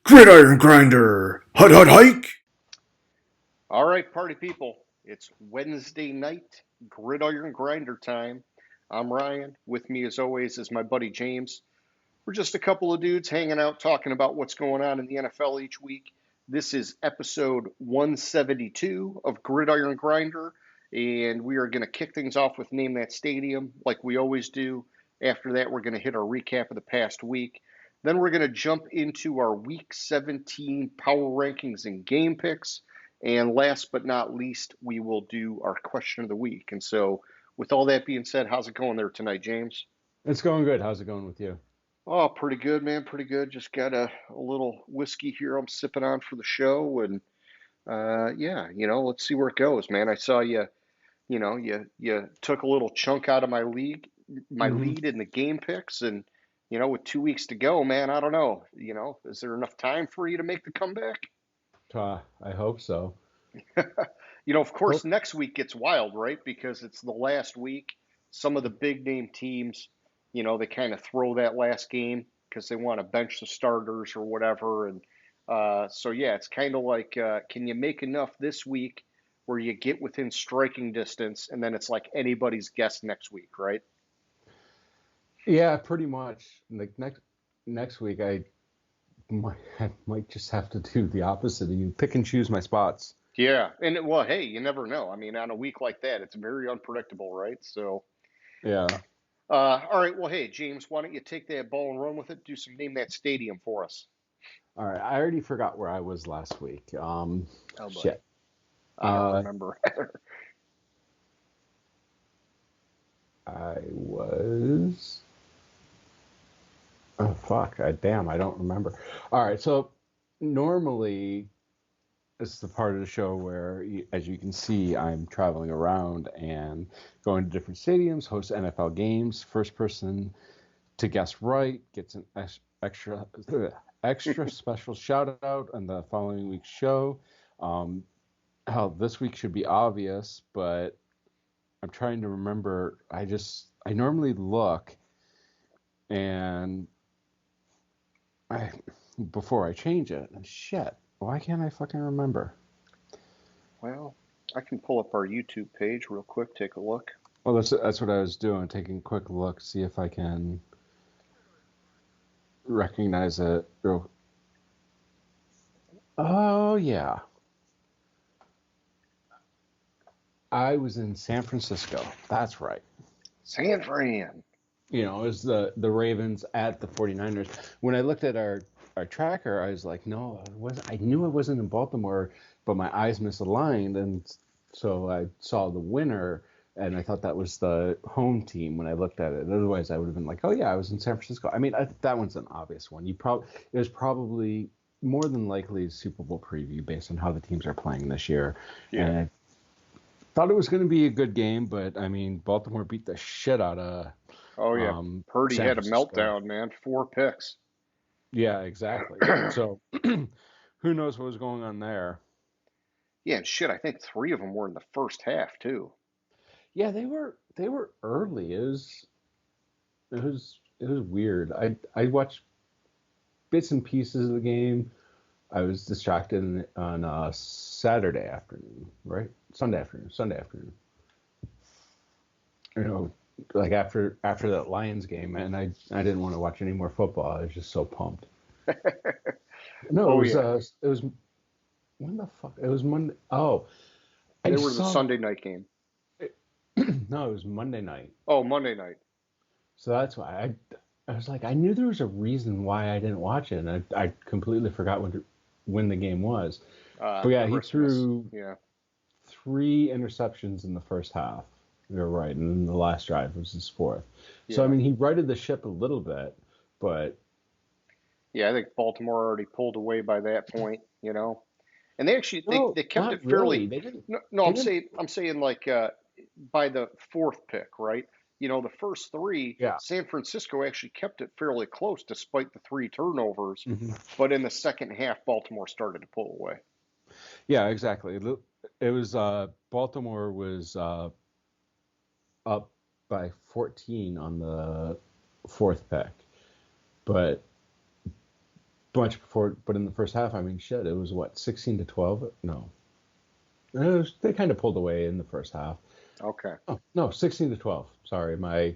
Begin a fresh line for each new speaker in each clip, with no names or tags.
Gridiron Grinder! Hut hut hike!
All right, party people. It's Wednesday night, Gridiron Grinder time. I'm Ryan. With me, as always, is my buddy James. We're just a couple of dudes hanging out talking about what's going on in the NFL each week. This is episode 172 of Gridiron Grinder, and we are going to kick things off with Name That Stadium like we always do. After that, we're going to hit our recap of the past week. Then we're going to jump into our Week 17 power rankings and game picks. And last but not least, we will do our question of the week. And so, with all that being said, how's it going there tonight, James?
It's going good. How's it going with you?
Oh, pretty good, man. Pretty good. Just got a little whiskey here I'm sipping on for the show. And yeah, let's see where it goes, man. I saw you took a little chunk out of my
Hmm.
lead in the game picks. And, with 2 weeks to go, man, I don't know. Is there enough time for you to make the comeback?
I hope so.
Of course,
Hope.
next week gets wild, right? Because it's the last week. Some of the big name teams, they kind of throw that last game because they want to bench the starters or whatever. And so, yeah, it's kind of like, can you make enough this week where you get within striking distance, and then it's like anybody's guess next week, right?
Yeah, pretty much. Like next week, I might just have to do the opposite of you. Pick and choose my spots.
Yeah, and well, hey, you never know. I mean, on a week like that, it's very unpredictable, right? So,
Yeah.
all right, well, hey, James, why don't you take that ball and run with it? Do some name that stadium for us.
All right. I already forgot where I was last week.
Oh boy,
Shit.
I don't
Uh,
remember.
I was. Oh fuck! Damn, I don't remember. All right. So normally it's the part of the show where, as you can see, I'm traveling around and going to different stadiums, host NFL games. First person to guess right gets an extra special shout out on the following week's show. Um, Hell, this week should be obvious, but I'm trying to remember. I normally look and I before I change it. Shit, why can't I fucking remember?
Well, I can pull up our YouTube page real quick, take a look.
Well, that's what I was doing, taking a quick look, see if I can recognize it. Oh yeah, I was in San Francisco. That's right.
San Fran.
It was the Ravens at the 49ers. When I looked at our tracker, I was like, no, I knew I wasn't in Baltimore, but my eyes misaligned, and so I saw the winner, and I thought that was the home team when I looked at it. Otherwise, I would have been like, oh yeah, I was in San Francisco. I mean, that one's an obvious one. It was probably more than likely a Super Bowl preview based on how the teams are playing this year,
Yeah.
and I thought it was going to be a good game, but I mean, Baltimore beat the shit out of
Oh yeah. Purdy
San
had a
Francisco.
meltdown, man. 4 picks.
Yeah, exactly. So who knows what was going on there?
Yeah, and shit, I think three of them were in the first half too.
Yeah, they were early. It was weird. I watched bits and pieces of the game. I was distracted on Saturday afternoon, right? Sunday afternoon. You know, like after that Lions game, and I didn't want to watch any more football. I was just so pumped. No,
Oh yeah.
it was when the fuck? It was Monday. Oh, I
They were the
saw.
Sunday night game.
No, it was Monday night.
Oh, Monday night.
So that's why I was like, I knew there was a reason why I didn't watch it, and I completely forgot when the game was. But yeah, he
Christmas.
threw
Yeah.
three interceptions in the first half. You're right, and then the last drive was his fourth. So I
Yeah.
mean, he righted the ship a little bit, but
Yeah, I think Baltimore already pulled away by that point. And they actually they,
no,
they kept
not
it
really.
fairly.
They didn't.
No,
They
I'm
didn't.
saying like by the fourth pick, right? The first three,
Yeah.
San Francisco actually kept it fairly close despite the three turnovers.
Hmm.
But in the second half, Baltimore started to pull away.
Yeah, exactly. It was Baltimore was up by 14 on the fourth pick, but much before, but in the first half, I mean, shit, it was what, 16-12? No, they kind of pulled away in the first half.
Okay.
Oh no, 16-12. Sorry,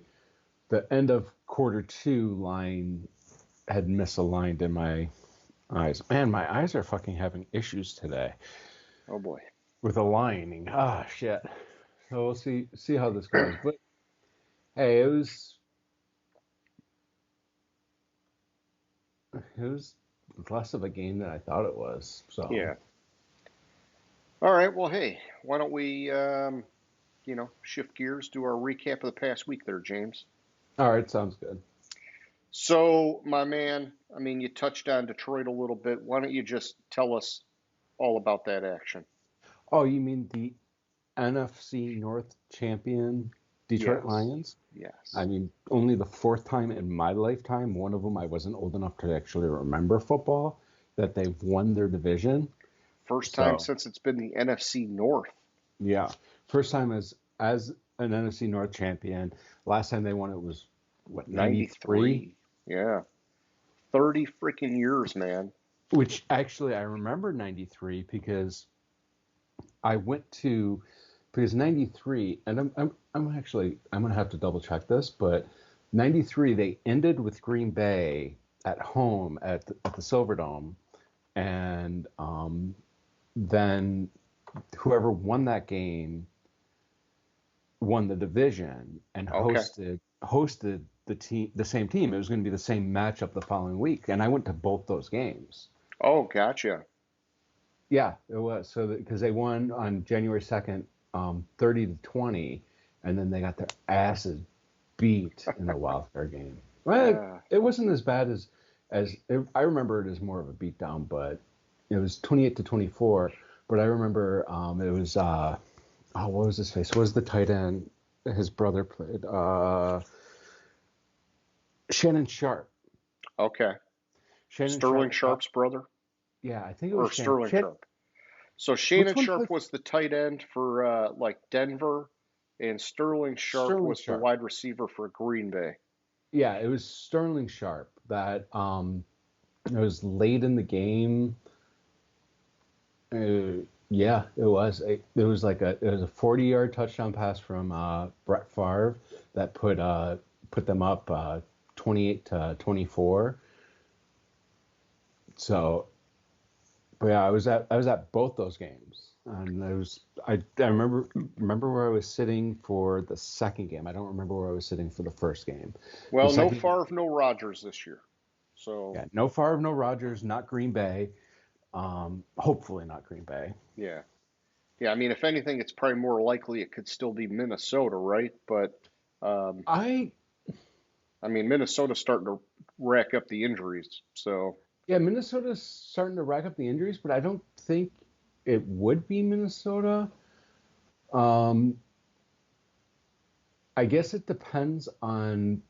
the end of quarter two line had misaligned in my eyes. Man, my eyes are fucking having issues today
Oh boy.
with aligning. Ah, shit. So we'll see how this goes. But hey, it was less of a game than I thought it was. So
Yeah. All right. Well, hey, why don't we, shift gears, do our recap of the past week there, James?
all right, sounds good.
So, my man, I mean, you touched on Detroit a little bit. Why don't you just tell us all about that action?
Oh, you mean the NFC North champion Detroit
Yes.
Lions? I
Yes.
mean, only the fourth time in my lifetime, one of them I wasn't old enough to actually remember football, that they've won their division.
First time
So,
since it's been the NFC North.
yeah, first time as an NFC North champion. Last time they won it was what, 93?
93. Yeah. 30 freaking years, man.
Which actually I remember 93 because I went to because 93 and I'm gonna have to double check this, but 93 they ended with Green Bay at home at the Silverdome, and then whoever won that game won the division and
Okay.
hosted the same team. It was going to be the same matchup the following week, and I went to both those games.
Oh, gotcha.
Yeah, it was. So because they won on January 2nd, 30-20, and then they got their asses beat in the wild card game. Well,
Uh,
it wasn't as bad I remember it as more of a beatdown, but it was 28-24. But I remember it was what was his face? What was the tight end his brother played? Shannon Sharp.
okay.
Shannon
Sterling
Sharp.
Sharp's brother?
Yeah, I think it was
Or
Shannon.
Sterling Sharp? So
Which
Shannon
one
Sharp
played
was the tight end for like Denver, and Sterling Sharp
Sterling
was the
Sharp?
wide receiver for Green Bay.
Yeah, it was Sterling Sharp that it was late in the game. Yeah, it was. It was like it was a 40-yard touchdown pass from Brett Favre that put them up 28-24. So, but yeah, I was at both those games, and I remember where I was sitting for the second game. I don't remember where I was sitting for the first game. The
Well, no
second game,
Favre, no Rodgers this year. So
yeah, no Favre, no Rodgers, not Green Bay. Hopefully not Green Bay.
yeah, yeah. I mean, if anything, it's probably more likely it could still be Minnesota, right? But um,
I
I mean, Minnesota's starting to rack up the injuries. So
Yeah, Minnesota's starting to rack up the injuries, but I don't think it would be Minnesota. Um, I guess it depends on.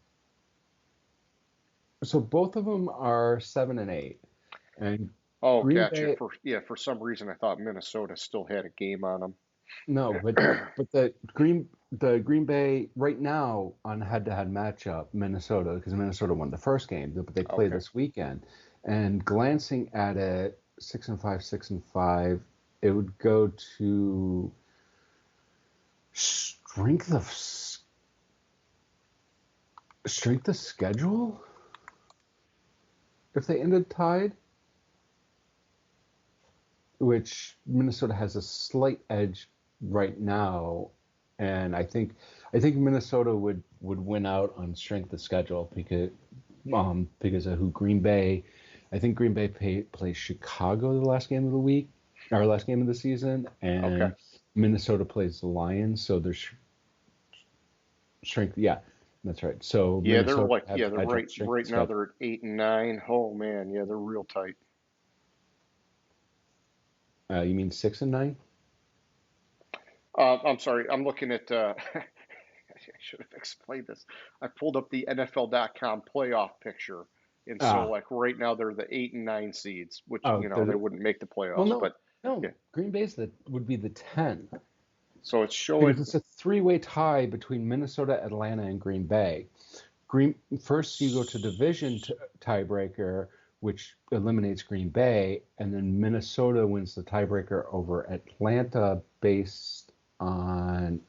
So both of them are 7-8, and
oh,
Green
gotcha.
Bay.
For some reason, I thought Minnesota still had a game on
No, but the Green Bay right now on head-to-head matchup Minnesota, because Minnesota won the first game, but they play
Okay.
this weekend. And glancing at it, 6-5, 6-5, it would go to strength of strength of schedule if they ended tied, which Minnesota has a slight edge right now, and I think Minnesota would win out on strength of schedule because of who Green Bay. I think Green Bay plays Chicago the last game of the week, or last game of the season,
Okay.
and Minnesota plays the Lions, so there's strength. Yeah, that's right. So
Yeah, they're
Minnesota
like
have
yeah,
the
they're
edge on
right
strength of
right now.
schedule.
They're at 8 and 9. Oh man, yeah, they're real tight.
You mean 6-9?
I'm sorry, I'm looking at. I should have explained this. I pulled up the NFL.com playoff picture, and so
Ah,
like right now they're the 8 and 9 seeds, which
oh,
they wouldn't make the
well,
playoffs,
no,
but
no.
yeah.
Green Bay's would be the 10
So it's
because
showing.
it's a three-way tie between Minnesota, Atlanta, and Green Bay. Green first you go to division tiebreaker which eliminates Green Bay, and then Minnesota wins the tiebreaker over Atlanta based on.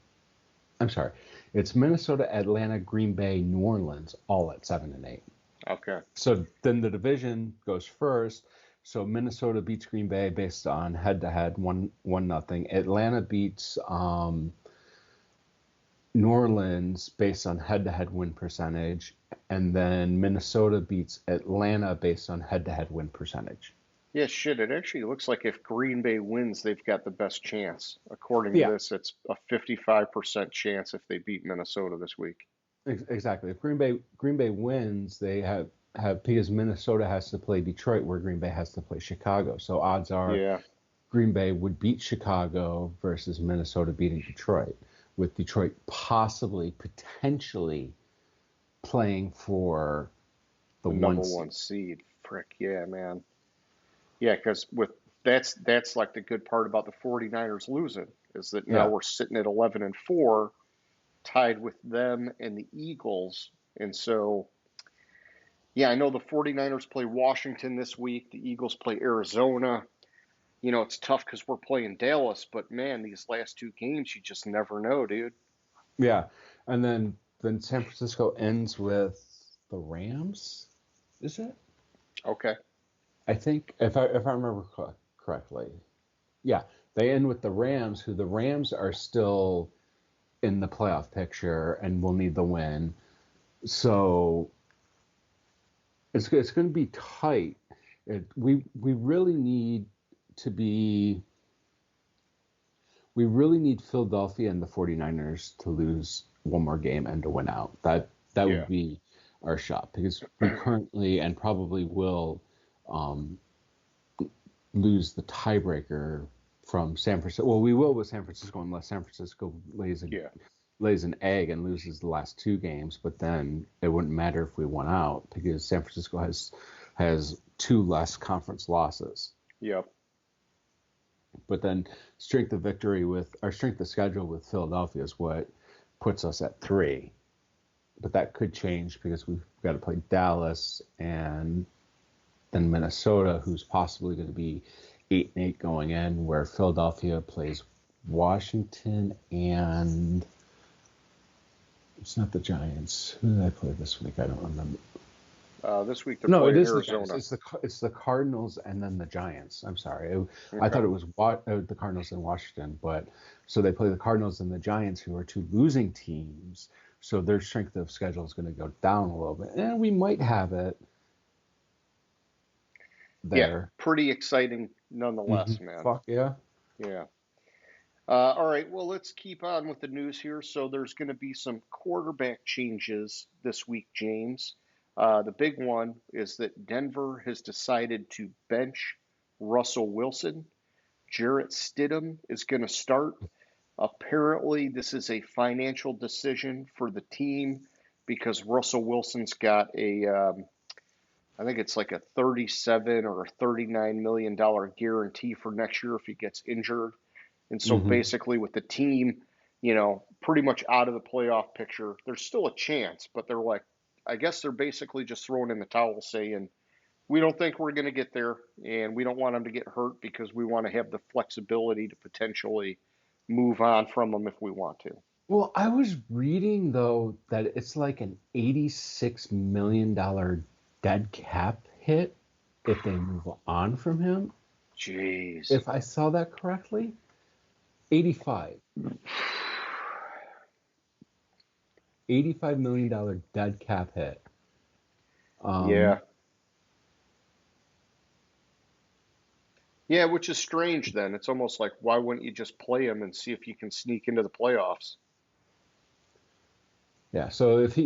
I'm sorry, it's Minnesota, Atlanta, Green Bay, New Orleans, all at 7-8.
Okay.
So then the division goes first. So Minnesota beats Green Bay based on head-to-head, 1-0. Atlanta beats New Orleans based on head-to-head win percentage, and then Minnesota beats Atlanta based on head-to-head win percentage.
Yeah, shit. It actually looks like if Green Bay wins, they've got the best chance. According to
Yeah,
this, it's a 55% chance if they beat Minnesota this week.
exactly. If Green Bay wins, they have because Minnesota has to play Detroit, where Green Bay has to play Chicago. So odds are
Yeah.
Green Bay would beat Chicago versus Minnesota beating Detroit, with Detroit potentially playing for the
The number
one seed.
one seed. Frick, yeah, man. Yeah, because that's like the good part about the 49ers losing is that now
Yeah,
we're sitting at 11-4, tied with them and the Eagles. And so, yeah, I know the 49ers play Washington this week. The Eagles play Arizona. It's tough because we're playing Dallas, but man, these last two games, you just never know, dude.
yeah, and then San Francisco ends with the Rams. Is it?
Okay.
I think if I remember correctly, yeah, they end with the Rams, who the Rams are still in the playoff picture and will need the win. So it's going to be tight. We really need to be. We really need Philadelphia and the 49ers to lose one more game and to win out. That
Yeah.
would be our shot, because we currently and probably will um, lose the tiebreaker from San Francisco. Well, we will with San Francisco unless San Francisco
Yeah.
lays an egg and loses the last two games. But then it wouldn't matter if we won out, because San Francisco has two less conference losses.
Yep.
But then strength of schedule with Philadelphia is what puts us at 3. But that could change because we've got to play Dallas and then Minnesota, who's possibly going to be 8-8 going in, where Philadelphia plays Washington and it's not the Giants. Who did I play this week? I don't remember.
This week they're
No, it
playing
is the Giants.
Arizona.
It's the Cardinals and then the Giants. I'm sorry. I
Okay.
thought it was the Cardinals and Washington, but so they play the Cardinals and the Giants, who are two losing teams. So their strength of schedule is going to go down a little bit, and we might have it
Yeah.
there.
Pretty exciting nonetheless,
Mm-hmm.
man.
Fuck yeah.
Yeah. All right, well, let's keep on with the news here. So there's going to be some quarterback changes this week, James. The big one is that Denver has decided to bench Russell Wilson. Jarrett Stidham is going to start. Apparently, this is a financial decision for the team because Russell Wilson's got I think it's like a 37 or $39 million guarantee for next year if he gets injured. And so
Mm-hmm.
basically, with the team, pretty much out of the playoff picture, there's still a chance, but they're like, I guess they're basically just throwing in the towel saying, we don't think we're going to get there, and we don't want them to get hurt because we want to have the flexibility to potentially move on from them if we want to.
Well, I was reading though that it's like an $86 million dead cap hit if they move on from him.
Jeez.
If I saw that correctly, 85. $85 million dead cap hit.
Yeah. Yeah, which is strange then. It's almost like, why wouldn't you just play him and see if you can sneak into the playoffs?
Yeah, so it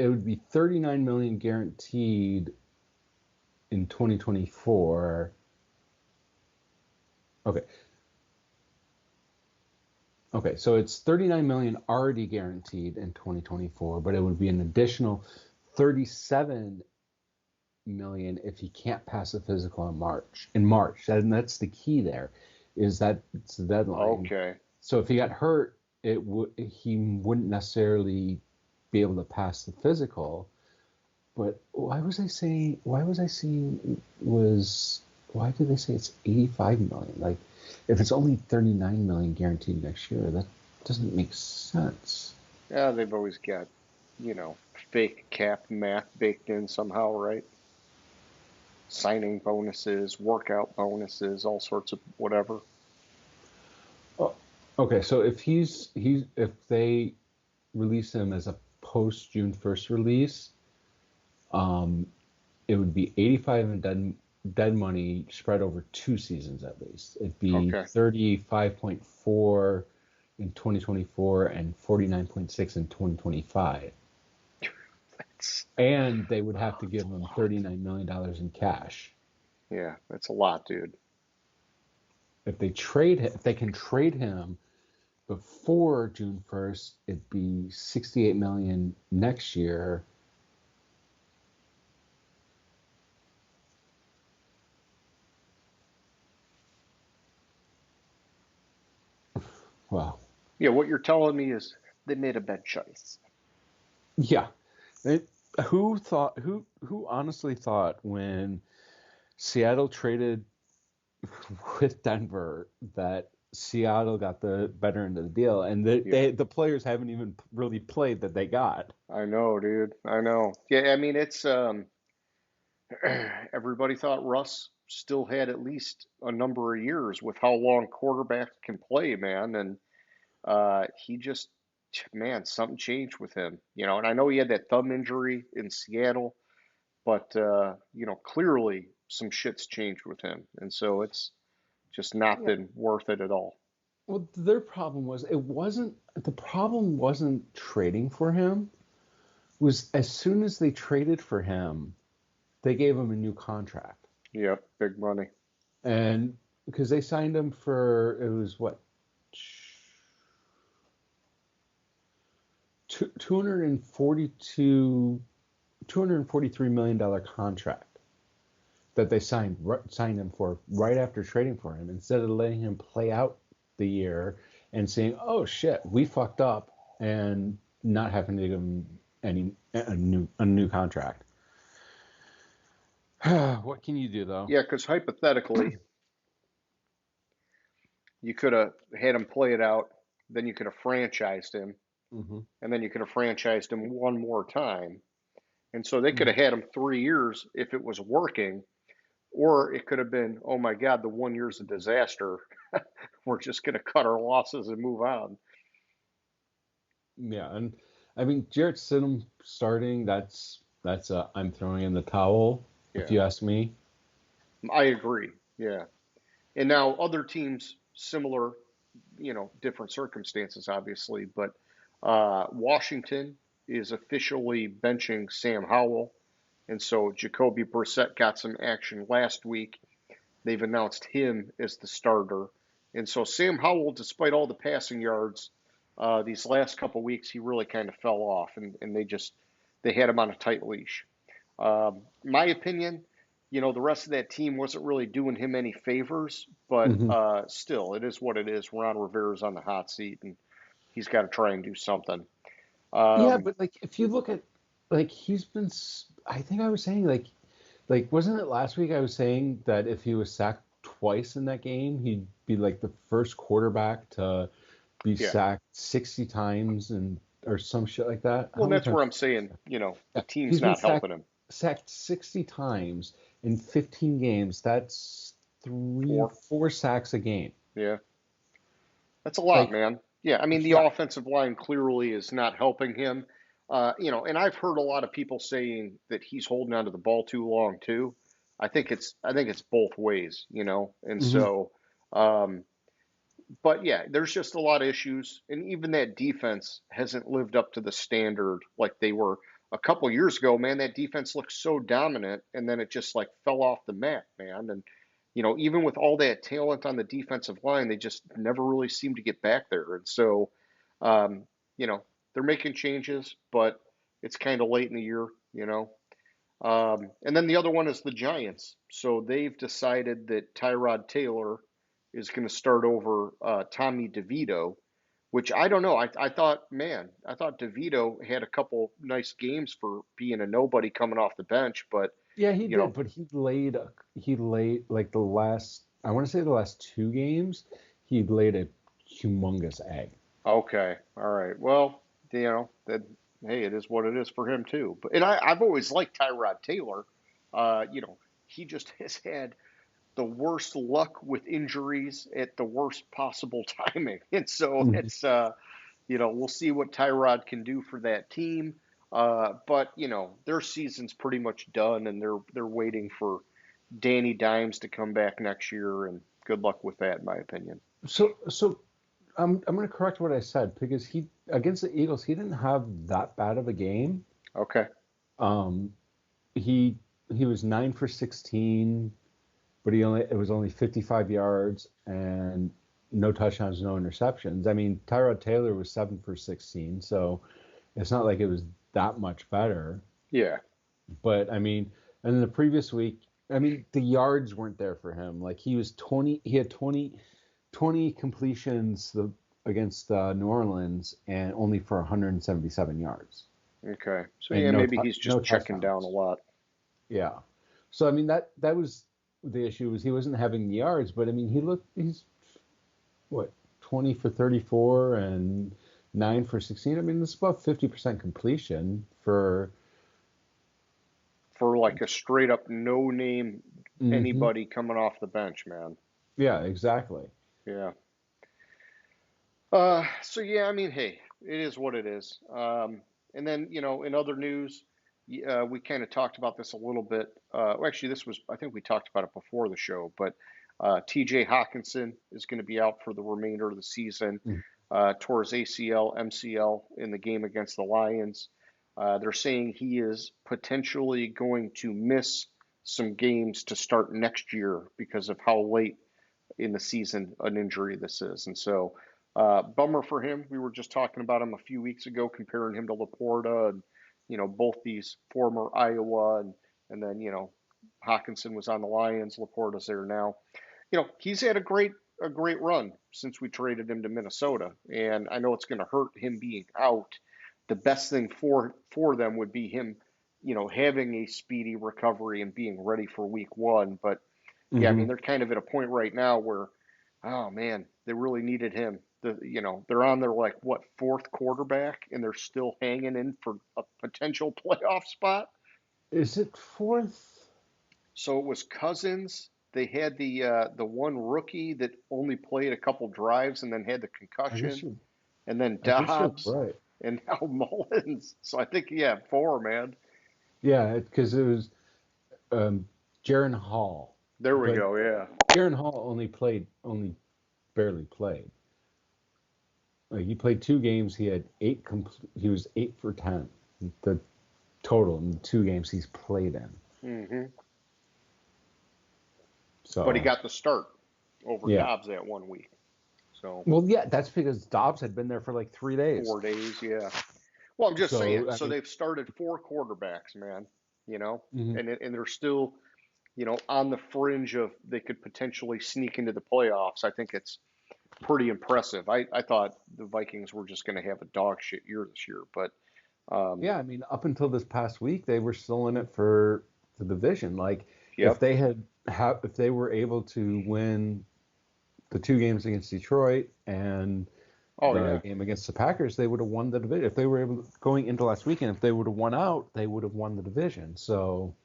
would be 39 million guaranteed in 2024. Okay. Okay, so it's 39 million already guaranteed in 2024, but it would be an additional 37 million if he can't pass a physical in March. And that's the key there, is that it's the deadline.
Okay.
So if he got hurt, he wouldn't necessarily be able to pass the physical. But why was I saying? Why was I saying it was? Why did they say it's 85 million? Like, if it's only 39 million guaranteed next year, that doesn't make sense.
Yeah, they've always got, you know, fake cap math baked in somehow, right? Signing bonuses, workout bonuses, all sorts of whatever.
Oh, okay, so if they release him as a post June 1st release, um, it would be 85 in dead money spread over 2 seasons at least. It'd be
Okay.
35.4 in 2024 and 49.6 in 2025.
That's,
And they would have to give him $39 million in cash.
yeah, that's a lot, dude.
If they can trade him before June 1st, it'd be 68 million next year. Wow.
Yeah, what you're telling me is they made a bad choice.
Yeah. It, who honestly thought when Seattle traded with Denver that Seattle got the better end of the deal, and
Yeah,
the players haven't even really played that they got.
I know, dude. I know. Yeah, I mean, it's everybody thought Russ still had at least a number of years with how long quarterbacks can play, man, and he just, man, something changed with him, you know. And I know he had that thumb injury in Seattle, but you know, clearly some shit's changed with him, and so it's just not
Yeah.
been worth it at all.
Well, their problem was it wasn't the problem wasn't trading for him. Was as soon as they traded for him, they gave him a new contract,
Yep, big money.
and because they signed him for it was what 242 $243 million contract that they signed him for right after trading for him instead of letting him play out the year and saying, "Oh shit, we fucked up," and not having to give him a new contract. What can you do though?
Yeah, because hypothetically, you could have had him play it out, then you could have franchised him,
Hmm.
and then you could have franchised him one more time. And so they could
Hmm.
have had him 3 years if it was working, or it could have been, oh my God, the 1 year's a disaster. We're just going to cut our losses and move on.
Yeah, and I mean Jarrett Stidham starting. That's I'm throwing in the towel if
Yeah,
you ask me.
I agree. Yeah. And now other teams, similar, you know, different circumstances, obviously, but Washington is officially benching Sam Howell. And so Jacoby Brissett got some action last week. They've announced him as the starter. And so Sam Howell, despite all the passing yards, these last couple weeks, he really kind of fell off, and they had him on a tight leash. My opinion, you know, the rest of that team wasn't really doing him any favors, but
Hmm.
still, it is what it is. Ron Rivera's on the hot seat, and he's got to try and do something.
Yeah,
Um,
but like if you look at like I think I was saying like wasn't it last week I was saying that if he was sacked twice in that game, he'd be like the first quarterback to be
yeah.
sacked 60 times and or some shit like that.
Well,
How
and
many
that's
times?
where I'm saying, you know, the
Yeah,
team's
he's been
not
sacked
helping him.
sacked 60 times in 15 games. That's
Four,
4 sacks a game.
yeah. That's a lot,
Like
man. Yeah, I mean, the
yeah.
offensive line clearly is not helping him. You know, and I've heard a lot of people saying that he's holding onto the ball too long too. I think it's both ways, you know. And
Hmm.
so, um, but yeah, there's just a lot of issues, and even that defense hasn't lived up to the standard like they were a couple years ago. Man, that defense looked so dominant, and then it just like fell off the map, man. And you know, even with all that talent on the defensive line, they just never really seem to get back there. And so, um, you know, they're making changes, but it's kind of late in the year, you know. And then the other one is the Giants. So they've decided that Tyrod Taylor is going to start over Tommy DeVito, which I don't know. I thought, man, I thought DeVito had a couple nice games for being a nobody coming off the bench, but
Yeah, he
you know,
did, but he laid like the last I want to say the last two games he laid a humongous egg.
okay, all right. Well, that hey, it is what it is for him too. But and I've always liked Tyrod Taylor. He just has had the worst luck with injuries at the worst possible timing. And so
Mhm.
we'll see what Tyrod can do for that team. But their season's pretty much done, and they're waiting for Danny Dimes to come back next year. And good luck with that, in my opinion.
So I'm going to correct what I said because he against the Eagles he didn't have that bad of a game.
Okay.
Um, he he was 9 for 16, but it was only 55 yards and no touchdowns, no interceptions. I mean, Tyrod Taylor was 7 for 16, so it's not like it was that much better.
Yeah.
But I mean, and then the previous week, I mean, the yards weren't there for him. Like he had 20 completions against New Orleans and only for 177 yards
Okay. So
and
yeah, maybe he's
no
just checking down a
touchdowns.
lot.
Yeah. So I mean that was the issue was he wasn't having the yards, but I mean he's what 20 for 34 and 9 for 16. I mean this is about 50% completion for.
For like a straight up no name
Hmm.
anybody coming off the bench, man.
Yeah, exactly.
Yeah. So yeah, I mean, hey, it is what it is. And then, in other news, we kind of talked about this a little bit. Well, actually, I think we talked about it before the show, but TJ Hawkinson is going to be out for the remainder of the season,
Mm.
tore his ACL, MCL in the game against the Lions. They're saying he is potentially going to miss some games to start next year because of how late in the season an injury this is. And so, bummer for him. We were just talking about him a few weeks ago, comparing him to Laporta, and both these former Iowa, and then Hawkinson was on the Lions. Laporta's there now. He's had a great run since we traded him to Minnesota, and I know it's going to hurt him being out. The best thing for them would be him, having a speedy recovery and being ready for Week 1. But yeah, I mean,
Hmm.
they're kind of at a point right now where, oh man, they really needed him. They're on their like what fourth quarterback, and they're still hanging in for a potential playoff spot.
Is it fourth?
So it was Cousins. They had the one rookie that only played a couple drives and then had the
I guess
concussion,
you're
and then
I guess you're
Dobbs,
right.
and now Mullins. So I think yeah, four man.
Yeah, because it was um, Jaron Hall,
There we
but
go. Yeah.
Jaron Hall only barely played. Like he played two games. He was 8 for 10, the total in the two games he's played in.
Hmm. But he
So
got the start over
yeah,
Dobbs that one week. So
well, yeah, that's because Dobbs had been there for like 3 days.
4 days. Yeah. Well, I'm just saying.
So I
So
mean,
they've started four quarterbacks, man. You know,
mhm.
and they're still on the fringe of they could potentially sneak into the playoffs. I think it's pretty impressive. I thought the Vikings were just going to have a dog shit year this year, but um,
Yeah, I mean, up until this past week, they were still in it for the division. Like, if
yep.
if they were able to win the two games against Detroit and
Oh
the
yeah.
game against the Packers, they would have won the division. If they were able going into last weekend, if they would have won out, they would have won the division. So,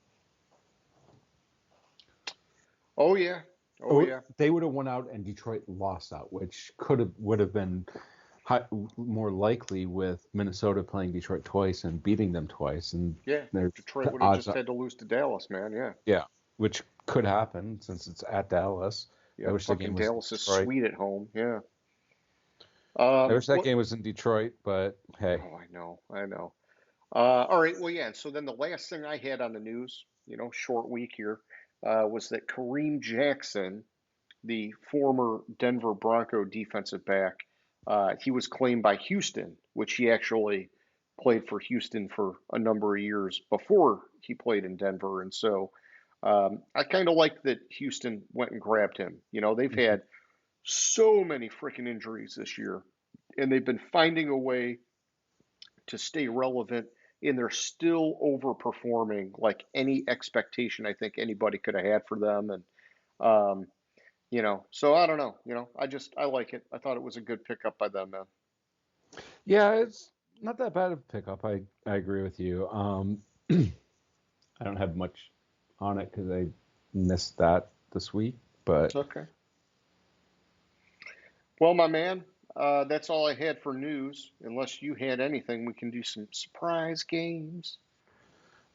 Oh yeah. Oh
or
yeah.
they would have won out and Detroit lost out, which would have been hi, more likely with Minnesota playing Detroit twice and beating them twice, and
Yeah.
there's
Detroit would have
odds.
just had to lose to Dallas, man. Yeah.
Yeah, which could happen since it's at Dallas. I
Yep.
wish the game
Fucking
was in
Dallas is
Detroit.
sweet at home. Yeah.
I wish that
What?
game was in Detroit, but hey.
Oh, I know. I know. All right. Well, yeah. So then the last thing I had on the news, short week here, was that Kareem Jackson, the former Denver Bronco defensive back, he was claimed by Houston, which he actually played for Houston for a number of years before he played in Denver. And so I kind of like that Houston went and grabbed him. They've
Mhm.
had so many freaking injuries this year. and they've been finding a way to stay relevant, and they're still overperforming like any expectation I think anybody could have had for them. And um, so I don't know. I like it. I thought it was a good pickup by them, man.
Yeah, it's not that bad of a pickup. I agree with you. I don't have much on it because I missed that this week, but
Okay. Well, my man, that's all I had for news. Unless you had anything, we can do some surprise games.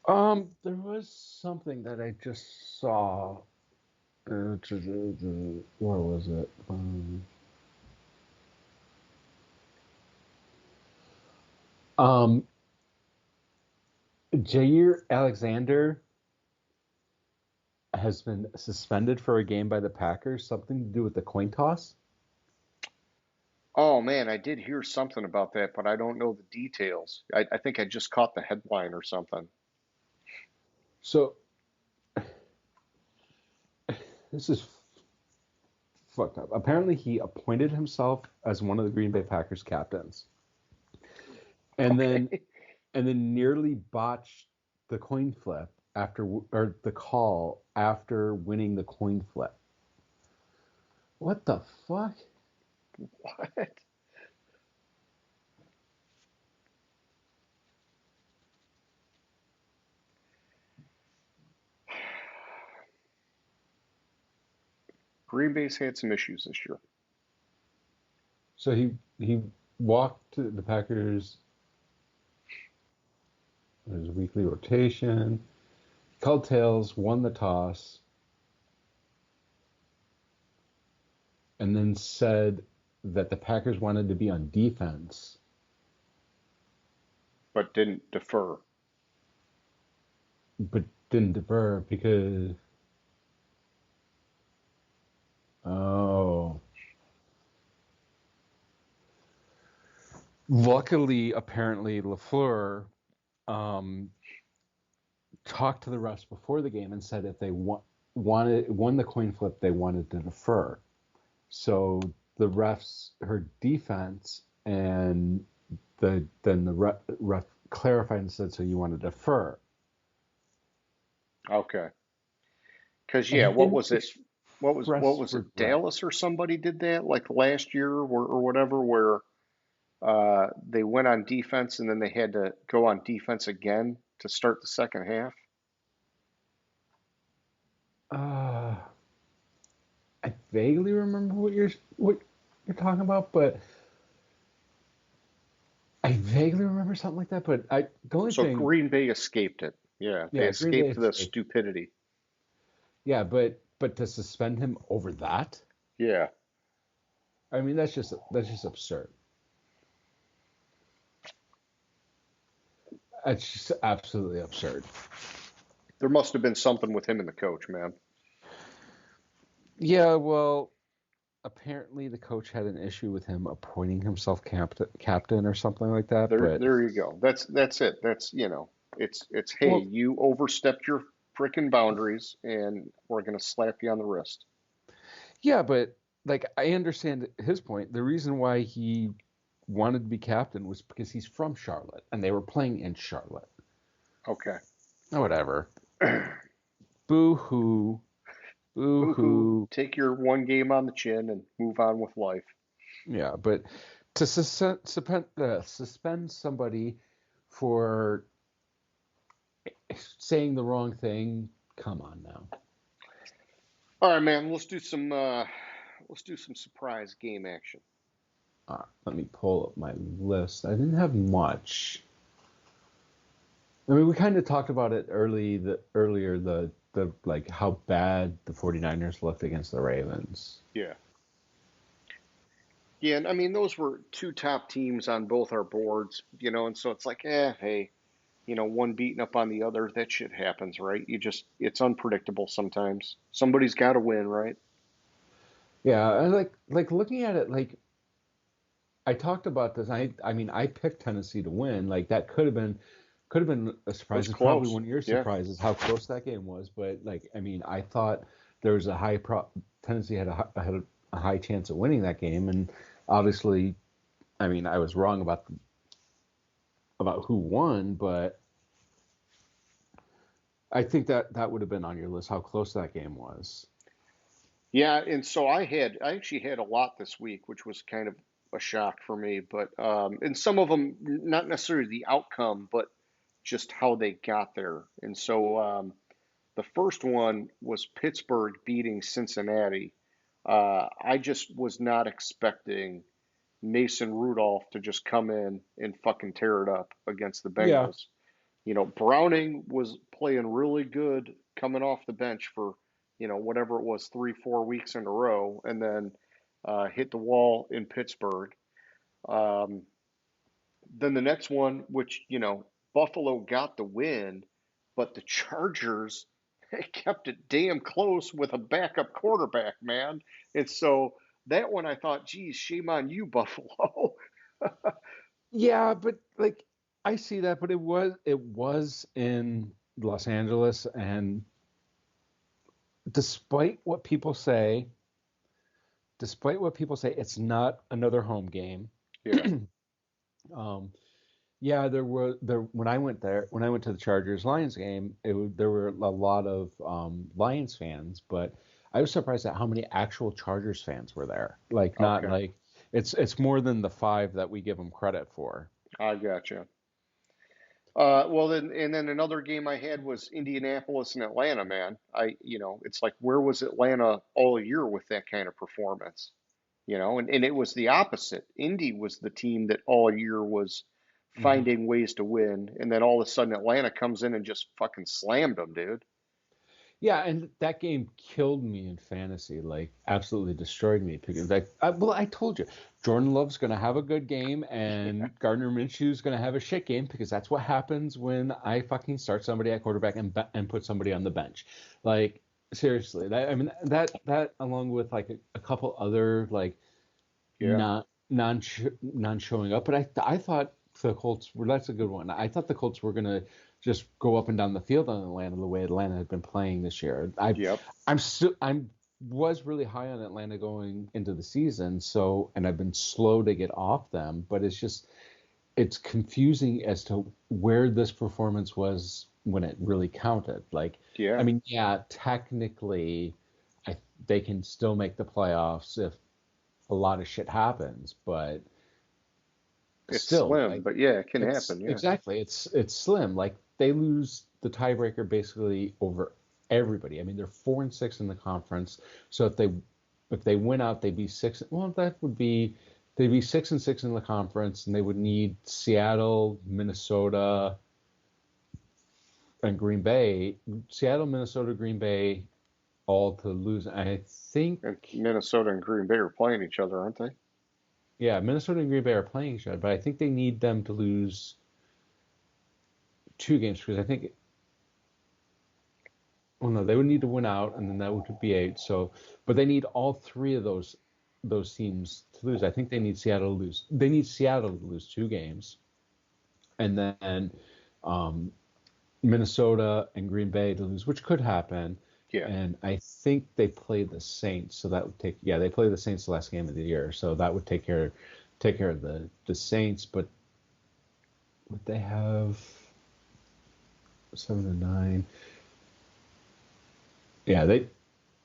there was something that I just saw. Where was it? Um, Jair Alexander has been suspended for a game by the Packers. Something to do with the coin toss.
Oh man, I did hear something about that, but I don't know the details. I think I just caught the headline or something.
So this is fucked up. Apparently, he appointed himself as one of the Green Bay Packers captains, and then
Okay.
and then nearly botched the coin flip or the call after winning the coin flip. What the fuck?
What? Green Bay's had some issues this year.
So he walked to the Packers. There's a weekly rotation. Called tails, won the toss, and then said that the Packers wanted to be on defense.
But didn't defer.
But didn't defer because oh, luckily apparently LaFleur um, talked to the refs before the game and said if they won the coin flip they wanted to defer. So the refs heard defense and then the ref clarified and said so you want to defer.
Okay. Because
And
yeah,
he
what
didn't
was it? What
express
was it?
regret.
Dallas or somebody did that like last year or whatever, where they went on defense and then they had to go on defense again to start the second half.
Uh, I vaguely remember what you're talking about, but I vaguely remember something like that. But the only
So
thing,
Green Bay escaped it. Yeah, they
yeah, Green Bay
escaped the
escaped.
stupidity.
Yeah, but to suspend him over that,
Yeah.
I mean that's just absurd. That's just absolutely absurd.
There must have been something with him and the coach, man.
Yeah, well, apparently the coach had an issue with him appointing himself captain or something like that. But
There you go. That's it. It's hey,
well,
you overstepped your freaking boundaries, and we're gonna slap you on the wrist.
yeah, but like I understand his point. The reason why he wanted to be captain was because he's from Charlotte and they were playing in Charlotte.
Okay.
Oh, whatever. Boo hoo. Boo
Boo hoo.
hoo.
Take your one game on the chin and move on with life.
Yeah, but to suspend somebody for saying the wrong thing, come on now.
All right, man. Let's do some surprise game action.
Let me pull up my list. I didn't have much. I mean, we kind of talked about it earlier, the like how bad the 49ers looked against the Ravens.
Yeah. Yeah, and I mean those were two top teams on both our boards, and so it's like, hey, one beating up on the other, that shit happens, right? It's unpredictable sometimes. Somebody's got to win, right?
Yeah, and like looking at it, like I talked about this. I mean, I picked Tennessee to win. Like that could have been a
It was
surprise. It's probably
close.
one of your
Yeah.
surprises how close that game was. But like, I mean, I thought there was a Tennessee had a high chance of winning that game, and obviously I mean, I was wrong about who won, but I think that would have been on your list, how close that game was.
Yeah, and so I actually had a lot this week, which was kind of a shock for me. But and some of them not necessarily the outcome, but just how they got there. And so the first one was Pittsburgh beating Cincinnati. I just was not expecting Mason Rudolph to just come in and fucking tear it up against the
Yeah.
Bengals. You know, Browning was playing really good coming off the bench for, whatever it was, 3, 4 weeks in a row, and then hit the wall in Pittsburgh. Um, then the next one, which, Buffalo got the win, but the Chargers kept it damn close with a backup quarterback, man. And so that one I thought, geez, shame on you, Buffalo.
Yeah, but like I see that, but it was in Los Angeles, and despite what people say, it's not another home game.
Yeah.
Um, yeah, there when I went to the Chargers Lions game, there were a lot of Lions fans, but I was surprised at how many actual Chargers fans were there. Like not
Okay.
like it's more than the five that we give them credit for.
I gotcha. Well, then another game I had was Indianapolis and Atlanta, man. It's like, where was Atlanta all year with that kind of performance? And it was the opposite. Indy was the team that all year was
Mhm.
finding ways to win, and then all of a sudden Atlanta comes in and just fucking slammed them, dude.
Yeah, and that game killed me in fantasy, like absolutely destroyed me because well, I told you, Jordan Love's going to have a good game and Gardner Minshew's going to have a shit game because that's what happens when I fucking start somebody at quarterback and put somebody on the bench. Like seriously, I mean that along with like a couple other like
Yeah.
not non showing up. But I thought the Colts were that's a good one. I thought the Colts were gonna just go up and down the field on Atlanta the way Atlanta had been playing this year.
Yep.
I'm was really high on Atlanta going into the season, so and I've been slow to get off them, but it's confusing as to where this performance was when it really counted. Like, I
Yeah.
mean, yeah, technically, I they can still make the playoffs if a lot of shit happens, but
It's
still,
slim,
like
but yeah, it can
it's
happen. Yeah.
exactly it's slim. Like they lose the tiebreaker basically over everybody. I mean, they're 4-6 in the conference, so if they win out, they'd be six. Well, that would be they'd be 6-6 in the conference, and they would need Seattle, Minnesota, and Green Bay. Seattle, Minnesota, Green Bay, all to lose. I think.
And Minnesota and Green Bay are playing each other, aren't they?
Yeah, Minnesota and Green Bay are playing each other, but I think they need them to lose two games because I think, well, no, they would need to win out, and then that would be eight. So, but they need all three of those teams to lose. I think they need Seattle to lose. They need Seattle to lose two games, and then um, Minnesota and Green Bay to lose, which could happen.
Yeah.
And I think they play the Saints, so that would take they play the Saints the last game of the year, so that would take care of the Saints. But would they have 7-9? Yeah,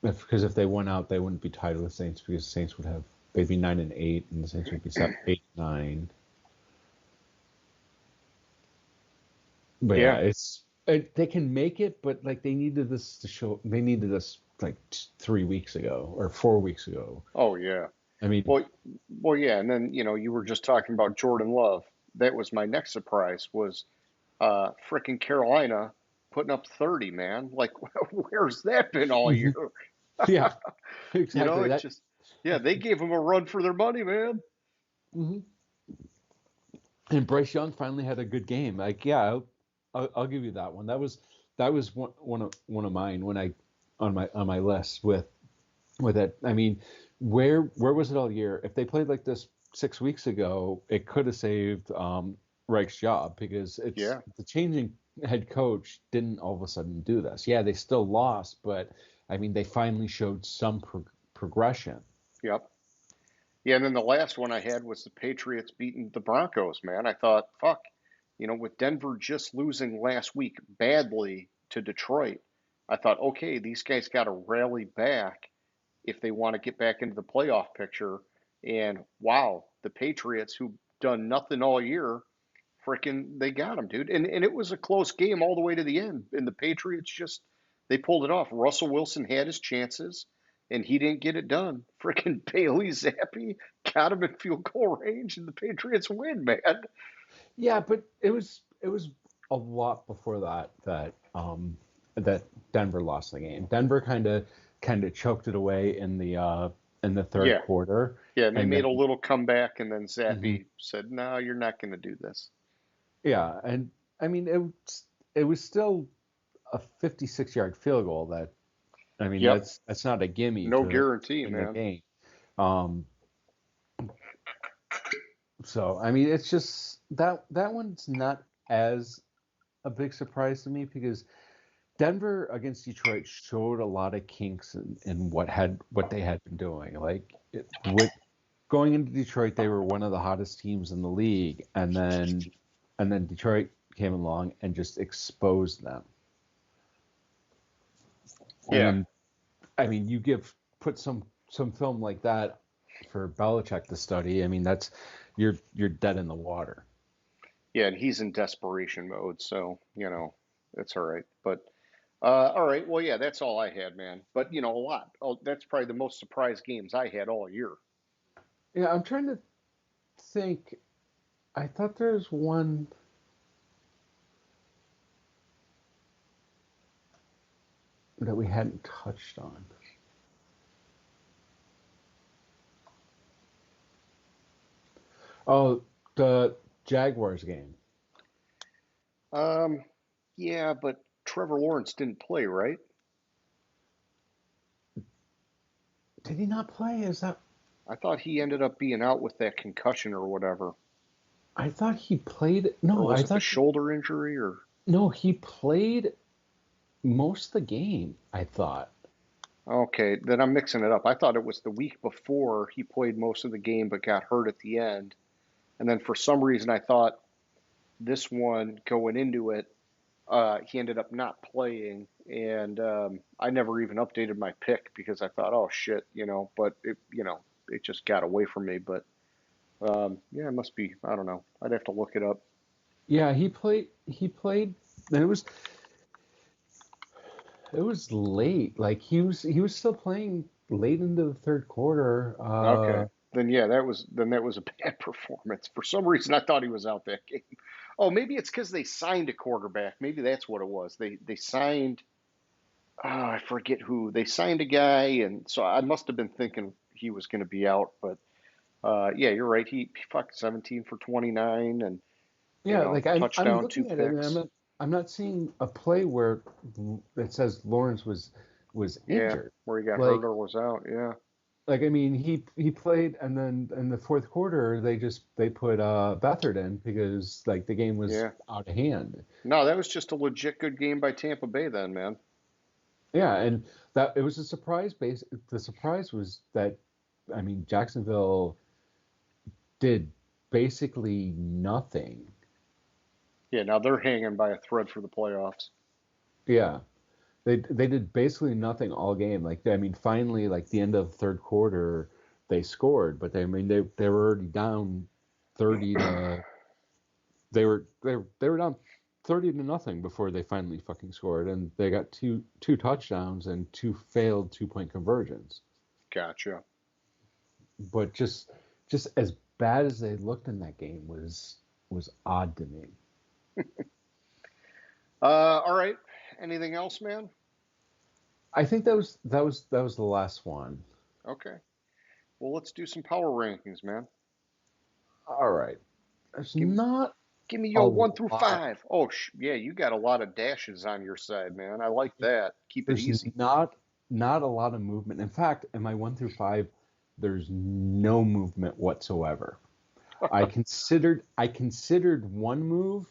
because if they won out, they wouldn't be tied with the Saints because the Saints would have they'd be 9-8, and the Saints would be 8-9. But yeah,
Yeah.
they can make it, but like they needed this like 3 weeks ago or 4 weeks ago.
Oh yeah.
I mean,
Well, yeah. And then you were just talking about Jordan Love. That was my next surprise. Was frickin' Carolina putting up 30, man? Like, where's that been all year?
mhm, yeah, exactly
It
that.
just, yeah, they gave him a run for their money, man.
Mhm. And Bryce Young finally had a good game. Like, yeah, I'll give you that one. That was one of mine when I on my list with it. I mean, where was it all year? If they played like this 6 weeks ago, it could have saved Reich's job because it's
Yeah.
the changing head coach didn't all of a sudden do this. Yeah, they still lost, but I mean, they finally showed some progression.
Yep. Yeah, and then the last one I had was the Patriots beating the Broncos, man. I thought, fuck, with Denver just losing last week badly to Detroit, I thought, okay, these guys got to rally back if they want to get back into the playoff picture. And wow, the Patriots, who've done nothing all year, freaking, they got them, dude. And it was a close game all the way to the end. And the Patriots just, they pulled it off. Russell Wilson had his chances, and he didn't get it done. Freaking Bailey Zappi got him in field goal range, and the Patriots win, man.
Yeah, but it was a lot before that Denver lost the game. Denver kind of choked it away in the third
Yeah,
quarter,
yeah, and they
and
made
then
a little comeback, and then
mhm,
Zappi said, "No, you're not going to do this."
yeah, and I mean it was still a 56-yard field goal. That I mean
Yep,
that's not a gimme
no
to
guarantee,
win the
man.
game. Um, so I mean it's just that one's not as a big surprise to me because Denver against Detroit showed a lot of kinks in what they had been doing. Like with going into Detroit, they were one of the hottest teams in the league, and then Detroit came along and just exposed them. And
Yeah,
then I mean, put some film like that for Belichick to study. I mean, that's you're dead in the water.
yeah, and he's in desperation mode, so it's all right. But all right, well, yeah, that's all I had, man. But a lot. Oh, that's probably the most surprise games I had all year.
Yeah, I'm trying to think. I thought there was one that we hadn't touched on. Oh, the Jaguars game.
Um, yeah, but Trevor Lawrence didn't play, right?
Did he not play? Is that?
I thought he ended up being out with that concussion or whatever,
I thought he played.
or
No,
was it the shoulder injury? Or
no, he played most of the game. I thought.
okay, then I'm mixing it up. I thought it was the week before he played most of the game but got hurt at the end, and then for some reason I thought this one going into it, he ended up not playing, and I never even updated my pick because I thought, oh shit, but it just got away from me. But yeah, it must be. I don't know. I'd have to look it up.
Yeah, he played. He played. And it was late. Like he was still playing late into the third quarter.
Okay, then yeah, that was a bad performance. For some reason, I thought he was out that game. Oh, maybe it's because they signed a quarterback. Maybe that's what it was. They signed. Oh, I forget who. They signed a guy, and so I must have been thinking he was going to be out, but. Yeah, you're right. He fucked 17 for 29 and,
Yeah, like I'm
touchdown, two
looking at it and I'm
picks.
not seeing a play where it says Lawrence was
Yeah,
injured.
where he got hurt
Like
or was out. Yeah.
I mean he played and then in the fourth quarter they put Beathard in because like the game was
Yeah.
out of hand.
No, that was just a legit good game by Tampa Bay then, man.
Yeah, and that it was a surprise base. The surprise was that I mean Jacksonville did basically nothing.
Yeah, now they're hanging by a thread for the playoffs.
Yeah. They did basically nothing all game. Like I mean, finally, like the end of the third quarter, they scored, but I mean they were already down 30 to they were down 30 to nothing before they finally fucking scored, and they got two touchdowns and two failed 2-point conversions.
Gotcha.
But just as bad as they looked in that game was odd to me.
All right. Anything else, man?
I think that was the last one.
Okay. Well, let's do some power rankings, man.
All right. There's
Give,
not
give me
a
your one through
lot.
five. Oh, yeah, you got a lot of dashes on your side, man. I like that. Keep it
There's
easy.
not a lot of movement. In fact, in my 1 through 5, there's no movement whatsoever. I considered one move,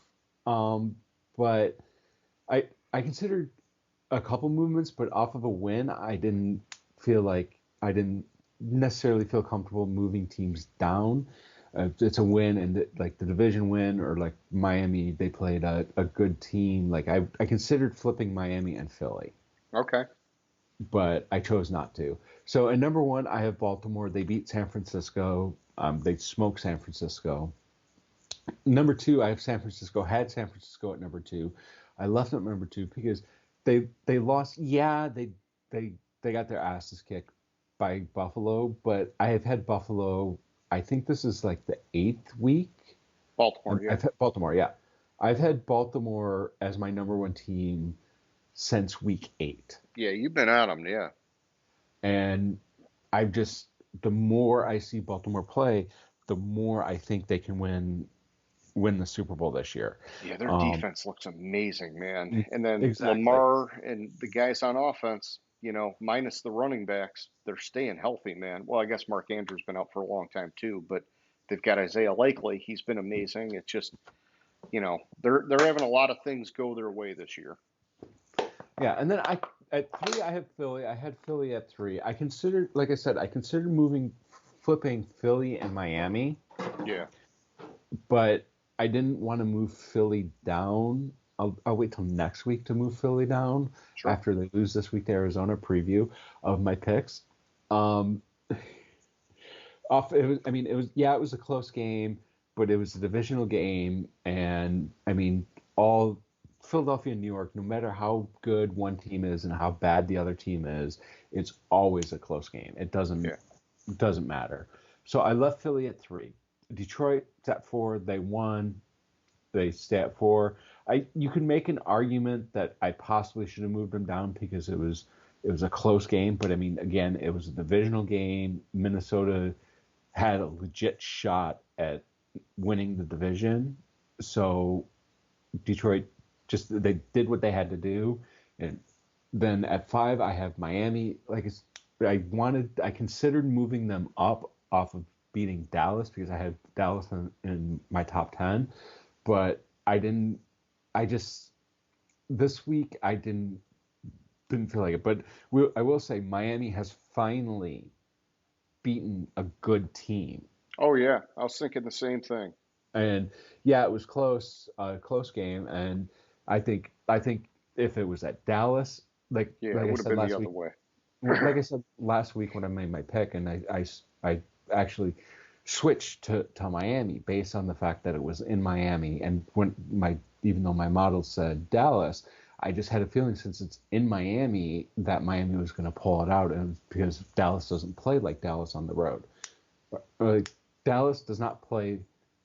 um, but I considered a couple movements, but off of a win, I didn't feel like I didn't necessarily feel comfortable moving teams down. It's a win, and like the division win, or like Miami, they played a good team. Like I considered flipping Miami and Philly,
Okay.
but I chose not to. So at number one, I have Baltimore. They beat San Francisco. They smoked San Francisco. Number two, I have San Francisco. Had San Francisco at number two. I left them at number two because they lost. Yeah, they got their asses kicked by Buffalo, but I have had Buffalo. I think this is like the eighth week.
Baltimore, yeah.
I've had Baltimore, yeah. I've had Baltimore as my number one team since week 8.
Yeah, you've been at them, yeah.
And I've just, the more I see Baltimore play, the more I think they can win the Super Bowl this year.
Yeah, their
Um,
defense looks amazing, man. And then
exactly.
Lamar and the guys on offense, minus the running backs, they're staying healthy, man. Well, I guess Mark Andrews been out for a long time too, but they've got Isaiah Likely. He's been amazing. It's just, they're having a lot of things go their way this year.
Yeah, and then at 3 I have Philly. I had Philly at 3. I considered, like I said, I considered flipping Philly and Miami,
Yeah,
but I didn't want to move Philly down. I'll wait till next week to move Philly down
sure.
after they lose this week to Arizona. Preview of my picks. Um, it was a close game, but it was a divisional game, and I mean, all Philadelphia and New York, no matter how good one team is and how bad the other team is, it's always a close game.
Yeah,
It doesn't matter. So I left Philly at 3. Detroit's at 4. They won. They stay at 4. You could make an argument that I possibly should have moved them down because it was a close game, but I mean, again, it was a divisional game. Minnesota had a legit shot at winning the division. So Detroit they did what they had to do. And then at 5 I have Miami. I considered moving them up off of beating Dallas because I had Dallas in my top 10, but I didn't. I just this week I didn't feel like it. But I will say Miami has finally beaten a good team.
oh yeah, I was thinking the same thing.
And yeah, it was close, close game. And I think if it was at Dallas,
Yeah, it
like I
would have
said
been the
last
other
week,
way.
like I said last week when I made my pick, and I actually switched to Miami based on the fact that it was in Miami, and even though my model said Dallas, I just had a feeling since it's in Miami that Miami was going to pull it out, and because Dallas doesn't play like Dallas on the road. Like Dallas does not play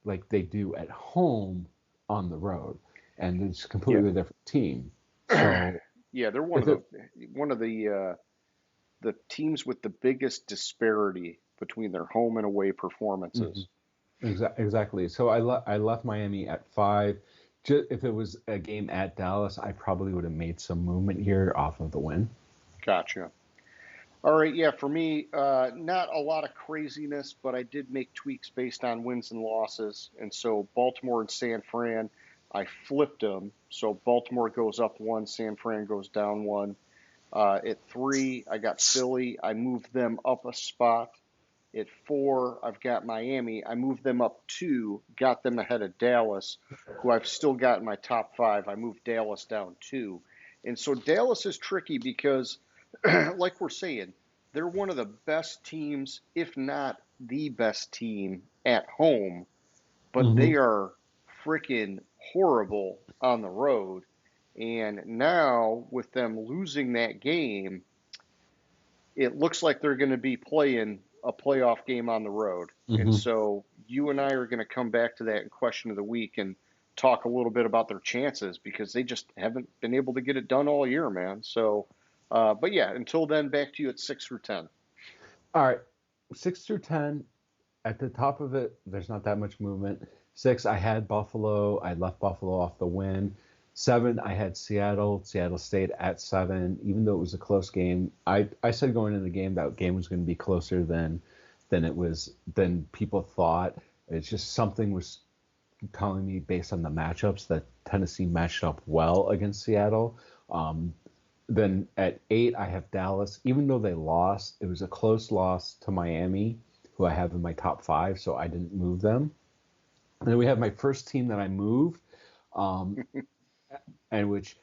like they do at home on the road, and it's a
Yeah.
completely different team. So
Yeah, they're
if it,
one of the teams with the biggest disparity between their home and away
mhm,
performances.
exactly. So I left Miami at 5. If it was a game at Dallas, I probably would have made some movement here off of the win.
Gotcha. All right, yeah, for me, not a lot of craziness, but I did make tweaks based on wins and losses. And so Baltimore and San Fran, I flipped them. So Baltimore goes up 1, San Fran goes down 1. At 3, I got Philly. I moved them up a spot. At 4, I've got Miami. I moved them up 2, got them ahead of Dallas, who I've still got in my top 5. I moved Dallas down 2. And so Dallas is tricky because, like we're saying, they're one of the best teams, if not the best team at home, but
Hmm.
they are freaking horrible on the road. And now, with them losing that game, it looks like they're going to be playing a playoff game on the road. And
Hmm.
so you and I are going to come back to that in question of the week and talk a little bit about their chances because they just haven't been able to get it done all year, man. So, but yeah, until then, back to you at 6 through 10.
All right, 6 through 10. At the top of it, there's not that much movement. 6, I had Buffalo. I left Buffalo off the win. 7, I had Seattle. Seattle stayed at 7, even though it was a close game. I said going into the game that game was going to be closer than people thought. It's just something was telling me based on the matchups that Tennessee matched up well against Seattle. Um, Then at 8, I have Dallas. Even though they lost, it was a close loss to Miami, who I have in my top 5, so I didn't move them. And then we have my first team that I moved, um, and which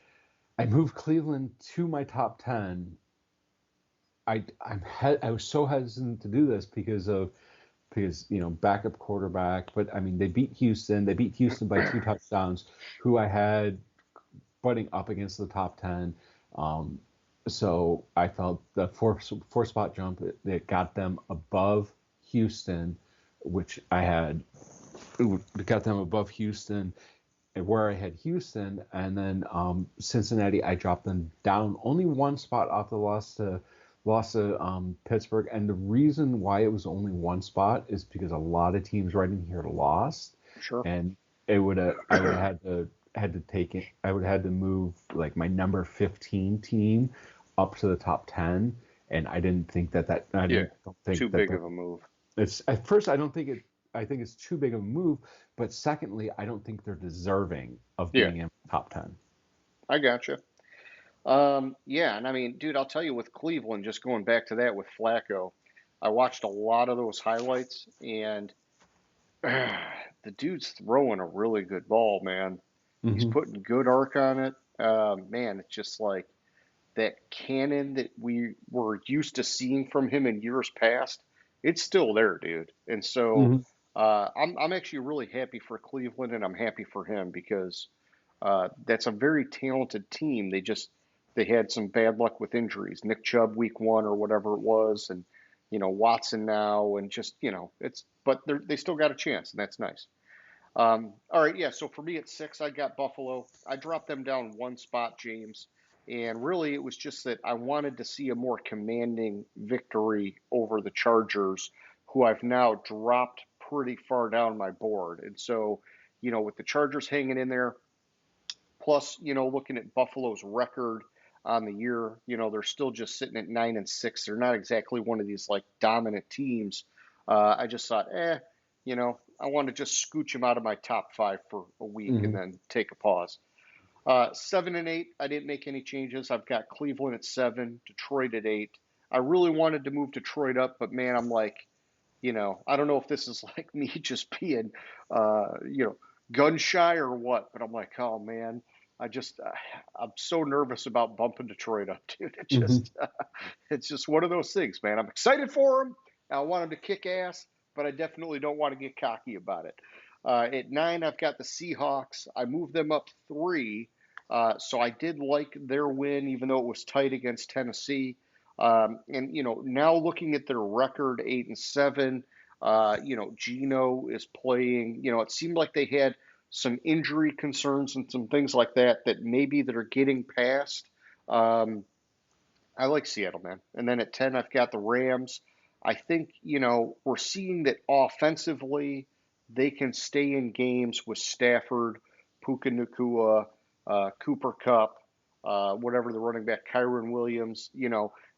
I moved Cleveland to my top 10. I was so hesitant to do this because backup quarterback, but I mean they beat Houston. They beat Houston by 2 touchdowns, who I had butting up against the top 10. So I felt the four spot jump, it got them above Houston, which I had got them above Houston where I had Houston, and then Cincinnati, I dropped them down only 1 spot off the loss to Pittsburgh. And the reason why it was only 1 spot is because a lot of teams right in here lost,
Sure.
and I would have had to take it. I would have had to move like my number 15 team up to the top 10, and I didn't think that I don't think
too
that
big of a move.
It's at first I don't think it. I think it's too big of a move, but secondly, I don't think they're deserving of being in the top 10.
I gotcha. Yeah, and I mean, dude, I'll tell you with Cleveland, just going back to that with Flacco, I watched a lot of those highlights, and the dude's throwing a really good ball, man. He's
Mm-hmm.
putting good arc on it. Man, it's just like that cannon that we were used to seeing from him in years past. It's still there, dude. And so
Mm-hmm.
I'm actually really happy for Cleveland, and I'm happy for him because that's a very talented team. They had some bad luck with injuries. Nick Chubb week 1 or whatever it was, and Watson now, and just but they still got a chance, and that's nice. All right, yeah. So for me at 6, I got Buffalo. I dropped them down 1 spot, James, and really it was just that I wanted to see a more commanding victory over the Chargers, who I've now dropped pretty far down my board. And so, with the Chargers hanging in there, plus, looking at Buffalo's record on the year, they're still just sitting at 9-6. They're not exactly one of these like dominant teams. I just thought, I want to just scooch them out of my top 5 for a week and
Mm-hmm.
then take a pause. 7 and 8, I didn't make any changes. I've got Cleveland at 7, Detroit at 8. I really wanted to move Detroit up, but man, I'm like, I don't know if this is like me just being, gun shy or what, but I'm like, oh man, I'm so nervous about bumping Detroit up, dude.
Mm-hmm.
It's just one of those things, man. I'm excited for them. I want them to kick ass, but I definitely don't want to get cocky about it. At 9, I've got the Seahawks. I moved them up 3, so I did like their win, even though it was tight against Tennessee. And now looking at their record, 8-7, Geno is playing. It seemed like they had some injury concerns and some things like that maybe that are getting past. Um, I like Seattle, man. And then at 10, I've got the Rams. I think, we're seeing that offensively they can stay in games with Stafford, Puka Nacua, Cooper Cup, whatever the running back, Kyron Williams,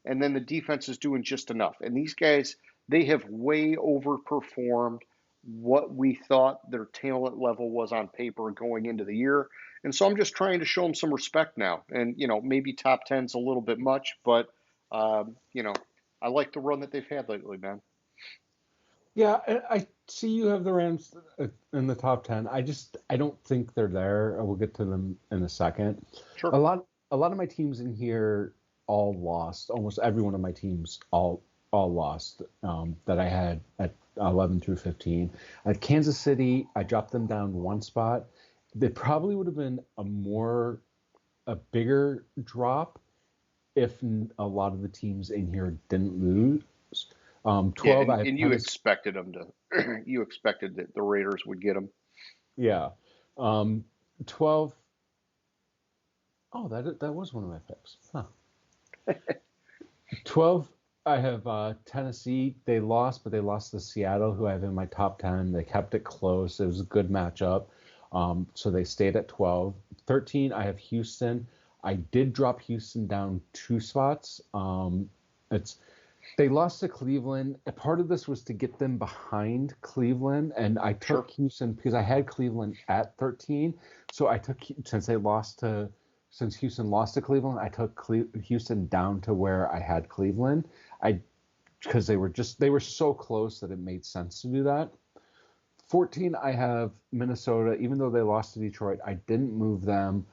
and then the defense is doing just enough. And these guys, they have way overperformed what we thought their talent level was on paper going into the year. And so I'm just trying to show them some respect now. And, maybe top 10's a little bit much, but, I like the run that they've had lately, man.
Yeah, I see you have the Rams in the top 10. I don't think they're there. We'll get to them in a second.
Sure.
A lot of my teams in here all lost. Almost every one of my teams all lost that I had at 11 through 15. At Kansas City, I dropped them down 1 spot. They probably would have been a bigger drop if a lot of the teams in here didn't lose. 12,
and you expected them to. You expected that the Raiders would get them.
Yeah. 12. Oh, that was one of my picks. Huh. 12, I have Tennessee. They lost, but they lost to Seattle, who I have in my top 10. They kept it close. It was a good matchup. So they stayed at 12. 13, I have Houston. I did drop Houston down 2 spots. They lost to Cleveland. A part of this was to get them behind Cleveland, and I took Houston because I had Cleveland at 13. So I took, since they lost to since Houston lost to Cleveland, I took Houston down to where I had Cleveland. Because they were so close that it made sense to do that. 14, I have Minnesota. Even though they lost to Detroit, I didn't move them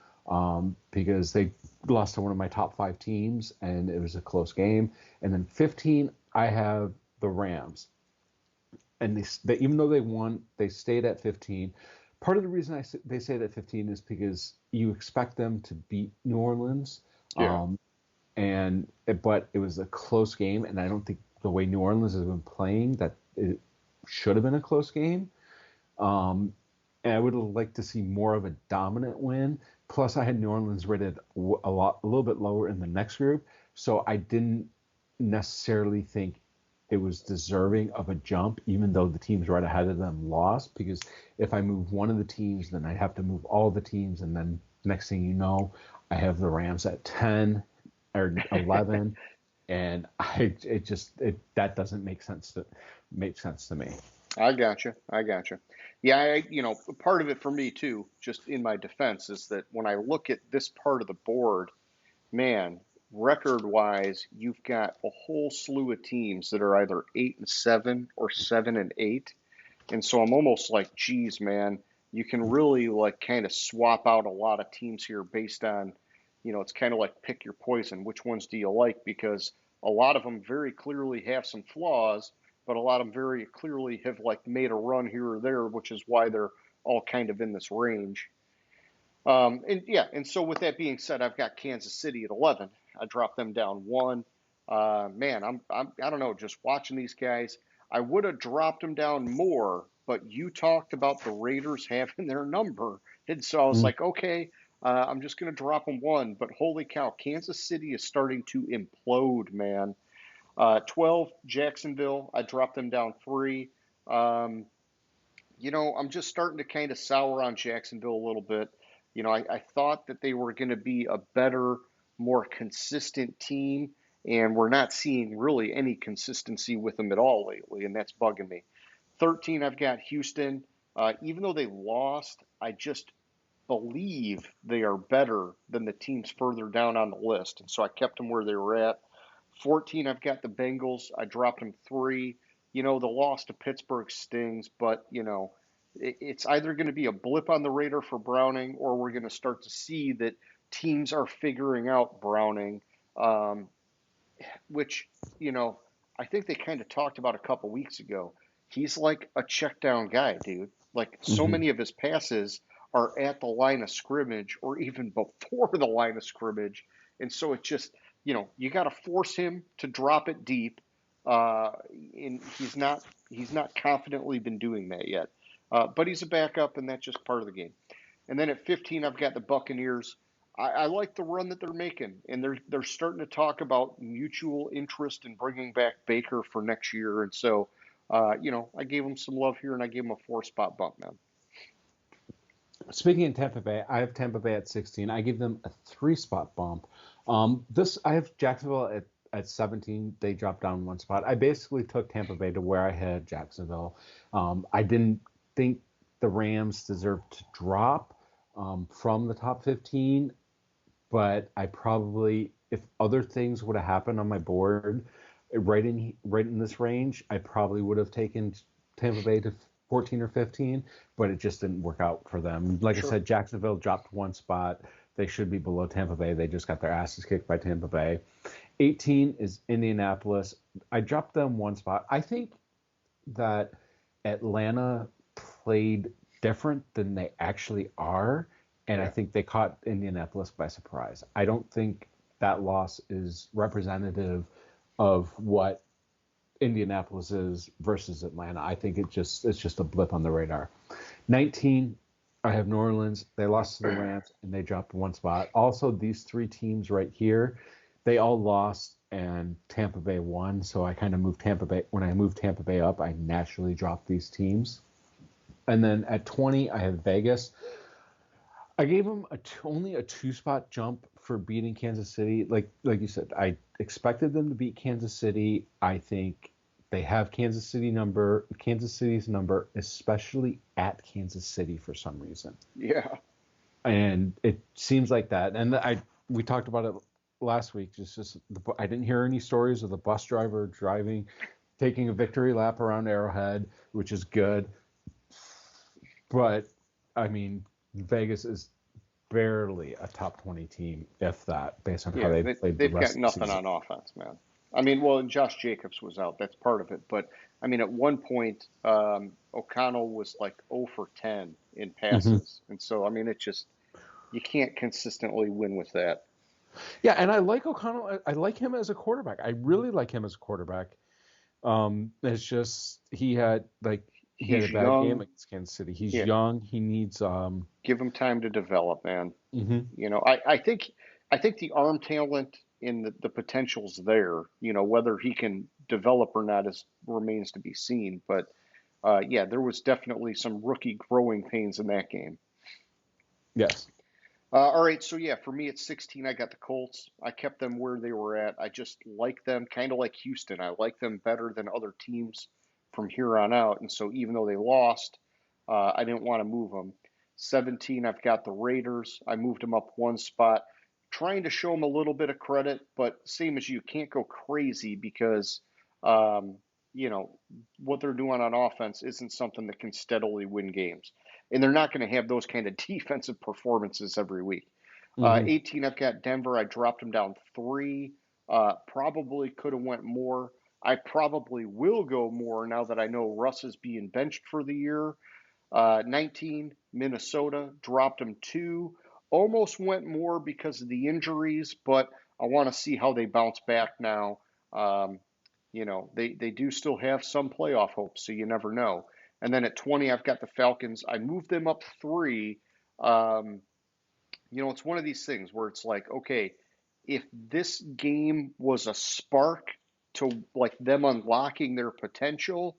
because they lost to one of my top 5 teams, and it was a close game. And then 15, I have the Rams. And they even though they won, they stayed at 15. Part of the reason they stayed at 15 is because you expect them to beat New Orleans.
Yeah.
But it was a close game, and I don't think the way New Orleans has been playing that it should have been a close game. And I would have liked to see more of a dominant win. Plus, I had New Orleans rated a little bit lower in the next group, so I didn't necessarily think it was deserving of a jump, even though the teams right ahead of them lost. Because if I move one of the teams, then I have to move all the teams, and then next thing you know, I have the Rams at 10 or 11, and that doesn't make sense to me.
I gotcha. Yeah, part of it for me too, just in my defense, is that when I look at this part of the board, man, record-wise, you've got a whole slew of teams that are either 8-7 or 7-8, and so I'm almost like, geez, man, you can really like kind of swap out a lot of teams here based on, it's kind of like pick your poison. Which ones do you like? Because a lot of them very clearly have some flaws, but a lot of them very clearly have like made a run here or there, which is why they're all kind of in this range. And so with that being said, I've got Kansas City at 11. I dropped them down 1. Man, I don't know, just watching these guys, I would have dropped them down more, but you talked about the Raiders having their number, and so I was like, okay, I'm just going to drop them 1. But holy cow, Kansas City is starting to implode, man. 12, Jacksonville, I dropped them down 3. I'm just starting to kind of sour on Jacksonville a little bit. I thought that they were going to be a better, more consistent team, and we're not seeing really any consistency with them at all lately, and that's bugging me. 13, I've got Houston. Even though they lost, I just believe they are better than the teams further down on the list, and so I kept them where they were at. 14, I've got the Bengals. I dropped them 3. The loss to Pittsburgh stings, but, it's either going to be a blip on the radar for Browning, or we're going to start to see that teams are figuring out Browning, which, I think they kind of talked about a couple weeks ago. He's like a check down guy, dude. Like, so
Mm-hmm.
many of his passes are at the line of scrimmage or even before the line of scrimmage. And so it just, you got to force him to drop it deep. And he's not confidently been doing that yet. But he's a backup, and that's just part of the game. And then at 15, I've got the Buccaneers. I like the run that they're making, and they're starting to talk about mutual interest in bringing back Baker for next year. And so, I gave them some love here, and I gave them a 4-spot bump, man.
Speaking of Tampa Bay, I have Tampa Bay at 16. I give them a 3-spot bump. I have Jacksonville at 17. They dropped down 1 spot. I basically took Tampa Bay to where I had Jacksonville. I didn't think the Rams deserved to drop from the top 15, but I probably, if other things would have happened on my board right in this range, I probably would have taken Tampa Bay to 14 or 15, but it just didn't work out for them. Like
Sure.
I said, Jacksonville dropped 1 spot. They should be below Tampa Bay. They just got their asses kicked by Tampa Bay. 18 is Indianapolis. I dropped them 1 spot. I think that Atlanta played different than they actually are, and I think they caught Indianapolis by surprise. I don't think that loss is representative of what Indianapolis is versus Atlanta. I think it's just a blip on the radar. 19, I have New Orleans. They lost to the Rams, and they dropped 1 spot. Also, these 3 teams right here, they all lost, and Tampa Bay won. So I kind of moved Tampa Bay. When I moved Tampa Bay up, I naturally dropped these teams. And then at 20, I have Vegas. I gave them only a 2-spot jump for beating Kansas City. Like you said, I expected them to beat Kansas City. I think they have Kansas City's number, especially at Kansas City for some reason.
Yeah.
and it seems like that. And we talked about it last week. I didn't hear any stories of the bus driver taking a victory lap around Arrowhead, which is good. But I mean, Vegas is barely a top 20 team, if that, based on how
Yeah,
they played the
they've got
rest of the
nothing
season.
on offense, man. I mean, well, and Josh Jacobs was out. That's part of it. But I mean, at one point, O'Connell was like 0 for 10 in
Hmm.
passes, and so I mean, it just you can't consistently win with that.
Yeah, and I like O'Connell. I like him as a quarterback. I really like him as a quarterback. It's just he had
He's
a bad game
young.
against Kansas City. He's
Yeah,
young. He needs
give him time to develop, man.
mhm.
You know, I think the arm talent and the potential's there. You know, whether he can develop or not is remains to be seen. But yeah, there was definitely some rookie growing pains in that game.
Yes.
All right, so yeah, for me at 16, I got the Colts. I kept them where they were at. I just like them, kind of like Houston. I like them better than other teams from here on out. And so even though they lost, I didn't want to move them. 17, I've got the Raiders. I moved them up one spot, trying to show them a little bit of credit, but same as you, can't go crazy because, um, you know, what they're doing on offense isn't something that can steadily win games. And they're not going to have those kind of defensive performances every week.
Hmm.
18, I've got Denver. I dropped them down 3. Probably could have went more. I probably will go more now that I know Russ is being benched for the year. 19, Minnesota, dropped them 2. Almost went more because of the injuries, but I want to see how they bounce back now. Um, you know, they do still have some playoff hopes, so you never know. And then at 20, I've got the Falcons. I moved them up 3. Um, you know, it's one of these things where it's like, okay, if this game was a spark to like them unlocking their potential,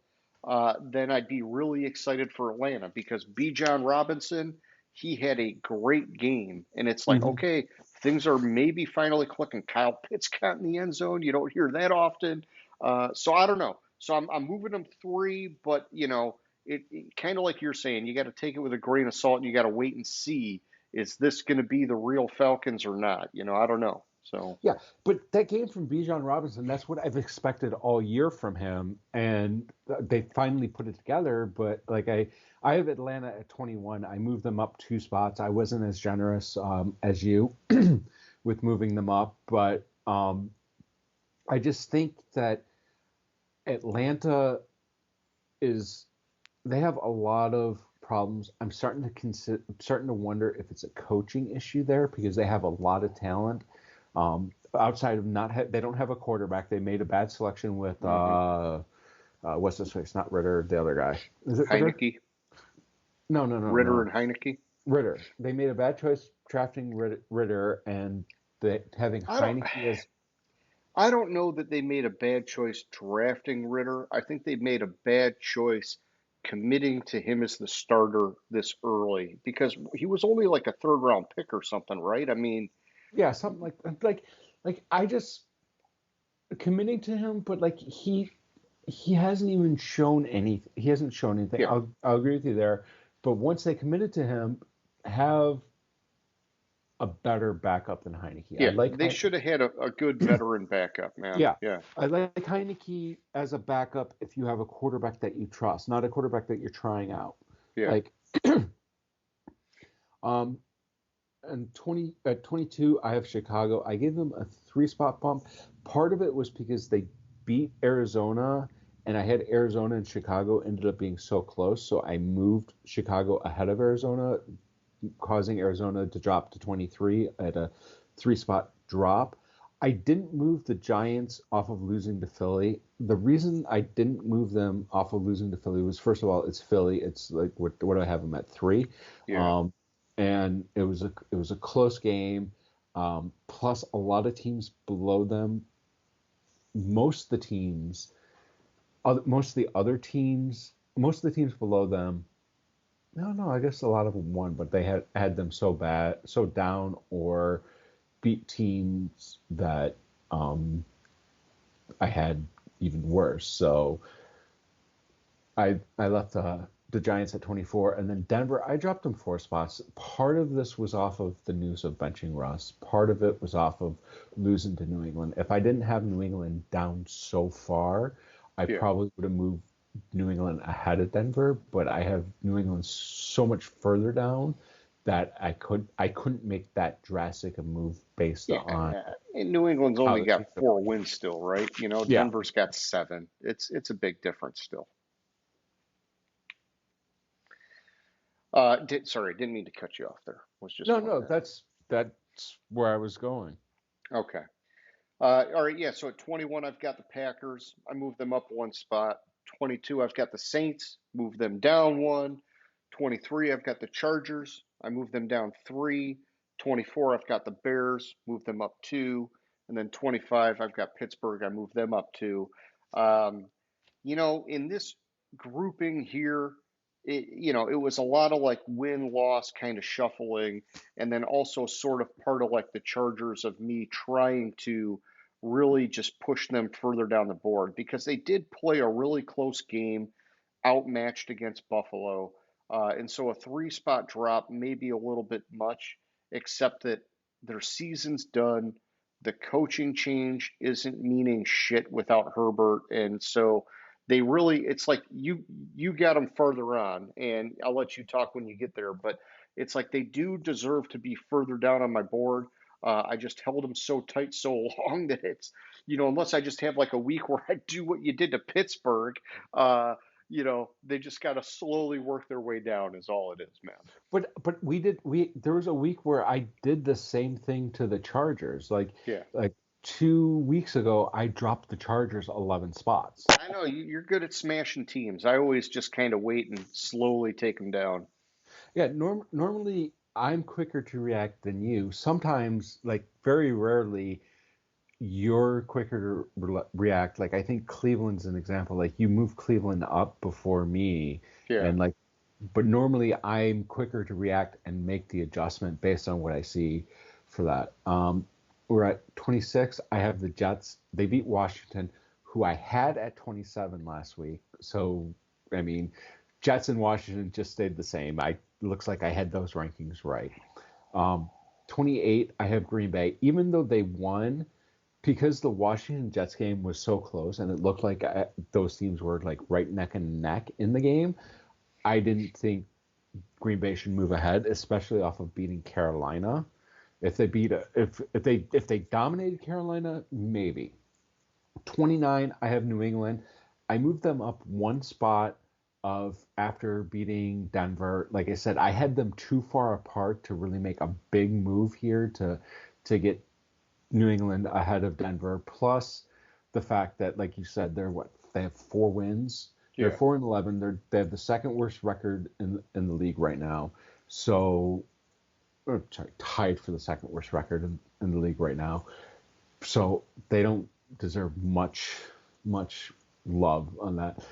then I'd be really excited for Atlanta because Bijan Robinson, he had a great game, and it's like,
Hmm.
okay, things are maybe finally clicking. Kyle Pitts got in the end zone. You don't hear that often, so I don't know. So I'm moving them 3, but you know, it kind of like you're saying, you got to take it with a grain of salt, and you got to wait and see is this going to be the real Falcons or not? You know, I don't know. So
Yeah, but that game from Bijan Robinson, that's what I've expected all year from him, and they finally put it together. But I have Atlanta at 21. I moved them up 2 spots. I wasn't as generous as you with moving them up, but I just think that Atlanta is they have a lot of problems. I'm starting to wonder if it's a coaching issue there because they have a lot of talent. Outside of they don't have a quarterback. They made a bad selection with
mhm.
what's his face? Not Ritter, the other guy. Is it Ritter?
Heineke,
No, no, no,
Ritter,
no.
and Heineke.
Ritter. They made a bad choice drafting Ritter and having
I don't.
Heineke as
I don't know that they made a bad choice drafting Ritter. I think they made a bad choice committing to him as the starter this early because he was only like a third round pick or something, right? I mean,
yeah something like I just committing to him, but he hasn't even shown anything. He hasn't shown anything.
yeah,
I'll agree with you there. But once they committed to him, have a better backup than Heineke.
yeah. They should have had a good veteran backup, man.
Yeah,
Yeah,
I like Heineke as a backup if you have a quarterback that you trust, not a quarterback that you're trying out.
yeah.
Like, um, and 22, I have Chicago. I gave them a 3 spot bump. Part of it was because they beat Arizona, and I had Arizona and Chicago ended up being so close, so I moved Chicago ahead of Arizona, causing Arizona to drop to 23 at a 3 spot drop. I didn't move the Giants off of losing to Philly. The reason I didn't move them off of losing to Philly was, first of all, it's Philly. It's like what do I have them at 3?
Yeah.
Um, and it was a close game. Plus, a lot of teams below them. Most of the teams, most of the other teams, most of the teams below them. No, I guess a lot of them won, but they had them so bad, so down, or beat teams that I had even worse. So I left the Giants at 24, and then Denver, I dropped them 4 spots. Part of this was off of the news of benching Russ. Part of it was off of losing to New England. If I didn't have New England down so far, I
Yeah.
probably would have moved New England ahead of Denver, but I have New England so much further down that I couldn't make that drastic a move based
Yeah.
on
And New England's
how
only
the
got
teams are
4 wins still, right? You know,
Yeah.
Denver's got 7. It's a big difference still. Sorry, didn't mean to cut you off there. Was just
No,
pointing
no,
that out.
that's where I was going.
Okay. All right, yeah. So at 21, I've got the Packers. I moved them up 1 spot. 22, I've got the Saints. Moved them down 1. 23, I've got the Chargers. I moved them down 3. 24, I've got the Bears. Moved them up 2. And then 25, I've got Pittsburgh. I moved them up 2. Um, in this grouping here, it was a lot of like win loss kind of shuffling, and then also sort of part of like the Chargers of me trying to really just push them further down the board because they did play a really close game, outmatched against Buffalo. And so a 3 spot drop may be a little bit much, except that their season's done. The coaching change isn't meaning shit without Herbert. And so they really, it's like you got them further on, and I'll let you talk when you get there, but it's like they do deserve to be further down on my board. I just held them so tight so long that unless I just have like a week where I do what you did to Pittsburgh, they just got to slowly work their way down, is all it is, man.
But we there was a week where I did the same thing to the Chargers.
Yeah.
Like 2 weeks ago, I dropped the Chargers 11 spots.
I know you're good at smashing teams. I always just kind of wait and slowly take them down.
Yeah, normally I'm quicker to react than you. Sometimes, like very rarely, you're quicker to react. Like I think Cleveland's an example. Like you move Cleveland up before me,
Yeah.
and but normally I'm quicker to react and make the adjustment based on what I see for that. We're at 26. I have the Jets. They beat Washington, who I had at 27 last week. So, I mean, Jets and Washington just stayed the same. Looks like I had those rankings right. 28, I have Green Bay. Even though they won, because the Washington Jets game was so close and it looked like those teams were like right neck and neck in the game, I didn't think Green Bay should move ahead, especially off of beating Carolina. If they dominated Carolina, maybe. 29, I have New England. I moved them up 1 spot after beating Denver. Like I said, I had them too far apart to really make a big move here to get New England ahead of Denver. Plus the fact that, like you said, they have 4 wins. They're
Yeah.
4-11. They have the second worst record in the league right now. So, tied for the second worst record in the league right now. So they don't deserve much love on that.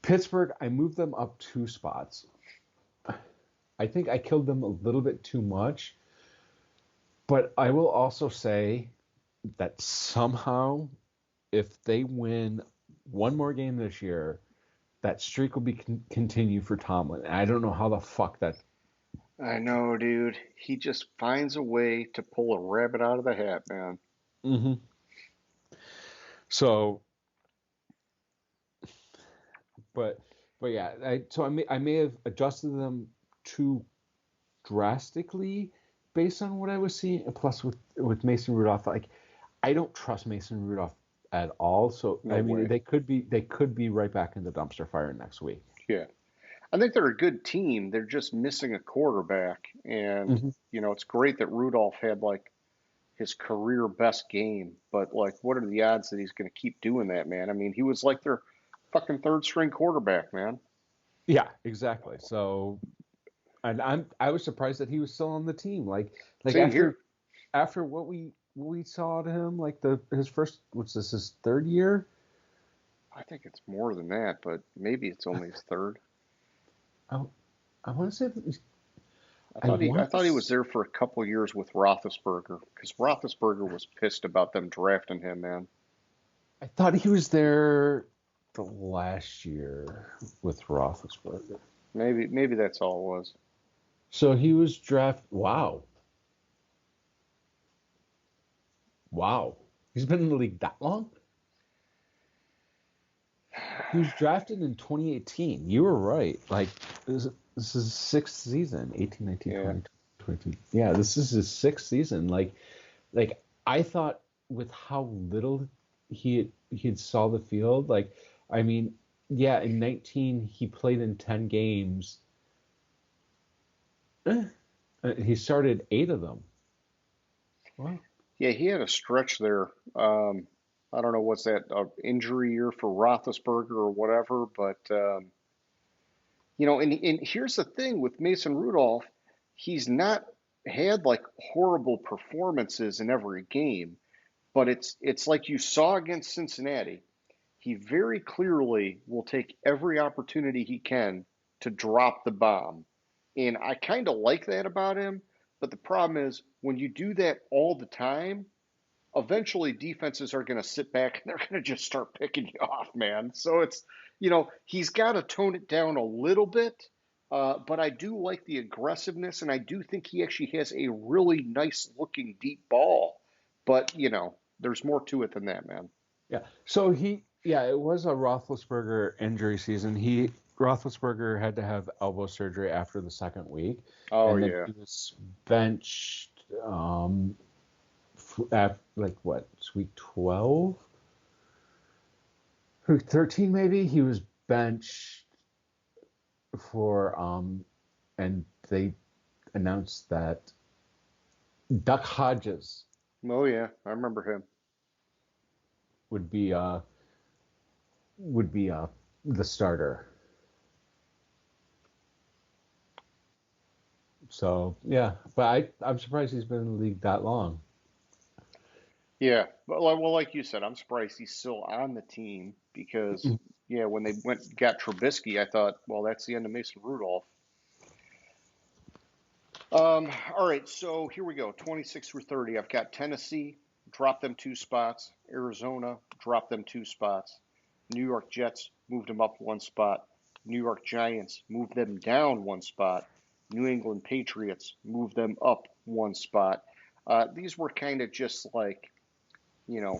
Pittsburgh, I moved them up 2 spots. I think I killed them a little bit too much, but I will also say that somehow, if they win one more game this year, that streak will be continue for Tomlin. And I don't know how the fuck that.
I know, dude. He just finds a way to pull a rabbit out of the hat, man.
Mm-hmm. So, but yeah, I may have adjusted them too drastically based on what I was seeing. And plus, with Mason Rudolph, like I don't trust Mason Rudolph at all. So
No
I mean,
way.
they could be right back in the dumpster fire next week.
Yeah. I think they're a good team. They're just missing a quarterback. And,
Mm-hmm.
it's great that Rudolph had like his career best game, but like, what are the odds that he's going to keep doing that, man? I mean, he was like their fucking third string quarterback, man.
Yeah, exactly. So, and I was surprised that he was still on the team. Like
Same here.
after what we saw to him, like his first, what's this, his third year?
I think it's more than that, but maybe it's only his third.
I want to say that
I thought he was there for a couple years with Roethlisberger because Roethlisberger was pissed about them drafting him, man.
I thought he was there the last year with Roethlisberger.
Maybe that's all it was.
So he was drafted. Wow. He's been in the league that long? He was drafted in 2018. You were right. Like, this is his sixth season. 18, 19,
Yeah.
20, 22. Yeah, this is his sixth season. Like I thought with how little he had saw the field, like, I mean, yeah, in 19 he played in 10 games. Eh, he started 8 of them. Wow.
Yeah, he had a stretch there. I don't know what's that injury year for Roethlisberger or whatever, but and here's the thing with Mason Rudolph, he's not had like horrible performances in every game, but it's like you saw against Cincinnati. He very clearly will take every opportunity he can to drop the bomb. And I kind of like that about him, but the problem is when you do that all the time, eventually defenses are going to sit back and they're going to just start picking you off, man. So he's got to tone it down a little bit. But I do like the aggressiveness, and I do think he actually has a really nice looking deep ball. But, there's more to it than that, man.
Yeah. Yeah, it was a Roethlisberger injury season. Roethlisberger had to have elbow surgery after the second week,
Oh,
and then
yeah.
he was benched at like what, week 12, week 13 maybe. He was benched for and they announced that Duck Hodges
Oh, yeah. I remember him.
would be the starter. So yeah, but I'm surprised he's been in the league that long.
Yeah. But, well, like you said, I'm surprised he's still on the team because, yeah, when they went and got Trubisky, I thought, well, that's the end of Mason Rudolph. All right, so here we go. 26 through 30. I've got Tennessee, drop them 2 spots. Arizona, drop them 2 spots. New York Jets, moved them up 1 spot. New York Giants, moved them down 1 spot. New England Patriots, moved them up 1 spot. These were kind of just like,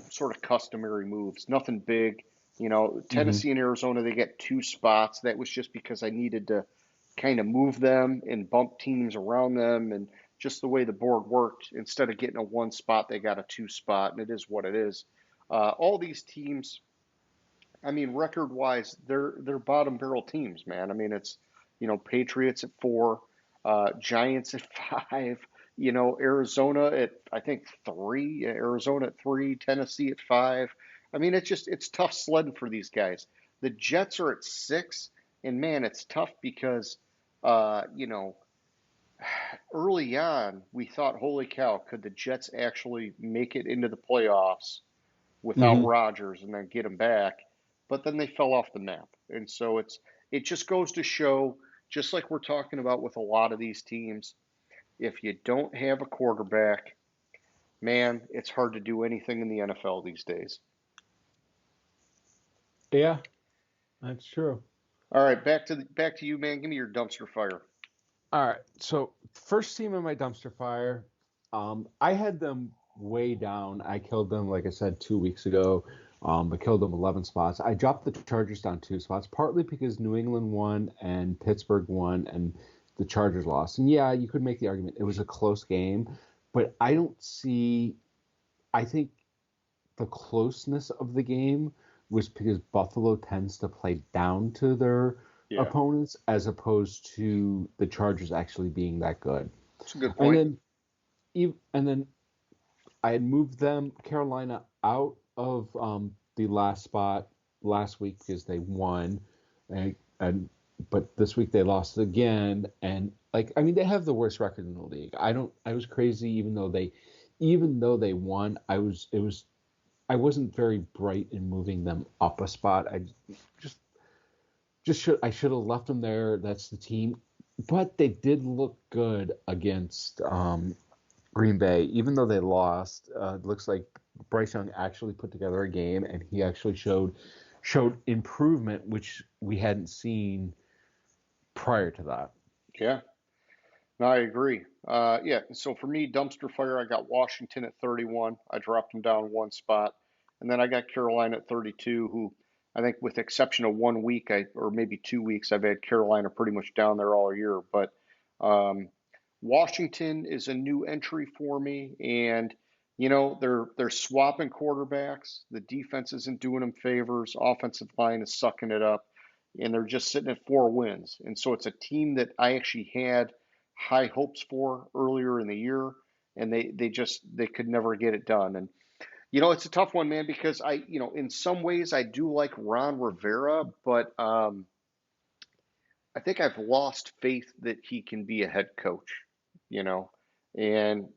sort of customary moves. Nothing big.
Mm-hmm.
Tennessee and Arizona, they get 2 spots. That was just because I needed to kind of move them and bump teams around them and just the way the board worked. Instead of getting a 1 spot, they got a 2 spot, and it is what it is. All these teams, I mean, record wise, they're bottom barrel teams, man. I mean, it's Patriots at 4, Giants at 5, Arizona at I think 3, Arizona at 3, Tennessee at 5. I mean, it's tough sledding for these guys. The Jets are at 6, and man, it's tough because uh, you know early on we thought, holy cow, could the Jets actually make it into the playoffs without
Mm-hmm.
Rodgers and then get him back? But then they fell off the map, and so it just goes to show, just like we're talking about with a lot of these teams, if you don't have a quarterback, man, it's hard to do anything in the NFL these days.
Yeah, that's true.
All right, back to you, man. Give me your dumpster fire.
All right. So first team in my dumpster fire, I had them way down. I killed them, like I said, 2 weeks ago. I killed them 11 spots. I dropped the Chargers down 2 spots, partly because New England won and Pittsburgh won and the Chargers lost. And yeah, you could make the argument it was a close game, but I don't see. I think the closeness of the game was because Buffalo tends to play down to their
Yeah,
opponents as opposed to the Chargers actually being that good.
it's a good
And
point.
then I had moved them Carolina out of the last spot last week because they won, and but this week they lost again. And like, I mean, they have the worst record in the league. I was crazy even though they won. I wasn't very bright in moving them up a spot. Just I should have left them there. That's the team, but they did look good against Green Bay, even though they lost. It looks like Bryce Young actually put together a game, and he actually showed improvement, which we hadn't seen prior to that.
Yeah. No, I agree. Yeah. So for me, dumpster fire, I got Washington at 31. I dropped them down one spot, and then I got Carolina at 32. Who I think, with exception of 1 week, or maybe 2 weeks, I've had Carolina pretty much down there all year. But um, Washington is a new entry for me, and they're swapping quarterbacks. The defense isn't doing them favors. Offensive line is sucking it up, and they're just sitting at 4 wins. And so it's a team that I actually had high hopes for earlier in the year, and they could never get it done. And it's a tough one, man, because in some ways I do like Ron Rivera, but I think I've lost faith that he can be a head coach, you know, and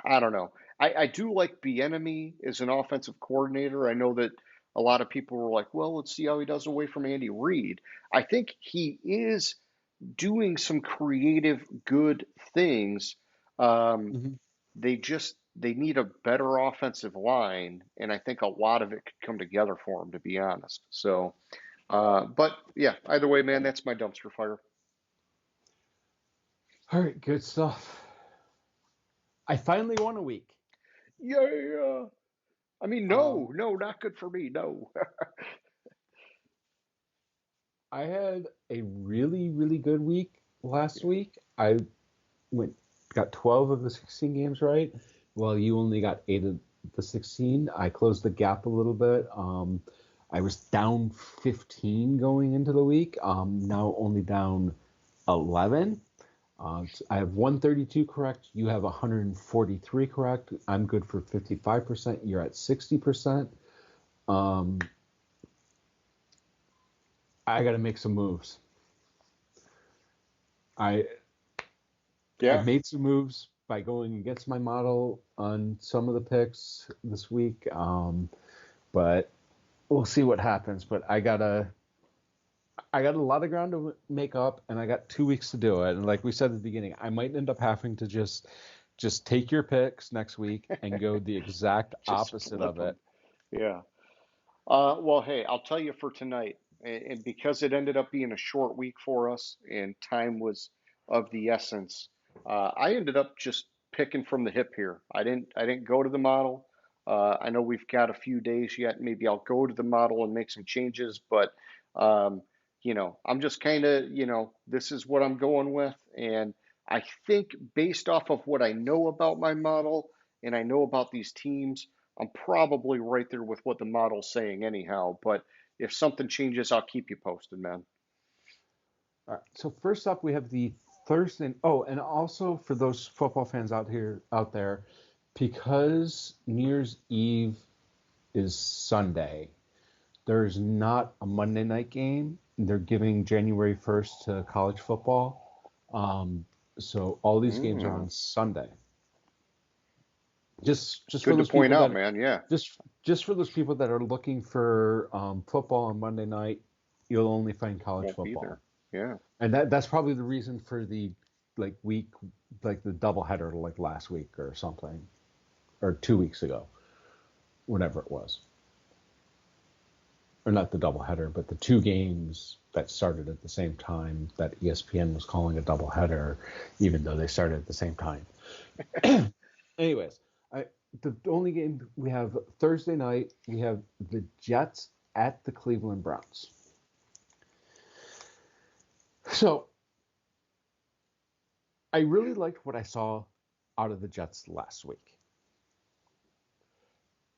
I don't know. I do like Bieniemy as an offensive coordinator. I know that a lot of people were like, well, let's see how he does away from Andy Reid. I think he is doing some creative, good things. Um,
Hmm.
they need a better offensive line, and I think a lot of it could come together for him, to be honest. So, but yeah, either way, man, that's my dumpster fire.
All right, good stuff. I finally won a week.
Yeah. I mean,
Um,
no, not good for me. No.
I had a really, really good week last week. I went got 12 of the 16 games right, while you only got 8 of the 16. I closed the gap a little bit. I was down 15 going into the week. Now only down 11. I have 132 correct. You have 143 correct. I'm good for 55%. You're at 60%. Um, I got to make some moves. I I've
Yeah.
made some moves by going against my model on some of the picks this week, but we'll see what happens. But I got a lot of ground to make up, and I got 2 weeks to do it. And like we said at the beginning, I might end up having to just take your picks next week and go the exact
Just
opposite
flip
of
them.
it.
Yeah. Well, hey, I'll tell you for tonight, and because it ended up being a short week for us and time was of the essence, I ended up just picking from the hip here. I didn't go to the model. I know we've got a few days yet. Maybe I'll go to the model and make some changes, but um, I'm just kind of, this is what I'm going with, and I think based off of what I know about my model and I know about these teams. I'm probably right there with what the model's saying anyhow, but if something changes, I'll keep you posted, man.
All right. So first up, we have the Thursday. Oh, and also for those football fans out there, because New Year's Eve is Sunday, there's not a Monday night game. They're giving January 1st to college football. So all these games are
Mm,
on Sunday. Just for
good to
those
point
people
out,
that
man. Yeah,
just for those people that are looking for football on Monday night, you'll only find college
won't be
football.
there. Yeah.
And that's probably the reason for the week, like the doubleheader like last week or something, or 2 weeks ago, whatever it was. Or not the doubleheader, but the two games that started at the same time that ESPN was calling a doubleheader, even though they started at the same time. Anyways, the only game we have Thursday night, we have the Jets at the Cleveland Browns. So I really liked what I saw out of the Jets last week,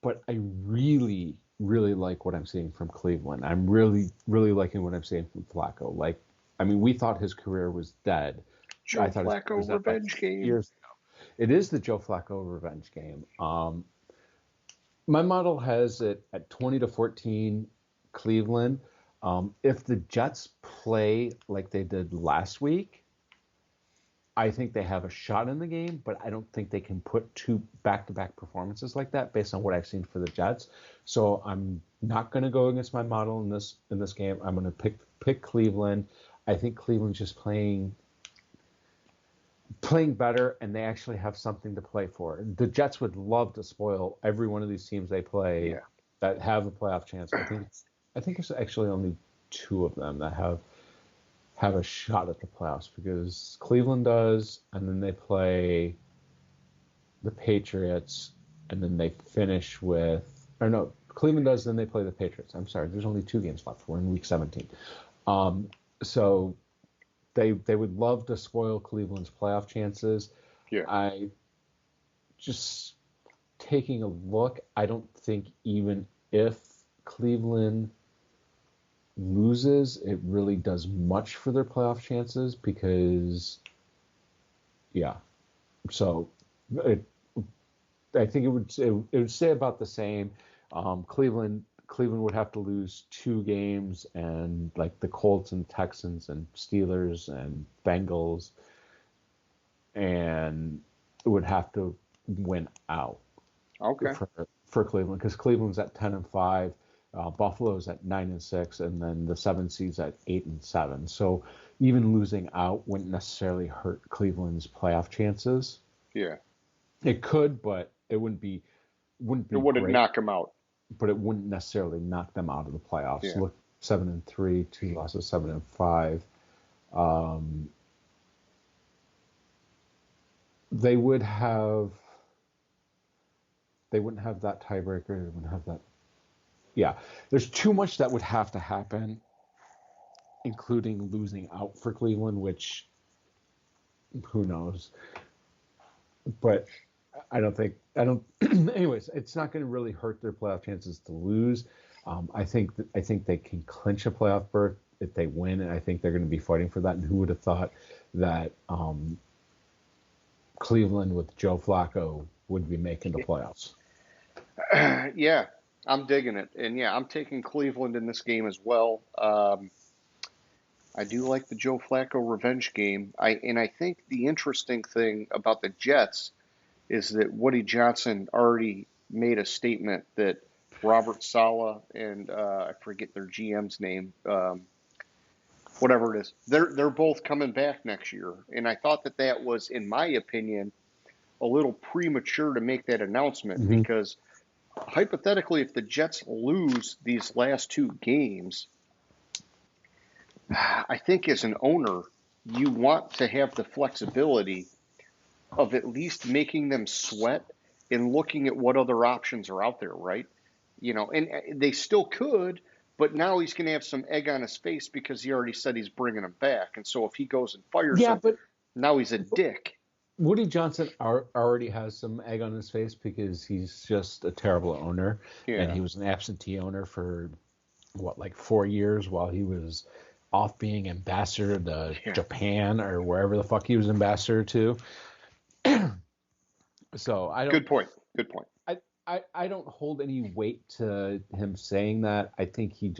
but I really, really like what I'm seeing from Cleveland. I'm really, really liking what I'm seeing from Flacco. Like, I mean, we thought his career was dead. I
Joe
thought his career
Flacco
was dead like
revenge game.
years ago. It is the Joe Flacco revenge game. My model has it at 20-14 Cleveland. If the Jets play like they did last week, I think they have a shot in the game, but I don't think they can put two back-to-back performances like that based on what I've seen for the Jets. So I'm not going to go against my model in this game. I'm going to pick Cleveland. I think Cleveland's just playing better, and they actually have something to play for. The Jets would love to spoil every one of these teams they play
Yeah.
that have a playoff chance. I think it's actually only two of them that have have a shot at the playoffs because Cleveland does, and then they play the Patriots, and then they finish with, or no, Cleveland does, then they play the Patriots. I'm sorry, there's only 2 games left. We're in week 17. So they would love to spoil Cleveland's playoff chances.
Yeah.
I just taking a look, I don't think even if Cleveland loses, it really does much for their playoff chances because, yeah. So I think it would stay about the same. Cleveland would have to lose 2 games, and like the Colts and Texans and Steelers and Bengals, and it would have to win out.
Okay.
For Cleveland, because Cleveland's at 10-5, Buffalo's at 9-6, and then the 7 seeds at 8-7. So even losing out wouldn't necessarily hurt Cleveland's playoff chances.
Yeah.
It could, but it wouldn't be
It wouldn't
great,
knock them out.
but it wouldn't necessarily knock them out of the playoffs.
Yeah.
Look, 7-3, 2 losses, 7-5. They wouldn't have that tiebreaker. They wouldn't have that. Yeah, there's too much that would have to happen, including losing out for Cleveland, which who knows. But I don't. Anyways, it's not going to really hurt their playoff chances to lose. I think they can clinch a playoff berth if they win, and I think they're going to be fighting for that. And who would have thought that Cleveland with Joe Flacco would be making the playoffs?
Yeah, I'm digging it. And yeah, I'm taking Cleveland in this game as well. I do like the Joe Flacco revenge game. I think the interesting thing about the Jets is that Woody Johnson already made a statement that Robert Saleh and I forget their GM's name, whatever it is, they're both coming back next year. And I thought that was, in my opinion, a little premature to make that announcement because hypothetically, if the Jets lose these last 2 games, I think as an owner, you want to have the flexibility of at least making them sweat and looking at what other options are out there, right? And they still could, but now he's going to have some egg on his face because he already said he's bringing him back. And so if he goes and fires him,
but
now he's a dick.
Woody Johnson already has some egg on his face because he's just a terrible owner.
Yeah.
And he was an absentee owner for, 4 years while he was off being ambassador to Japan or wherever the fuck he was ambassador to. So I don't.
Good point.
I don't hold any weight to him saying that. I think he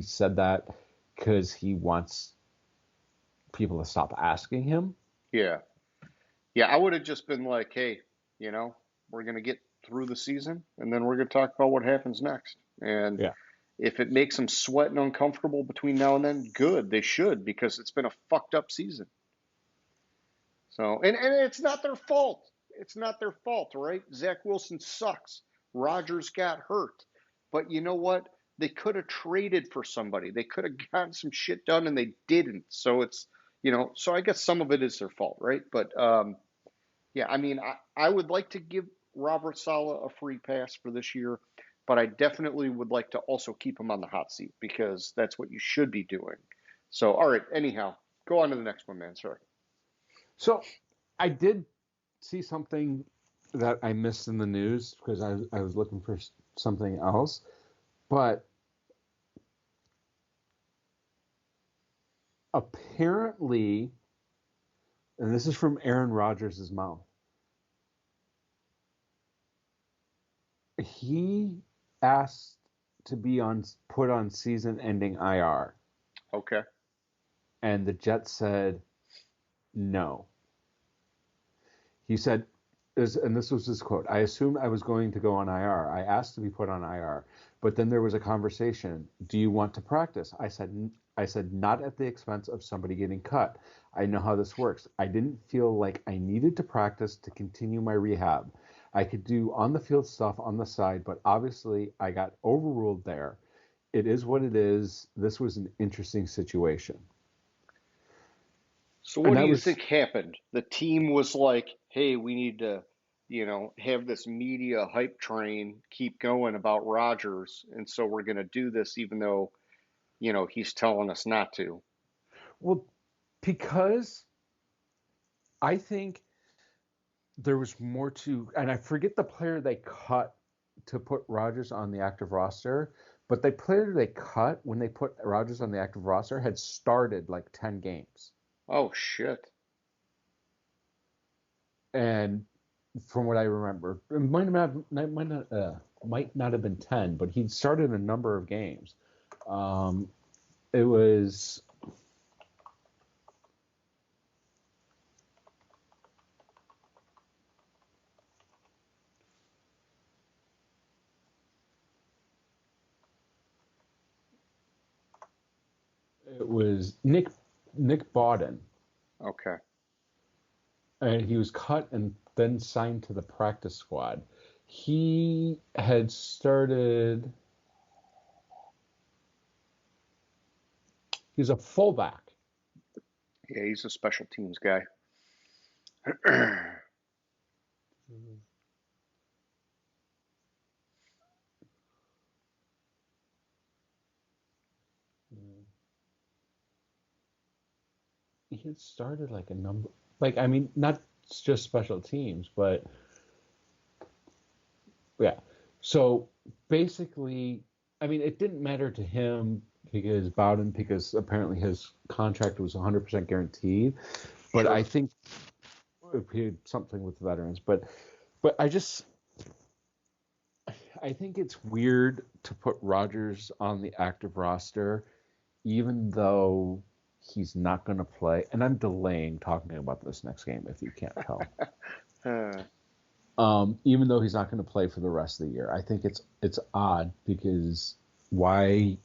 said that because he wants people to stop asking him.
Yeah. Yeah, I would have just been like, hey, we're going to get through the season, and then we're going to talk about what happens next. And if it makes them sweat and uncomfortable between now and then, good. They should, because it's been a fucked up season. So, and it's not their fault. It's not their fault, right? Zach Wilson sucks. Rodgers got hurt. But you know what? They could have traded for somebody. They could have gotten some shit done, and they didn't. So it's, so I guess some of it is their fault, right? But, yeah, I mean, I would like to give Robert Saleh a free pass for this year, but I definitely would like to also keep him on the hot seat because that's what you should be doing. So, all right, anyhow, go on to the next one, man. Sorry.
So I did see something that I missed in the news because I was looking for something else, but apparently, and this is from Aaron Rodgers' mouth, he asked to be put on season-ending IR.
Okay.
And the Jets said no. He said, and this was his quote, "I assumed I was going to go on IR. I asked to be put on IR, but then there was a conversation. Do you want to practice?" I said, not at the expense of somebody getting cut. I know how this works. I didn't feel like I needed to practice to continue my rehab. I could do on-the-field stuff on the side, but obviously I got overruled there. It is what it is. This was an interesting situation.
So
And
what do
that
you
was
think happened? The team was like, "Hey, we need to, have this media hype train keep going about Rodgers, and so we're going to do this even though, he's telling us not to."
well because I think there was more to, and I forget the player they cut to put Rodgers on the active roster, but the player they cut when they put Rodgers on the active roster had started like 10 games.
Oh shit.
And from what I remember, it might not have been 10, but he'd started a number of games. Um, it was it was Nick Bawden,
Okay.
and he was cut and then signed to the practice squad. He had started. He's a fullback.
Yeah, he's a special teams guy.
He had started like a number, like I mean, not just special teams, but yeah. So basically, I mean, it didn't matter to him because apparently his contract was 100% guaranteed. But
Sure.
I think he had something with the veterans. But I think it's weird to put Rodgers on the active roster, even though he's not going to play. And I'm delaying talking about this next game if you can't tell.
Uh,
Even though he's not going to play for the rest of the year, I think it's odd because why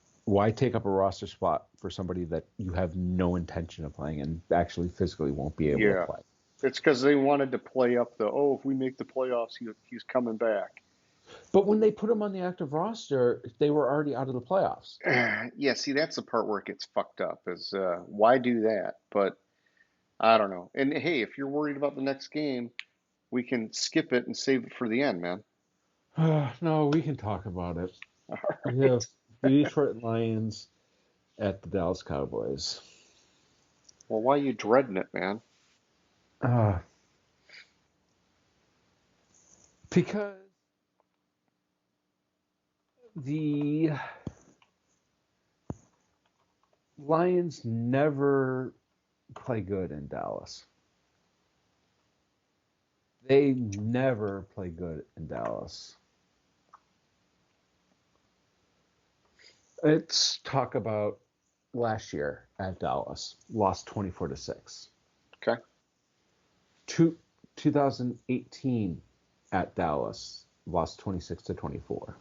take up a roster spot for somebody that you have no intention of playing and actually physically won't be able to
yeah.
play?
It's because they wanted to play up if we make the playoffs, he's coming back.
But when they put him on the active roster, they were already out of the playoffs.
Yeah, see, that's the part where it gets fucked up is why do that? But I don't know. And hey, if you're worried about the next game, we can skip it and save it for the end, man.
No, we can talk about it.
All
We have
right.
the Detroit Lions at the Dallas Cowboys.
Well, why are you dreading it, man?
Uh, because the Lions never play good in Dallas. They never play good in Dallas. Let's talk about last year at Dallas. Lost 24-6.
Okay.
2018 at Dallas. Lost 26-24.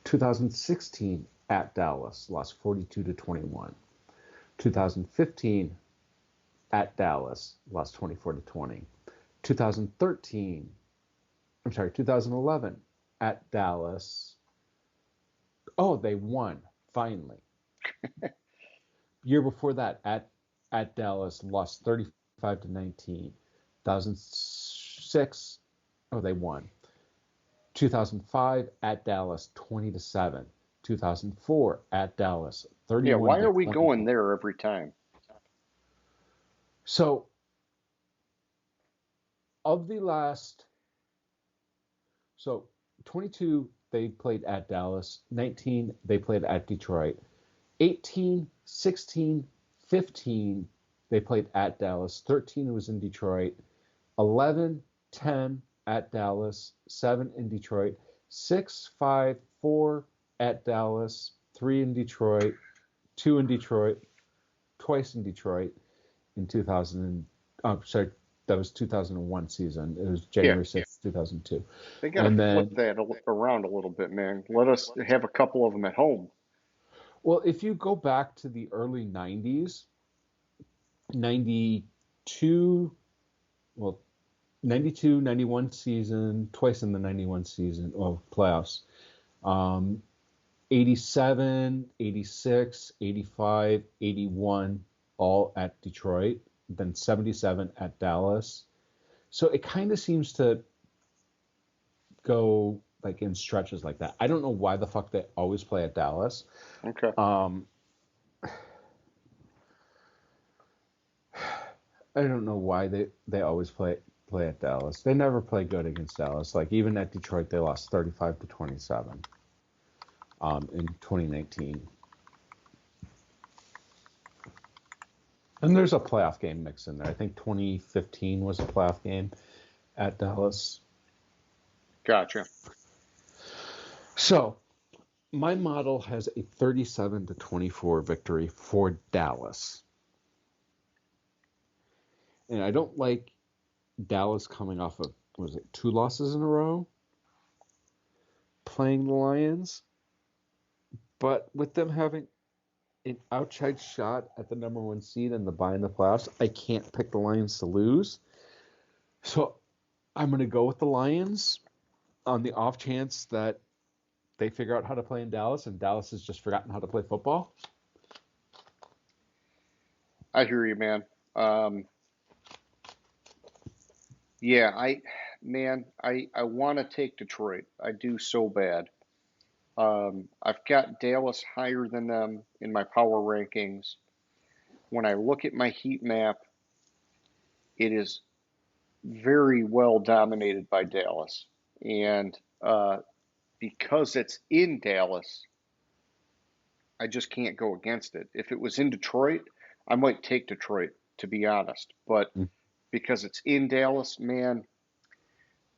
2016 at Dallas. Lost 42-21. 2015 at Dallas. Lost 24-20. 2011 at Dallas. Oh, they won finally. Year before that at Dallas, lost 35-19. 2006, oh, they won. 2005 at Dallas, 20-7. 2004 at Dallas,
Yeah,
31
why
to
are we going
21.
there every time?
So of the last, so 22 they played at Dallas, 19 they played at Detroit, 18, 16, 15 they played at Dallas, 13 was in Detroit, 11, 10 at Dallas, 7 in Detroit, 6, 5, 4 at Dallas, 3 in Detroit, 2 in Detroit, twice in Detroit in 2000. Oh, sorry, that was 2001 season. It was
Yeah,
January 6th, 2002.
they got to
And
flip
then,
that around a little bit, man. Let us have a couple of them at home.
well, if you go back to the early 90s, 92, well, 92, 91 season, twice in the 91 season, oh, playoffs. Um, 87, 86, 85, 81, all at Detroit. then 77 at Dallas. So it kind of seems to go like in stretches like that. I don't know why the fuck they always play at Dallas.
Okay.
Um, I don't know why they always play at Dallas. They never play good against Dallas. Like even at Detroit, they lost 35-27 in 2019. And there's a playoff game mixed in there. I think 2015 was a playoff game at Dallas.
Gotcha.
So my model has a 37-24 victory for Dallas. And I don't like Dallas coming off of, what was it, 2 losses in a row? Playing the Lions. But with them having an outside shot at the number 1 seed and the bye in the playoffs, I can't pick the Lions to lose. So I'm going to go with the Lions on the off chance that they figure out how to play in Dallas and Dallas has just forgotten how to play football.
I hear you, man. Yeah, I want to take Detroit. I do so bad. I've got Dallas higher than them in my power rankings. When I look at my heat map, it is very well dominated by Dallas. And because it's in Dallas, I just can't go against it. If it was in Detroit, I might take Detroit, to be honest. But because it's in Dallas, man,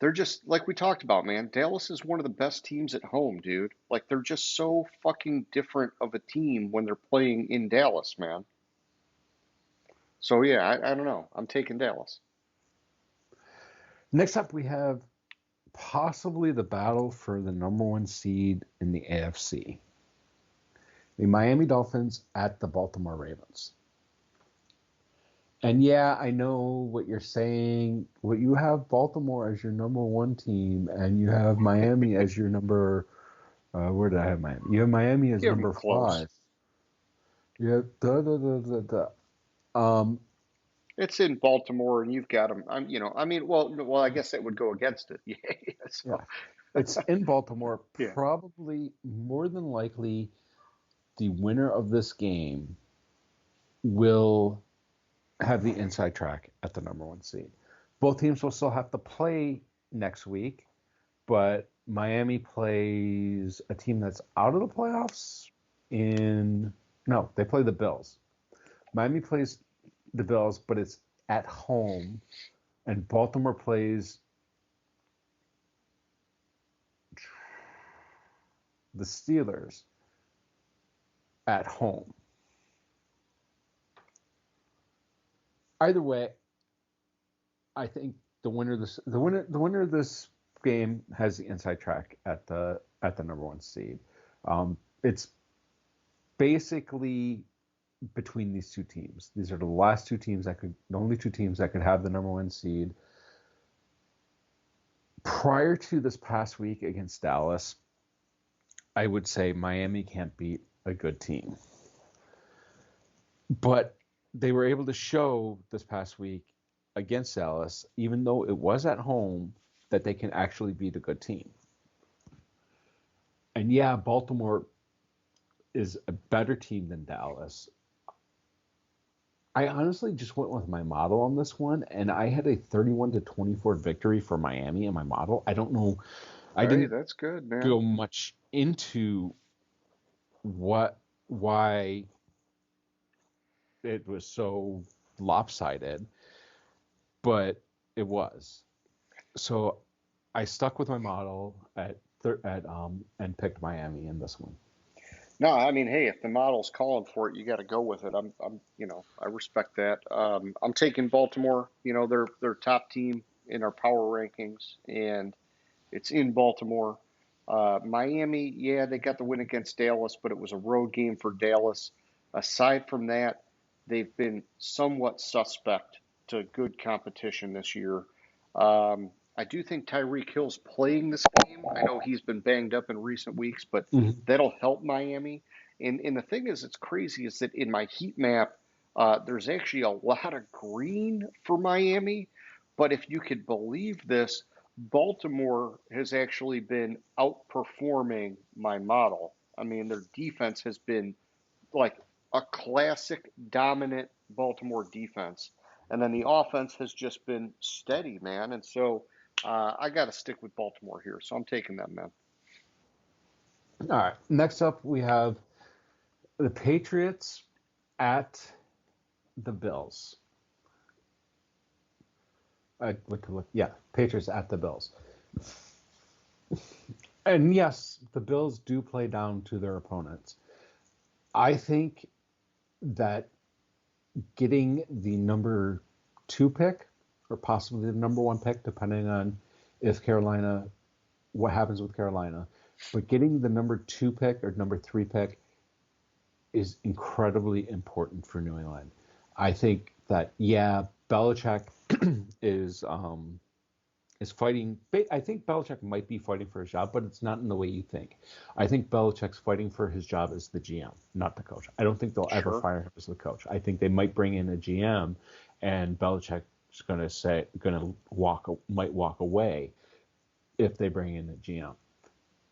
they're just like we talked about, man. Dallas is one of the best teams at home, dude. Like they're just so fucking different of a team when they're playing in Dallas, man. So yeah, I don't know. I'm taking Dallas.
Next up, we have possibly the battle for the number 1 seed in the AFC. The Miami Dolphins at the Baltimore Ravens. And yeah, I know what you're saying. What you have Baltimore as your number 1 team, and you have Miami as your number. Where did I have Miami? You have Miami as
Yeah,
number
close.
5. Yeah,
It's in Baltimore, and you've got them. Well, I guess that would go against it. Yeah. So,
yeah. It's in Baltimore.
yeah.
Probably more than likely, the winner of this game will have the inside track at the number 1 seed. Both teams will still have to play next week, but Miami plays a team that's out of the playoffs no, they play the Bills. Miami plays the Bills, but it's at home, and Baltimore plays the Steelers at home. Either way, I think the winner of this game has the inside track at the number 1 seed. It's basically between these 2 teams. These are the only 2 teams that could have the number 1 seed. Prior to this past week against Dallas, I would say Miami can't beat a good team. But they were able to show this past week against Dallas, even though it was at home, that they can actually beat a good team. And yeah, Baltimore is a better team than Dallas. I honestly just went with my model on this one, and I had a 31-24 victory for Miami in my model. I don't know. I didn't
That's good, man.
go much into why it was so lopsided, but it was. So I stuck with my model and picked Miami in this one.
No, I mean, hey, if the model's calling for it, you got to go with it. I respect that. I'm taking Baltimore. They're top team in our power rankings, and it's in Baltimore. Miami, yeah, they got the win against Dallas, but it was a road game for Dallas. Aside from that, they've been somewhat suspect to good competition this year. I do think Tyreek Hill's playing this game. I know he's been banged up in recent weeks, but that'll help Miami. And the thing is, it's crazy is that in my heat map, There's actually a lot of green for Miami, but if you could believe this, Baltimore has actually been outperforming my model. I mean, their defense has been like a classic dominant Baltimore defense. And then the offense has just been steady, man. And so I got to stick with Baltimore here. So I'm taking them, man.
All right. Next up, we have the Patriots at the Bills. Yeah, Patriots at the Bills. And yes, the Bills do play down to their opponents. I think that getting the number 2 pick, or possibly the number 1 pick, depending on what happens with Carolina, but getting the number 2 pick or number 3 pick is incredibly important for New England. I think that, yeah, Belichick is fighting. I think Belichick might be fighting for his job, but it's not in the way you think. I think Belichick's fighting for his job as the GM, not the coach. I don't think they'll ever fire him as the coach. I think they might bring in a GM, and Belichick's might walk away if they bring in a GM.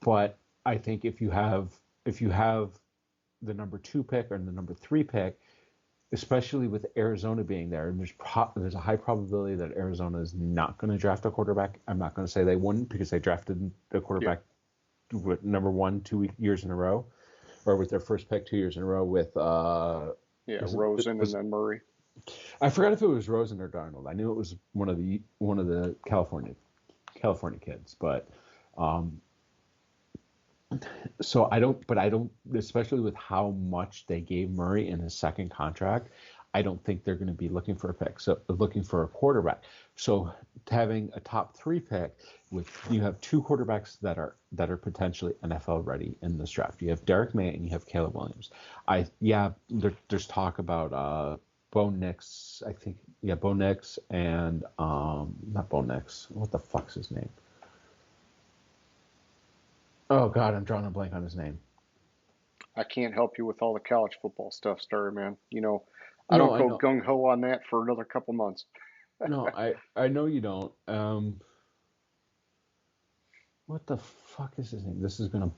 But I think if you have the number 2 pick or the number 3 pick, especially with Arizona being there, and there's a high probability that Arizona is not going to draft a quarterback. I'm not going to say they wouldn't, because they drafted the quarterback with number 1 2 years in a row, or with their first pick 2 years in a row with
Rosen and then Murray.
I forgot if it was Rosen or Darnold. I knew it was one of the California kids, but so I don't, especially with how much they gave Murray in his second contract, I don't think they're going to be looking for a pick, so looking for a quarterback. So having a top 3 pick, you have 2 quarterbacks that are potentially NFL ready in this draft. You have Derek May and you have Caleb Williams. There's talk about Bo Nix, I think. Yeah, Bo Nix and not Bo Nix. What the fuck's his name? Oh God, I'm drawing a blank on his name.
I can't help you with all the college football stuff, Star, man. I don't go gung ho on that for another couple months.
No, I know you don't. What the fuck is his name? This is gonna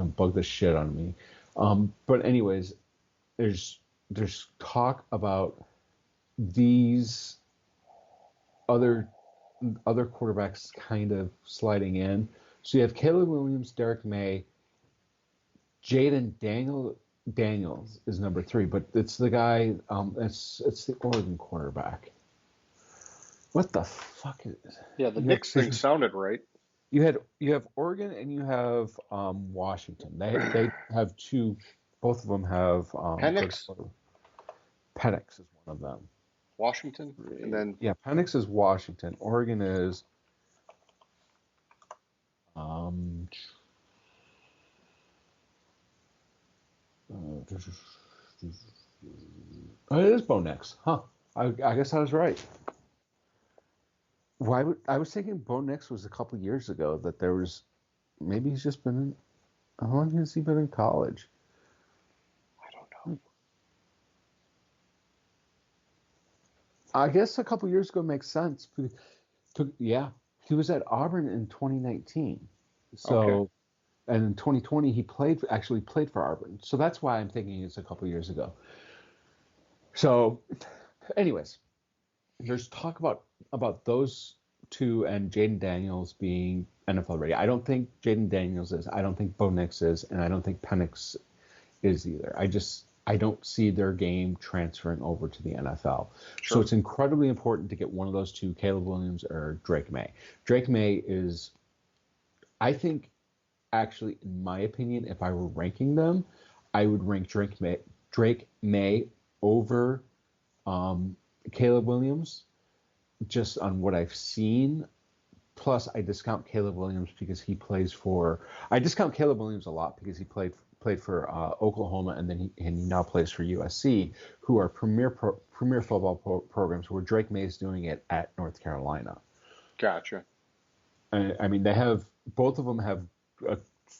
bug the shit out of me. But anyways, there's talk about these other quarterbacks kind of sliding in. So you have Caleb Williams, Derek May, Jaden Daniels is number 3, but it's the guy. It's the Oregon quarterback. What the fuck is?
Yeah, the Knicks thing sounded right.
You have Oregon and you have Washington. They have 2. Both of them have
Penix.
Penix is one of them.
Washington, and then
Penix is Washington. Oregon is it is Bo Nix, huh? I guess I was right. I was thinking Bo Nix was a couple years ago, that there was, maybe he's just been how long has he been in college?
I don't know.
I guess a couple years ago makes sense. He was at Auburn in 2019. So, okay. And in 2020 he actually played for Auburn. So that's why I'm thinking it's a couple years ago. So, anyways, there's talk about those 2 and Jaden Daniels being NFL ready. I don't think Jaden Daniels is. I don't think Bo Nix is, and I don't think Penix is either. I don't see their game transferring over to the NFL. Sure. So it's incredibly important to get one of those 2, Caleb Williams or Drake May. Drake May is, I think, actually, in my opinion, if I were ranking them, I would rank Drake May over Caleb Williams, just on what I've seen. Plus, I discount Caleb Williams because I discount Caleb Williams a lot because he played for Oklahoma, and then he now plays for USC, who are premier football programs, where Drake May is doing it at North Carolina.
Gotcha.
I mean, both of them have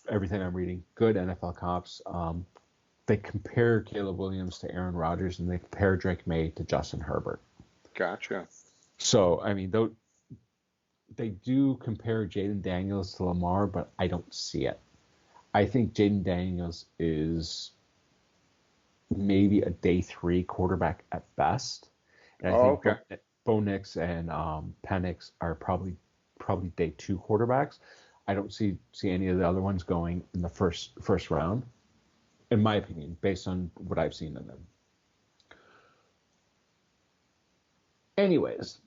everything I'm reading, good NFL comps. they compare Caleb Williams to Aaron Rodgers, and they compare Drake May to Justin Herbert.
Gotcha.
So, I mean, they do compare Jaden Daniels to Lamar, but I don't see it. I think Jaden Daniels is maybe a day 3 quarterback at best. And I think
Okay.
Bo Nix and Penix are probably day 2 quarterbacks. I don't see any of the other ones going in the first round, in my opinion, based on what I've seen in them. Anyways,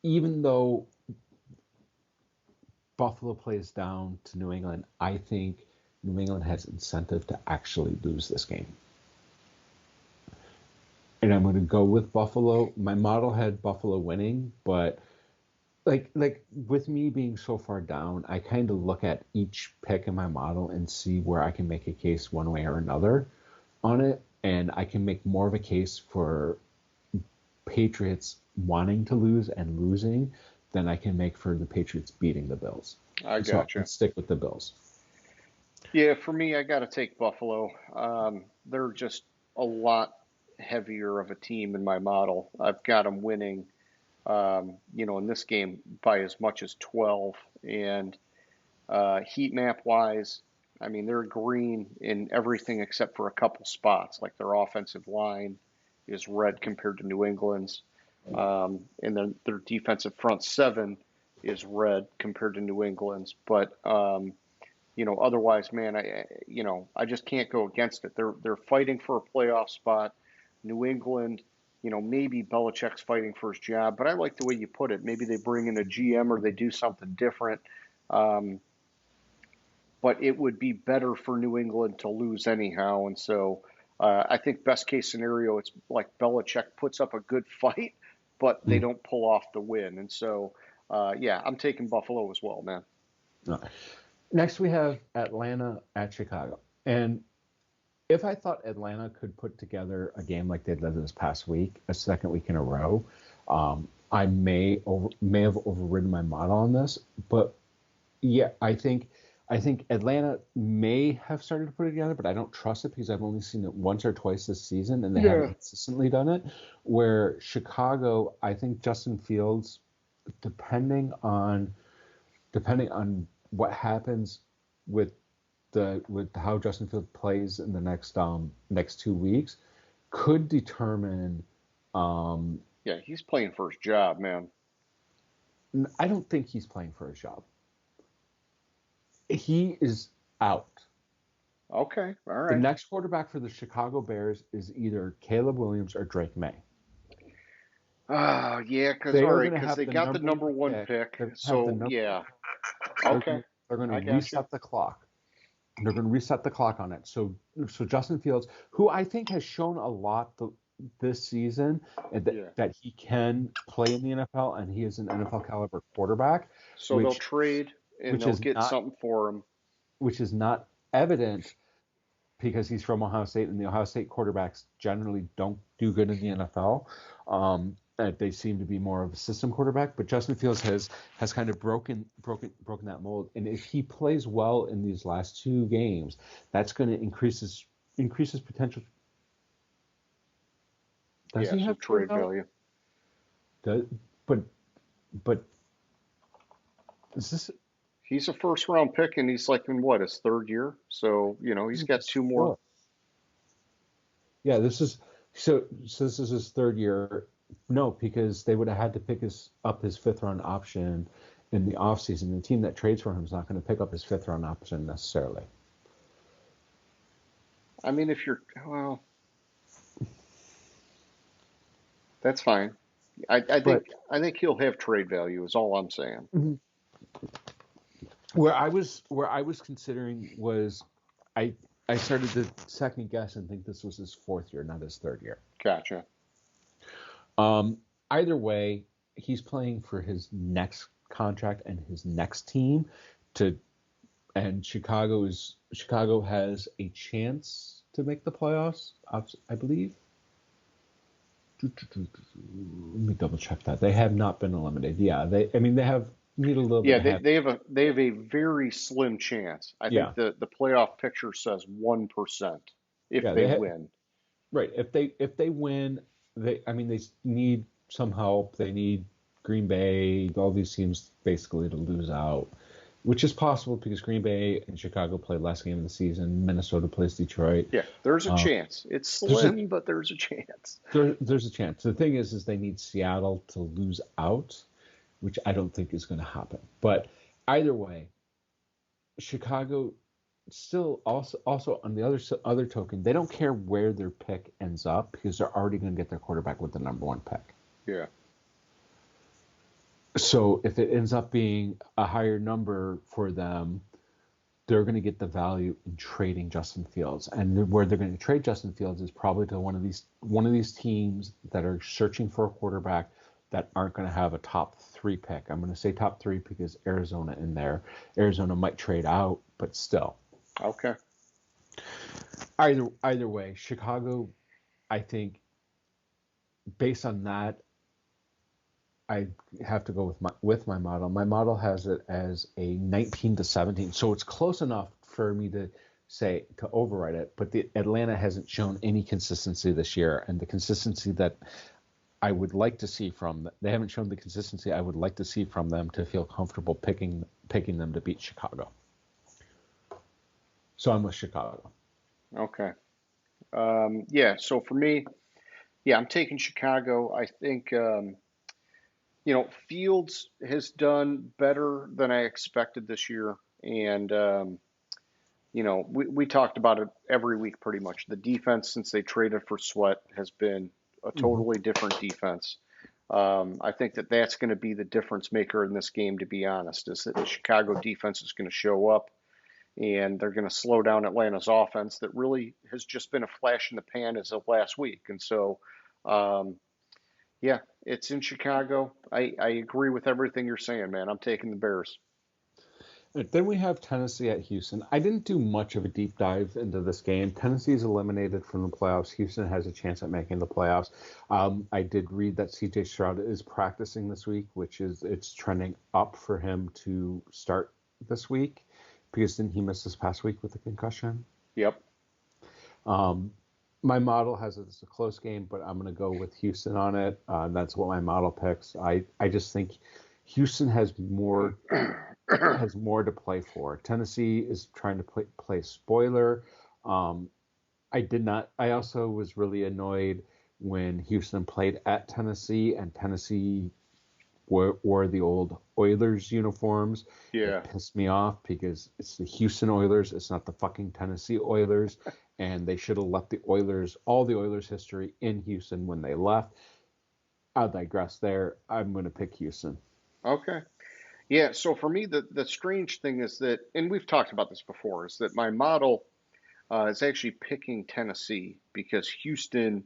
even though Buffalo plays down to New England, I think New England has incentive to actually lose this game. And I'm going to go with Buffalo. My model had Buffalo winning, but like with me being so far down, I kind of look at each pick in my model and see where I can make a case one way or another on it, and I can make more of a case for Patriots wanting to lose and losing than I can make for the Patriots beating the Bills.
I
So
gotcha.
I'll stick with the Bills.
Yeah, for me, I got to take Buffalo. They're just a lot heavier of a team in my model. I've got them winning, in this game by as much as 12. And heat map wise, I mean, they're green in everything except for a couple spots. Like their offensive line is red compared to New England's. And then their defensive front 7 is red compared to New England's. But otherwise, man, I just can't go against it. They're fighting for a playoff spot. New England, maybe Belichick's fighting for his job, but I like the way you put it. Maybe they bring in a GM or they do something different. But it would be better for New England to lose anyhow. And so I think best case scenario, it's like Belichick puts up a good fight, but they don't pull off the win. And so, I'm taking Buffalo as well, man.
Next, we have Atlanta at Chicago. And if I thought Atlanta could put together a game like they did this past week, a second week in a row, I may have overridden my model on this. But yeah, I think Atlanta may have started to put it together, but I don't trust it because I've only seen it once or twice this season, and they haven't consistently done it. Where Chicago, I think Justin Fields, depending on what happens with how Justin Fields plays in the next 2 weeks, could determine.
Yeah, he's playing for his job, man.
I don't think he's playing for his job. He is out.
Okay, all right.
The next quarterback for the Chicago Bears is either Caleb Williams or Drake May.
Oh, yeah, because they got the number 1 pick. So, yeah. Okay.
They're going to
reset
reset the clock. They're going to reset the clock on it. So Justin Fields, who I think has shown a lot this season, that he can play in the NFL, and he is an NFL caliber quarterback.
So they'll trade and they'll get something for him.
Which is not evident because he's from Ohio State, and the Ohio State quarterbacks generally don't do good in the NFL. They seem to be more of a system quarterback, but Justin Fields has kind of broken that mold. And if he plays well in these last 2 games, that's going to increase his potential. Does he have
trade value?
But is this?
He's a first round pick, and he's like in his 3rd year. So he's got 2 more.
Yeah, this is this is his 3rd year. No, because they would have had to pick up his 5th round option in the offseason. The team that trades for him is not going to pick up his 5th round option necessarily.
I mean, that's fine. I think he'll have trade value. Is all I'm saying.
Mm-hmm. Where I was considering was I started to second guess and think this was his 4th year, not his 3rd year.
Gotcha.
Either way, he's playing for his next contract and his next team and Chicago has a chance to make the playoffs, I believe. Let me double check that. They have not been eliminated. Yeah, they need a little bit.
Yeah, they have a very slim chance. I think the playoff picture says 1%. if
Yeah,
they win.
right. If they win, they need some help. They need Green Bay, all these teams basically to lose out, which is possible because Green Bay and Chicago play last game of the season. Minnesota plays Detroit.
Yeah, there's a
Uh,
chance. It's
there's a
slim, but there's a chance.
there's a chance. The thing is they need Seattle to lose out, which I don't think is going to happen. But either way, Chicago still also on the other token, they don't care where their pick ends up because they're already going to get their quarterback with the number one pick.
Yeah.
So if it ends up being a higher number for them, they're going to get the value in trading Justin Fields. And where they're going to trade Justin Fields is probably to one of these teams that are searching for a quarterback that aren't going to have a top 3 pick. I'm going to say top 3 because Arizona in there. Arizona might trade out, but still.
Okay.
Either way, Chicago, I think, based on that, I have to go with my model. My model has it as a 19-17, so it's close enough for me to say to override it. But the Atlanta hasn't shown any consistency this year, and the consistency that I would like to see from they haven't shown the consistency I would like to see from them to feel comfortable picking them to beat Chicago. So I'm with Chicago.
Okay. Yeah. So for me, yeah, I'm taking Chicago. I think Fields has done better than I expected this year, and we talked about it every week pretty much. The defense since they traded for Sweat has been a
Mm-hmm.
totally different defense. I think that that's going to be the difference maker in this game, to be honest, is that the Chicago defense is going to show up and they're going to slow down Atlanta's offense that really has just been a flash in the pan as of last week. And so, um, yeah, it's in Chicago. I agree with everything you're saying, man. I'm taking the Bears.
Then we have Tennessee at Houston. I didn't do much of a deep dive into this game. Tennessee's eliminated from the playoffs. Houston has a chance at making the playoffs. I did read that C.J. Stroud is practicing this week, which is it's trending up for him to start this week because didn't he miss this past week with a concussion?
Yep.
My model has it as a close game, but I'm going to go with Houston on it. That's what my model picks. I just think Houston has more to play for. Tennessee is trying to play spoiler. I also was really annoyed when Houston played at Tennessee and Tennessee wore the old Oilers uniforms.
Yeah.
It pissed me off because it's the Houston Oilers. It's not the fucking Tennessee Oilers. And they should have left all the Oilers history in Houston when they left. I'll digress there. I'm going to pick Houston.
Okay. Yeah. So for me, the strange thing is that, and we've talked about this before, is that my model is actually picking Tennessee because Houston,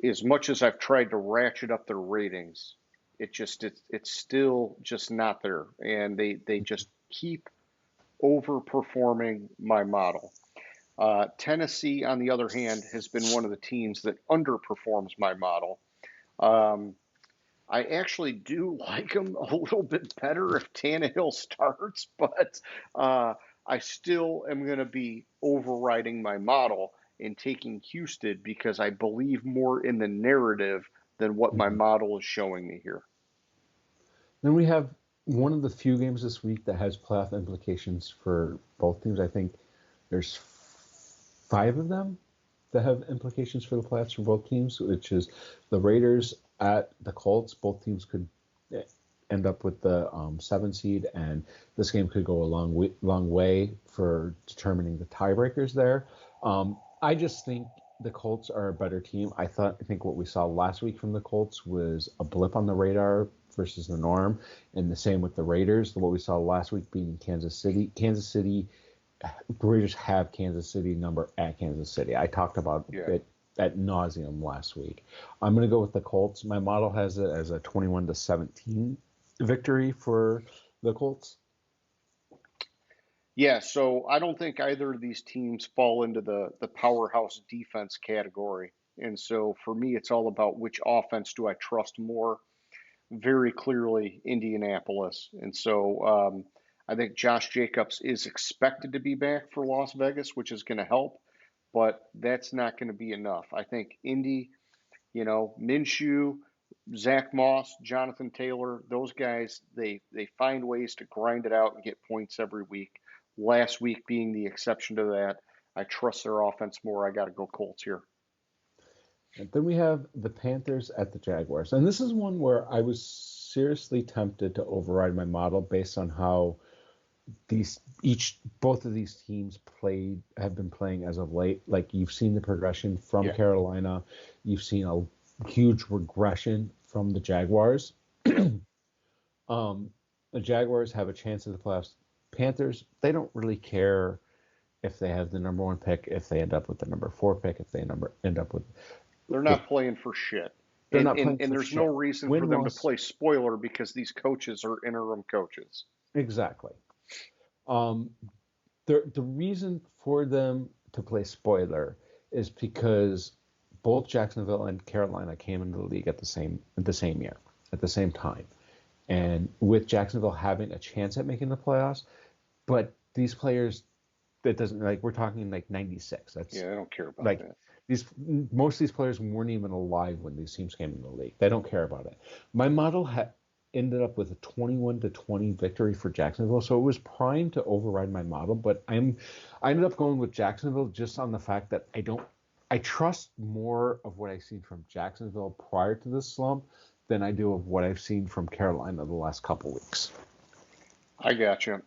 as much as I've tried to ratchet up their ratings, it's still just not there, and they just keep overperforming my model. Tennessee, on the other hand, has been one of the teams that underperforms my model. Um, I actually do like them a little bit better if Tannehill starts, but I still am going to be overriding my model and taking Houston because I believe more in the narrative than what my
Mhm.
model is showing me here.
Then we have one of the few games this week that has playoff implications for both teams. I think there's 5 of them that have implications for the playoffs for both teams, which is the Raiders at the Colts. Both teams could end up with the 7 seed, and this game could go a long way for determining the tiebreakers there. I just think the Colts are a better team. I think what we saw last week from the Colts was a blip on the radar versus the norm, and the same with the Raiders. What we saw last week being Kansas City. The Raiders have Kansas City number at Kansas City. I talked about it at nauseum last week. I'm going to go with the Colts. My model has it as a 21-17 victory for the Colts.
Yeah, so I don't think either of these teams fall into the powerhouse defense category. And so for me, it's all about which offense do I trust more. Very clearly, Indianapolis. And so I think Josh Jacobs is expected to be back for Las Vegas, which is going to help. but that's not going to be enough. I think Indy, Minshew, Zach Moss, Jonathan Taylor, those guys, they find ways to grind it out and get points every week. Last week being the exception to that. I trust their offense more. I got to go Colts here.
And then we have the Panthers at the Jaguars. And this is one where I was seriously tempted to override my model based on how both of these teams have been playing as of late. Like, you've seen the progression from Carolina. You've seen a huge regression from the Jaguars. The Jaguars have a chance at the playoffs. Panthers, they don't really care if they have the number 1 pick, if they end up with the number 4 pick, if they end up with.
They're not playing for shit.
They're not playing
and
for
there's
shit.
no reason for them to play spoiler because these coaches are interim coaches.
Exactly. The reason for them to play spoiler is because both Jacksonville and Carolina came into the league at the same year, at the same time, and with Jacksonville having a chance at making the playoffs, but these players, that doesn't, like, we're talking like 96.
I don't care about that.
Most of these players weren't even alive when these teams came in the league. They don't care about it. My model ended up with a 21-20 victory for Jacksonville, so it was primed to override my model. But I ended up going with Jacksonville just on the fact that I trust more of what I've seen from Jacksonville prior to this slump than I do of what I've seen from Carolina the last couple weeks.
I got you.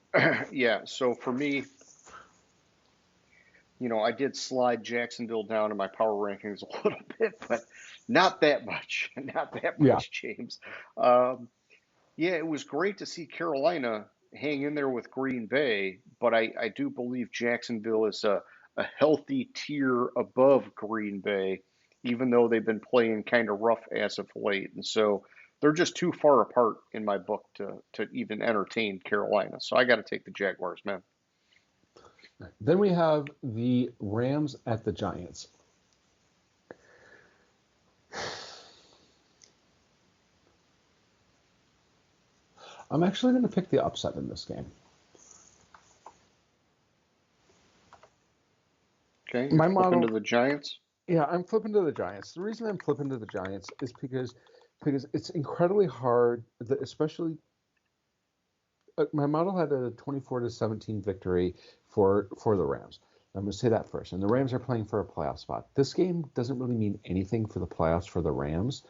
Yeah. So for me, I did slide Jacksonville down in my power rankings a little bit, but not that much. Not that much, James. It was great to see Carolina hang in there with Green Bay, but I do believe Jacksonville is a healthy tier above Green Bay, even though they've been playing kind of rough as of late. And so they're just too far apart in my book to even entertain Carolina. So I got to take the Jaguars, man.
Then we have the Rams at the Giants. I'm actually going to pick the upset in this game.
Okay, you're flipping to the Giants?
Yeah, I'm flipping to the Giants. The reason I'm flipping to the Giants is because it's incredibly hard, especially my model had a 24-17 victory for the Rams. I'm going to say that first. And the Rams are playing for a playoff spot. This game doesn't really mean anything for the playoffs for the Rams.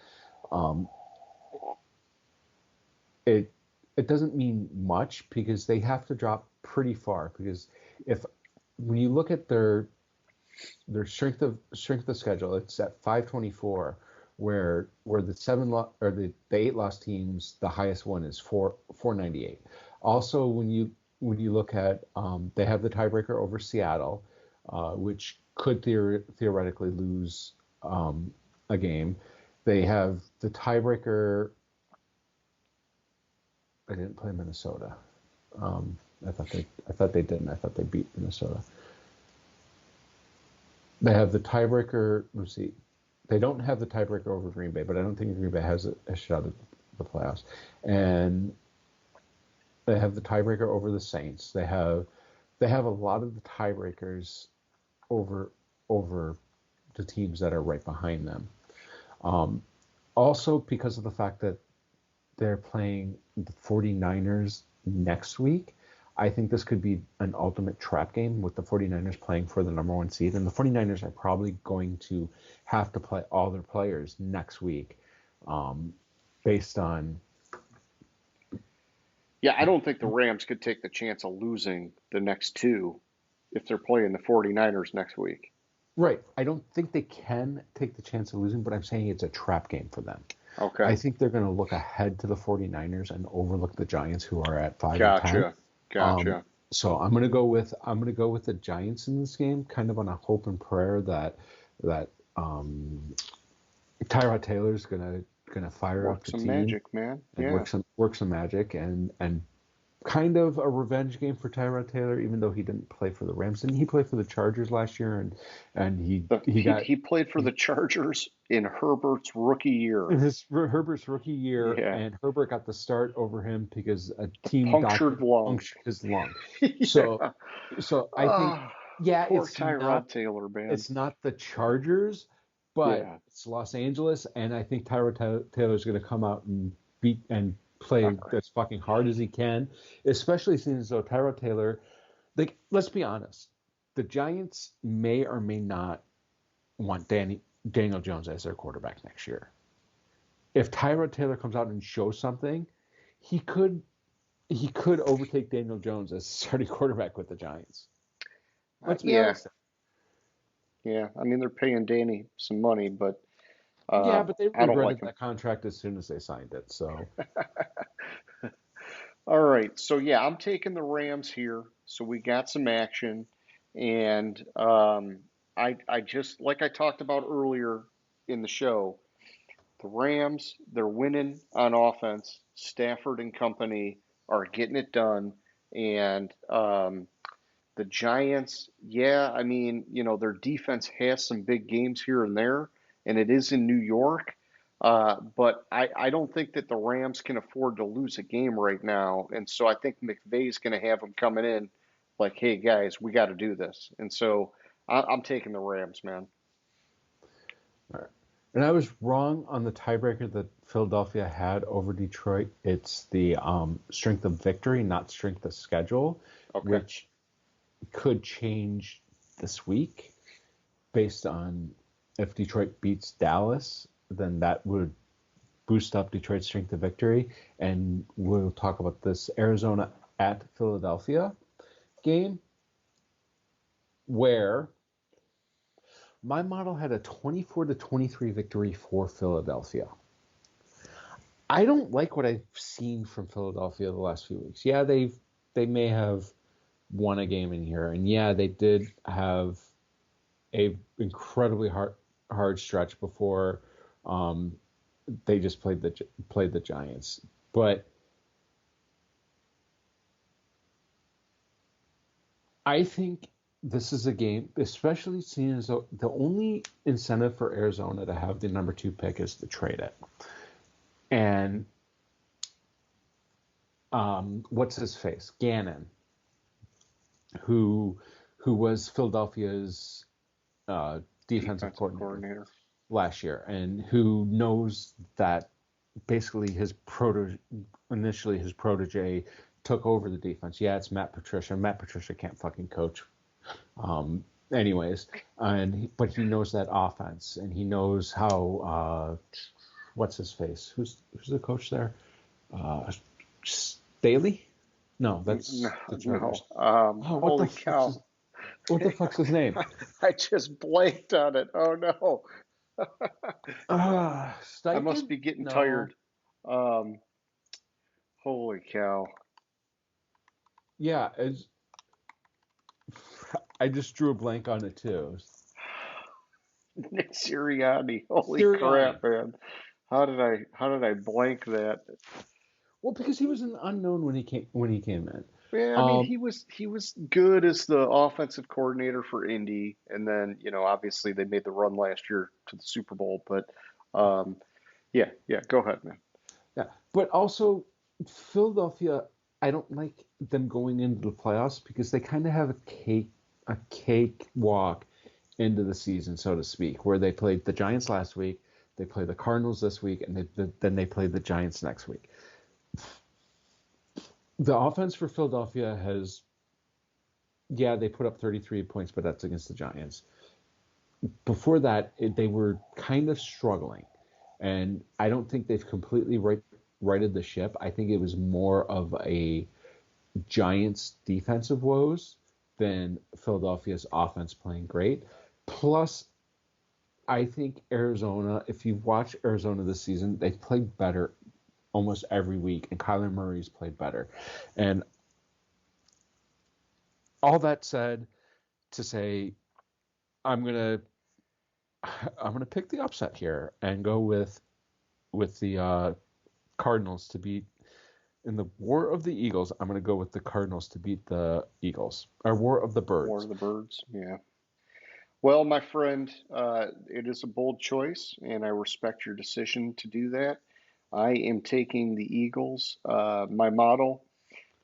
It doesn't mean much because they have to drop pretty far. Because when you look at their strength of schedule, it's at 524, where the 8 loss teams, the highest one is 498. Also, when you look at, they have the tiebreaker over Seattle, which could theoretically lose a game. They have the tiebreaker. I didn't play Minnesota. I thought they didn't. I thought they beat Minnesota. They have the tiebreaker. Let's see. They don't have the tiebreaker over Green Bay, but I don't think Green Bay has a shot at the playoffs. And they have the tiebreaker over the Saints. They have a lot of the tiebreakers over the teams that are right behind them. Also, because of the fact that they're playing the 49ers next week, I think this could be an ultimate trap game with the 49ers playing for the number 1 seed. And the 49ers are probably going to have to play all their players next week based on...
Yeah, I don't think the Rams could take the chance of losing the next 2 if they're playing the 49ers next week.
Right. I don't think they can take the chance of losing, but I'm saying it's a trap game for them.
Okay.
I think they're going to look ahead to the 49ers and overlook the Giants, who are at 5-10.
Gotcha.
So I'm going to go with the Giants in this game, kind of on a hope and prayer that Tyrod Taylor's going to fire up the team,
magic, man.
And work some magic, and kind of a revenge game for Tyrod Taylor, even though he didn't play for the Rams. Didn't he play for the Chargers last year? And he
played for the Chargers in Herbert's rookie year.
Herbert's rookie year, and Herbert got the start over him because a team
punctured
punctured his lung. So I Yeah,
Poor Tyrod Taylor, man.
it's not the Chargers, but
Yeah.
it's Los Angeles, and I think Taylor's going to come out and beat and
All
play
right.
as fucking hard as he can, especially since though Tyrod Taylor, like, let's be honest, the Giants may or may not want Daniel Jones as their quarterback next year. If Tyrod Taylor comes out and shows something, he could he could overtake Daniel Jones as starting quarterback with the Giants. Let's be
Yeah.
honest.
Yeah. I mean, they're paying Danny some money, but
Yeah, but they
I don't like
regretted
him.
that contract as soon as they signed it. So
All right. So, yeah, I'm taking the Rams here. So we got some action. And I just, like I talked about earlier in the show, the Rams, they're winning on offense. Stafford and company are getting it done. And the Giants, yeah, I mean, their defense has some big games here and there, and it is in New York. But I don't think that the Rams can afford to lose a game right now. And so I think McVay's going to have them coming in like, hey, guys, we got to do this. And so I'm taking the Rams, man.
and I was wrong on the tiebreaker that Philadelphia had over Detroit. It's the strength of victory, not strength of schedule,
Okay.
which could change this week based on if Detroit beats Dallas, then that would boost up Detroit's strength of victory. And we'll talk about this Arizona at Philadelphia game where my model had a 24-23 victory for Philadelphia. I don't like what I've seen from Philadelphia the last few weeks. Yeah, they may have won a game in here, and yeah, they did have a incredibly hard stretch before they just played the Giants. But I think this is a game, especially seeing as though the only incentive for Arizona to have the number 2 pick is to trade it. And what's his face? Gannon, who was Philadelphia's defensive coordinator last year, and who knows that basically initially his protege took over the defense. Yeah, it's Matt Patricia. Matt Patricia can't fucking coach. Anyways, but he knows that offense, and he knows how. What's his face? Who's the coach there? Staley? No, that's the Chargers.
No.
Oh,
Holy cow.
What the fuck's his name?
I just blanked on it. Oh, no. I must
Steichen?
be getting
No.
tired. Holy cow.
Yeah, I just drew a blank on it too.
Nick Sirianni. Holy
Sirianni.
crap, man. How did I blank that?
Well, because he was an unknown when he came in.
Yeah, I mean he was good as the offensive coordinator for Indy, and then obviously they made the run last year to the Super Bowl. But yeah, go ahead, man.
Yeah, but also Philadelphia, I don't like them going into the playoffs because they kind of have a cake walk into the season, so to speak, where they played the Giants last week, they play the Cardinals this week, and then they play the Giants next week. The offense for Philadelphia they put up 33 points, but that's against the Giants. Before that, they were kind of struggling, and I don't think they've completely righted the ship. I think it was more of a Giants defensive woes than Philadelphia's offense playing great. Plus, I think Arizona, if you've watched Arizona this season, they've played better almost every week, and Kyler Murray's played better. And all that said, to say I'm gonna pick the upset here and go with the Cardinals to beat in the War of the Eagles. I'm gonna go with the Cardinals to beat the Eagles, or War of the Birds.
War of the Birds, yeah. Well, my friend, it is a bold choice, and I respect your decision to do that. I am taking the Eagles. My model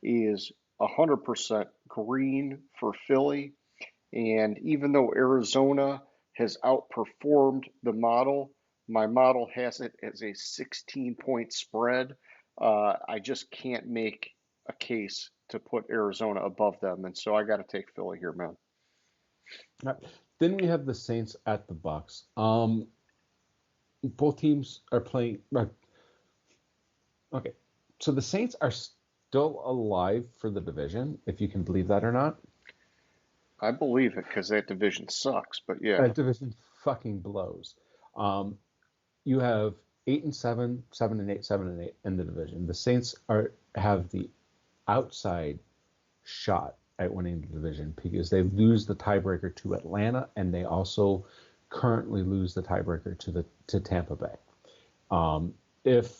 is 100% green for Philly, And even though Arizona has outperformed the model, my model has it as a 16-point spread. I just can't make a case to put Arizona above them, and so I got to take Philly here, man.
All right. Then we have the Saints at the Bucks. Both teams are playing. Okay, so the Saints are still alive for the division, if you can believe that or not.
I believe it because that division sucks, but yeah.
That division fucking blows. Um, you have 8-7, 7-8, 7-8 in the division. The Saints have the outside shot at winning the division because they lose the tiebreaker to Atlanta, and they also currently lose the tiebreaker to Tampa Bay. If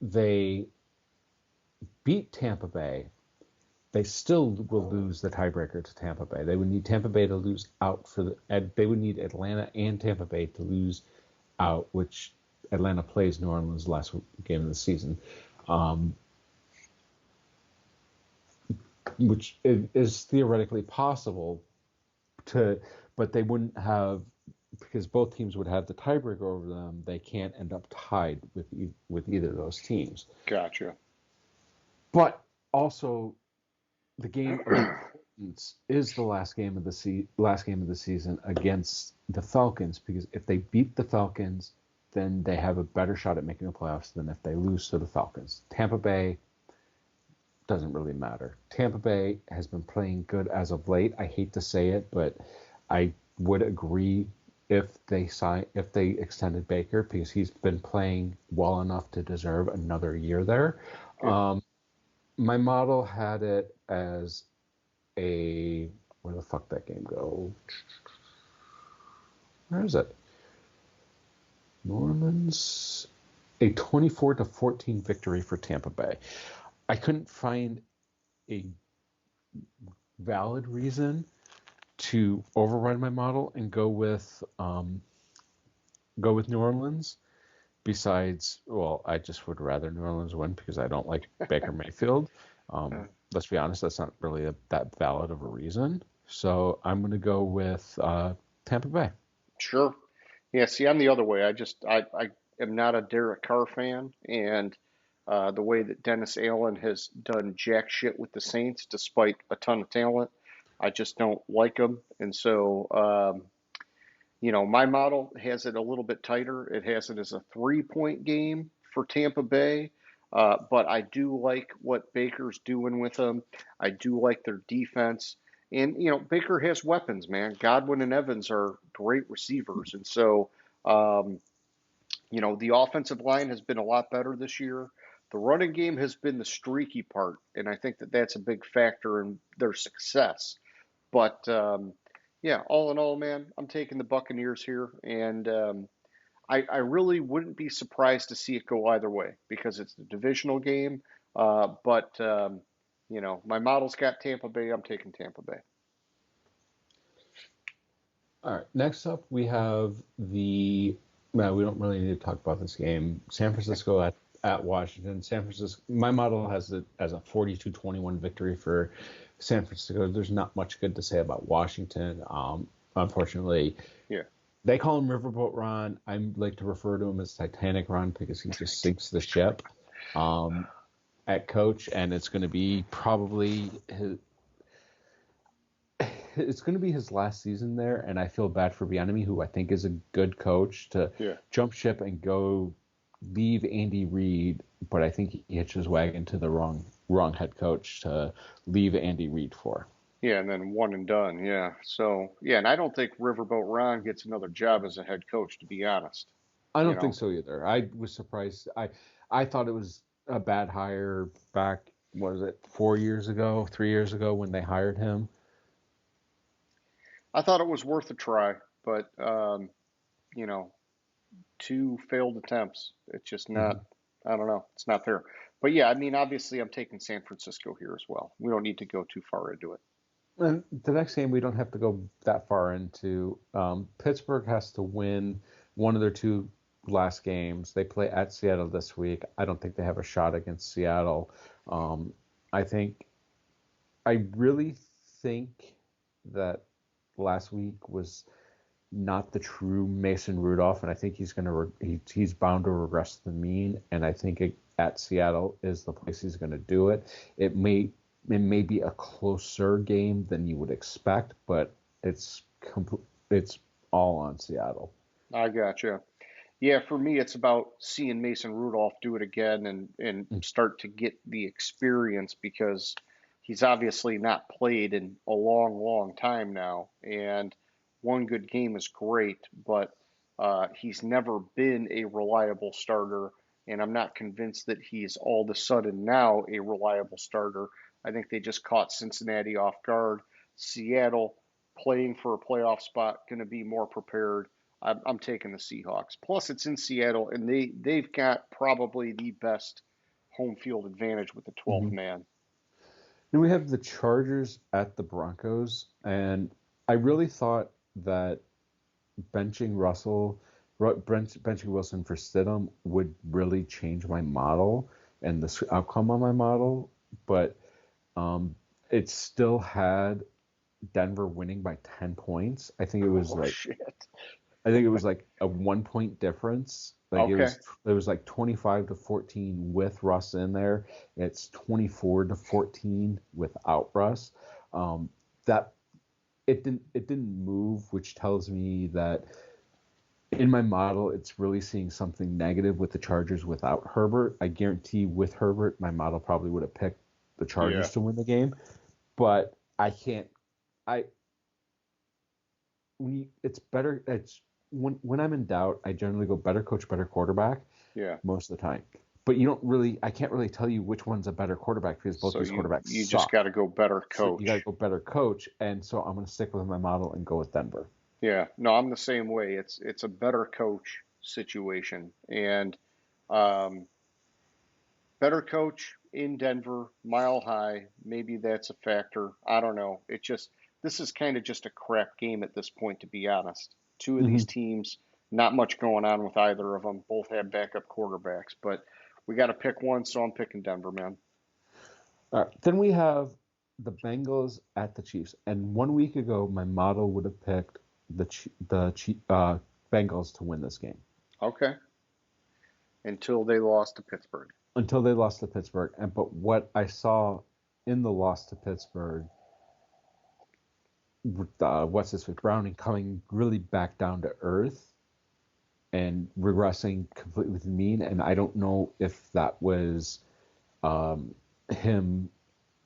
they beat Tampa Bay, they still will lose the tiebreaker to Tampa Bay. They would need Tampa Bay to lose out they would need Atlanta and Tampa Bay to lose out, which Atlanta plays New Orleans last game of the season, which is theoretically possible but they wouldn't have, because both teams would have the tiebreaker over them. They can't end up tied with either of those teams.
Gotcha.
But also, the game of importance is the last game of the season against the Falcons, because if they beat the Falcons, then they have a better shot at making the playoffs than if they lose to the Falcons. Tampa Bay doesn't really matter. Tampa Bay has been playing good as of late. I hate to say it, but I would agree if they extended Baker, because he's been playing well enough to deserve another year there. My model had it as where the fuck that game go? Where is it? New Orleans, a 24-14 victory for Tampa Bay. I couldn't find a valid reason to override my model and go with New Orleans. Besides, well, I just would rather New Orleans win because I don't like Baker Mayfield. Let's be honest, that's not really that valid of a reason. So I'm going to go with Tampa Bay.
Sure. Yeah, see, I'm the other way. I am not a Derek Carr fan, and the way that Dennis Allen has done jack shit with the Saints, despite a ton of talent, I just don't like him. And so, my model has it a little bit tighter. It has it as a 3-point game for Tampa Bay. But I do like what Baker's doing with them. I do like their defense. And, Baker has weapons, man. Godwin and Evans are great receivers. And so, the offensive line has been a lot better this year. The running game has been the streaky part. And I think that that's a big factor in their success. But, yeah, all in all, man, I'm taking the Buccaneers here. And I really wouldn't be surprised to see it go either way because it's a divisional game. But my model's got Tampa Bay. I'm taking Tampa Bay.
All right. Next up, we have well, we don't really need to talk about this game. San Francisco at Washington. San Francisco. My model has it as a 42-21 victory for San Francisco. There's not much good to say about Washington. Unfortunately.
Yeah.
They call him Riverboat Ron. I like to refer to him as Titanic Ron because he just sinks the ship at coach, and it's going to be probably his last season there, and I feel bad for Bieniemy, who I think is a good coach, to jump ship and go leave Andy Reid, but I think he hitched his wagon to the wrong head coach to leave Andy Reid for.
Yeah, and then one and done. Yeah. So, yeah, and I don't think Riverboat Ron gets another job as a head coach, to be honest.
I don't think so either. I was surprised. I thought it was a bad hire back, what was it, 3 years ago when they hired him.
I thought it was worth a try, but, 2 failed attempts. It's just not, I don't know. It's not fair. But, yeah, I mean, obviously I'm taking San Francisco here as well. We don't need to go too far into it.
And the next game we don't have to go that far into. Pittsburgh has to win one of their 2 last games. They play at Seattle this week. I don't think they have a shot against Seattle. I really think that last week was not the true Mason Rudolph, and I think he's bound to regress to the mean. And I think at Seattle is the place he's going to do it. It may be a closer game than you would expect, but it's all on Seattle.
I gotcha. Yeah, for me, it's about seeing Mason Rudolph do it again and start to get the experience because he's obviously not played in a long, long time now. And one good game is great, but he's never been a reliable starter. And I'm not convinced that he's all of a sudden now a reliable starter. I think they just caught Cincinnati off guard. Seattle playing for a playoff spot, going to be more prepared. I'm taking the Seahawks. Plus, it's in Seattle, and they've got probably the best home field advantage with the 12th
Mm-hmm.
man.
Then we have the Chargers at the Broncos, and I really thought that benching benching Wilson for Stidham would really change my model and the outcome on my model, but it still had Denver winning by 10 points. I think it was
Shit.
I think it was like a 1 point difference. Like
Okay.
it was like 25-14 with Russ in there. It's 24-14 without Russ. That it didn't move, which tells me that in my model it's really seeing something negative with the Chargers without Herbert. I guarantee with Herbert, my model probably would have picked the Chargers to win the game. But I can't. It's better. When I'm in doubt, I generally go better coach, better quarterback.
Yeah.
Most of the time. But I can't really tell you which one's a better quarterback because both these quarterbacks
you
suck.
just got to go better coach.
So you got to go better coach, and so I'm going to stick with my model and go with Denver.
Yeah, no, I'm the same way. It's a better coach situation, and um, better coach in Denver, mile high. Maybe that's a factor. I don't know. This is kind of just a crap game at this point, to be honest. Two of these teams, not much going on with either of them. Both have backup quarterbacks, but we got to pick one, so I'm picking Denver, man.
All right. Then we have the Bengals at the Chiefs, and 1 week ago, my model would have picked the Bengals to win this game.
Okay. Until they lost to Pittsburgh.
But what I saw in the loss to Pittsburgh, Browning coming really back down to earth and regressing completely to the mean, and I don't know if that was him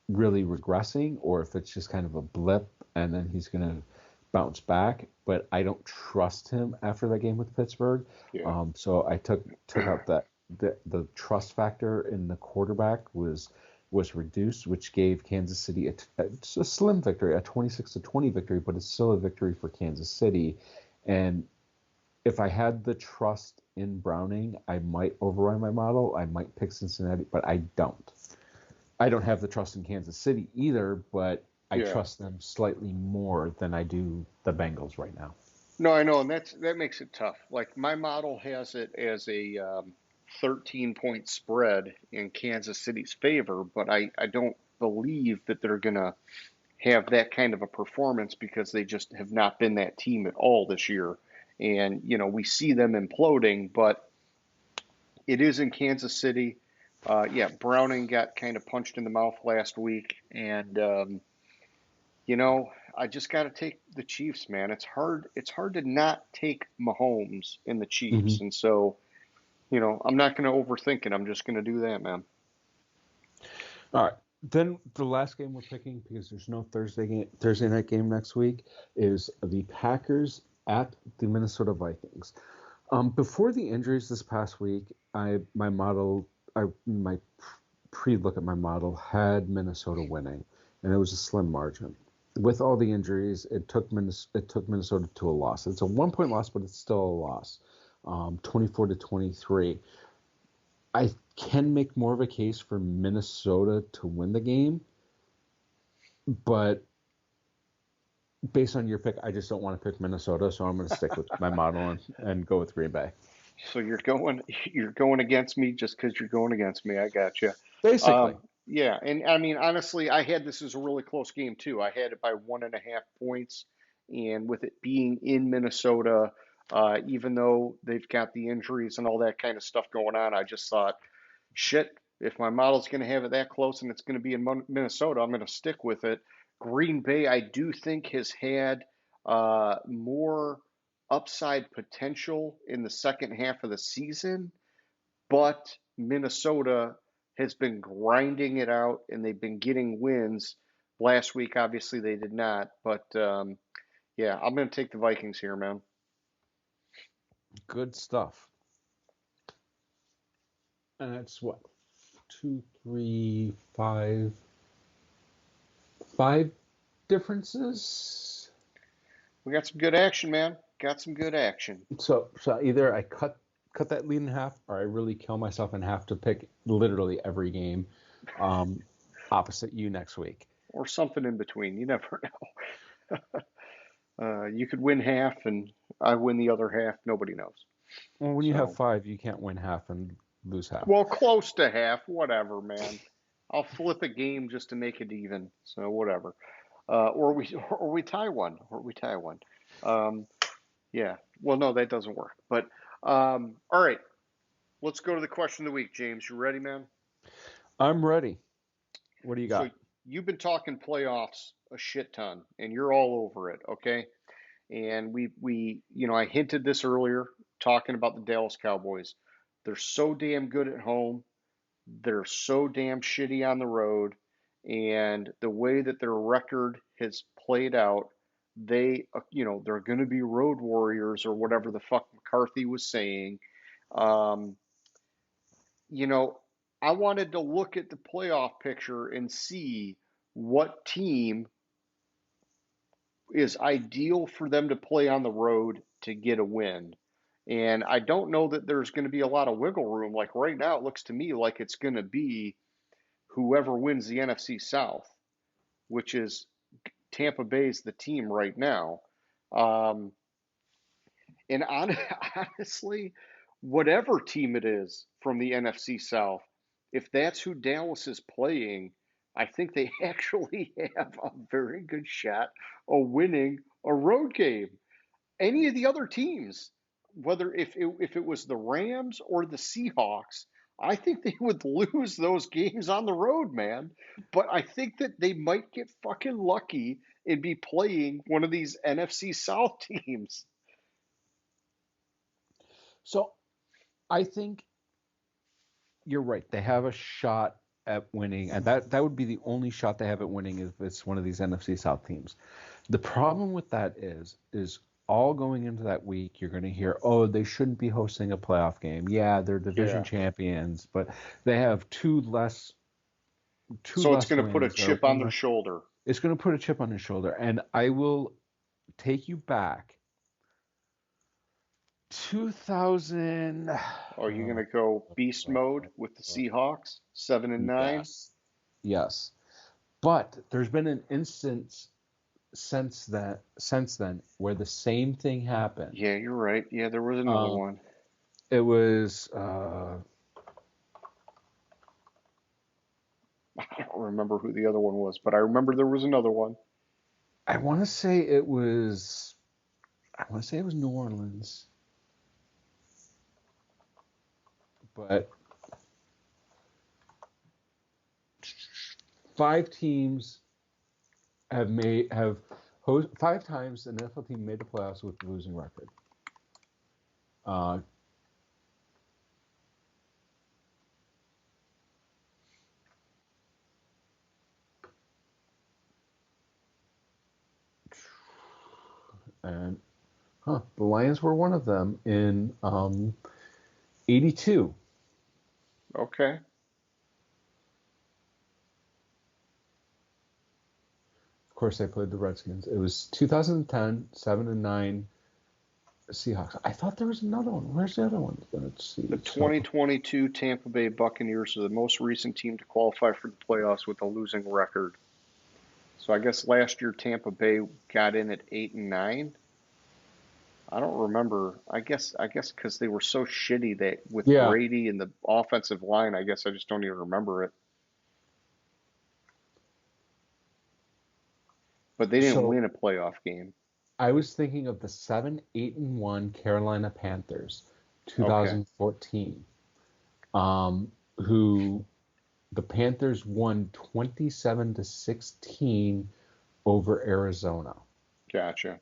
really regressing or if it's just kind of a blip and then he's going to bounce back. But I don't trust him after that game with Pittsburgh.
Yeah.
So I took out that the trust factor in the quarterback was reduced, which gave Kansas City a slim victory, a 26-20 victory, but it's still a victory for Kansas City. And if I had the trust in Browning, I might override my model. I might pick Cincinnati, but I don't. I don't have the trust in Kansas City either, but I trust them slightly more than I do the Bengals right now.
No, I know, and that makes it tough. Like my model has it as a 13-point spread in Kansas City's favor, but I don't believe that they're going to have that kind of a performance because they just have not been that team at all this year. And, we see them imploding, but it is in Kansas City. Browning got kind of punched in the mouth last week, and I just got to take the Chiefs, man. It's hard to not take Mahomes in the Chiefs, and so I'm not going to overthink it. I'm just going to do that, man.
All right. Then the last game we're picking, because there's no Thursday night game next week, is the Packers at the Minnesota Vikings. Before the injuries this past week, my pre-look at my model had Minnesota winning, and it was a slim margin. With all the injuries, it took Minnesota to a loss. It's a 1-point loss, but it's still a loss. 24-23. I can make more of a case for Minnesota to win the game, but based on your pick, I just don't want to pick Minnesota, so I'm going to stick with my model and go with Green Bay.
So you're going against me just because you're going against me. I got you.
Basically.
Yeah, and I mean honestly, I had this as a really close game too. I had it by 1.5 points, and with it being in Minnesota, even though they've got the injuries and all that kind of stuff going on, I just thought, shit, if my model's going to have it that close and it's going to be in Minnesota, I'm going to stick with it. Green Bay, I do think, has had more upside potential in the second half of the season, but Minnesota has been grinding it out and they've been getting wins. Last week, obviously, they did not, but yeah, I'm going to take the Vikings here, man.
Good stuff. And that's what? 2, 3, 5 differences.
We got some good action, man. Got some good action.
So either I cut that lead in half, or I really kill myself and have to pick literally every game opposite you next week.
Or something in between. You never know. You could win half and I win the other half. Nobody knows.
Well, when you have 5, you can't win half and lose half.
Well, close to half. Whatever, man. I'll flip a game just to make it even. So whatever. Or we tie one. Yeah. Well, no, that doesn't work. But all right. Let's go to the question of the week, James. You ready, man?
I'm ready. What do you got?
So you've been talking playoffs a shit ton, and you're all over it, okay? And I hinted this earlier, talking about the Dallas Cowboys. They're so damn good at home. They're so damn shitty on the road. And the way that their record has played out, they're going to be road warriors or whatever the fuck McCarthy was saying. I wanted to look at the playoff picture and see what team is ideal for them to play on the road to get a win. And I don't know that there's going to be a lot of wiggle room. Like right now, it looks to me like it's going to be whoever wins the NFC South, which is Tampa Bay's the team right now. And honestly, whatever team it is from the NFC South, if that's who Dallas is playing, I think they actually have a very good shot of winning a road game. Any of the other teams, whether if it was the Rams or the Seahawks, I think they would lose those games on the road, man. But I think that they might get fucking lucky and be playing one of these NFC South teams.
So I think you're right. They have a shot at winning, and that would be the only shot they have at winning if it's one of these NFC South teams. The problem with that is all going into that week, you're going to hear, oh, they shouldn't be hosting a playoff game. Yeah, they're division champions, but they have two less.
So it's going to put a chip on their shoulder.
It's going to put a chip on their shoulder, and I will take you back. 2000.
Are you going to go beast mode with the Seahawks, 7-9?
Yes. But there's been an instance since then where the same thing happened.
Yeah, you're right. Yeah, there was another one.
It was.
I don't remember who the other one was, but I remember there was another one.
I want to say it was New Orleans. But 5 teams have 5 times an NFL team made the playoffs with a losing record. And the Lions were one of them in 82.
Okay.
Of course, they played the Redskins. It was 2010, 7-9 Seahawks. I thought there was another one. Where's the other one? Let's see.
The 2022 Tampa Bay Buccaneers are the most recent team to qualify for the playoffs with a losing record. So I guess last year Tampa Bay got in at 8-9. I don't remember. I guess because they were so shitty that with Brady and the offensive line, I guess I just don't even remember it. But they didn't win a playoff game.
I was thinking of the 7-8-1 Carolina Panthers,
Okay,
2014, who the Panthers won 27-16 over Arizona.
gotcha.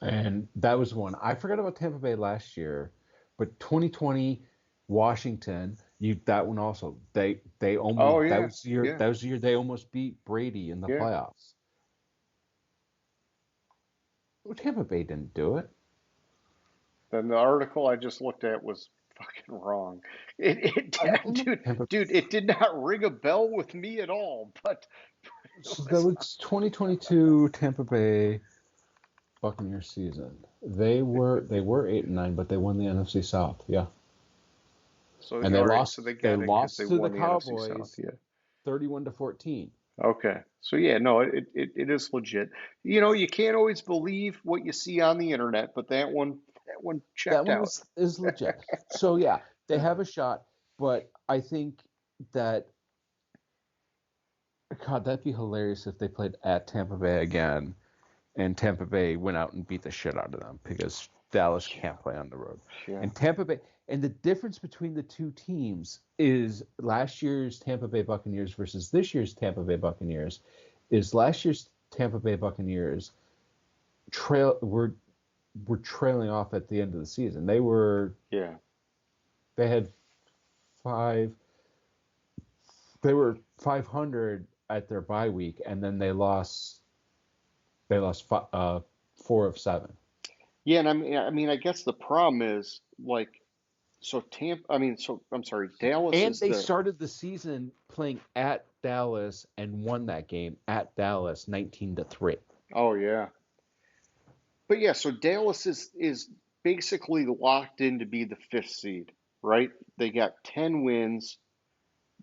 And that was one. I forgot about Tampa Bay last year, but 2020 Washington, that one also. They
Oh
almost
yeah,
that
yeah,
was the year they almost beat Brady in the
yeah.
playoffs. Well, Tampa Bay didn't do it.
Then the article I just looked at was fucking wrong.
I don't know.
Dude, it did not ring a bell with me at all. But it
So that
was
was 2022 Tampa Bay Buccaneers season. They were 8-9, but they won the NFC South. Yeah,
so
and
all right. So they
they
got it because they
lost to the
won the NFC South.
Cowboys
Yeah.
31-14.
Okay. So yeah, no, it is legit. You know, you can't always believe what you see on the internet, but that one
That
checked
one
out.
is legit. So yeah, they have a shot, but I think that God, that'd be hilarious if they played at Tampa Bay again and Tampa Bay went out and beat the shit out of them because Dallas
Yeah.
can't play on the road.
Yeah.
And Tampa Bay, and the difference between the two teams is last year's Tampa Bay Buccaneers versus this year's Tampa Bay Buccaneers is last year's Tampa Bay Buccaneers trail were trailing off at the end of the season.
Yeah.
They had five they were 500 at their bye week and then they lost 4 of 7.
Yeah, and I mean, I guess the problem is like, so I'm sorry, Dallas
And
is
they
the,
started the season playing at Dallas and won that game at Dallas 19-3.
oh yeah, but yeah, so Dallas is basically locked in to be the fifth seed, right? They got 10 wins.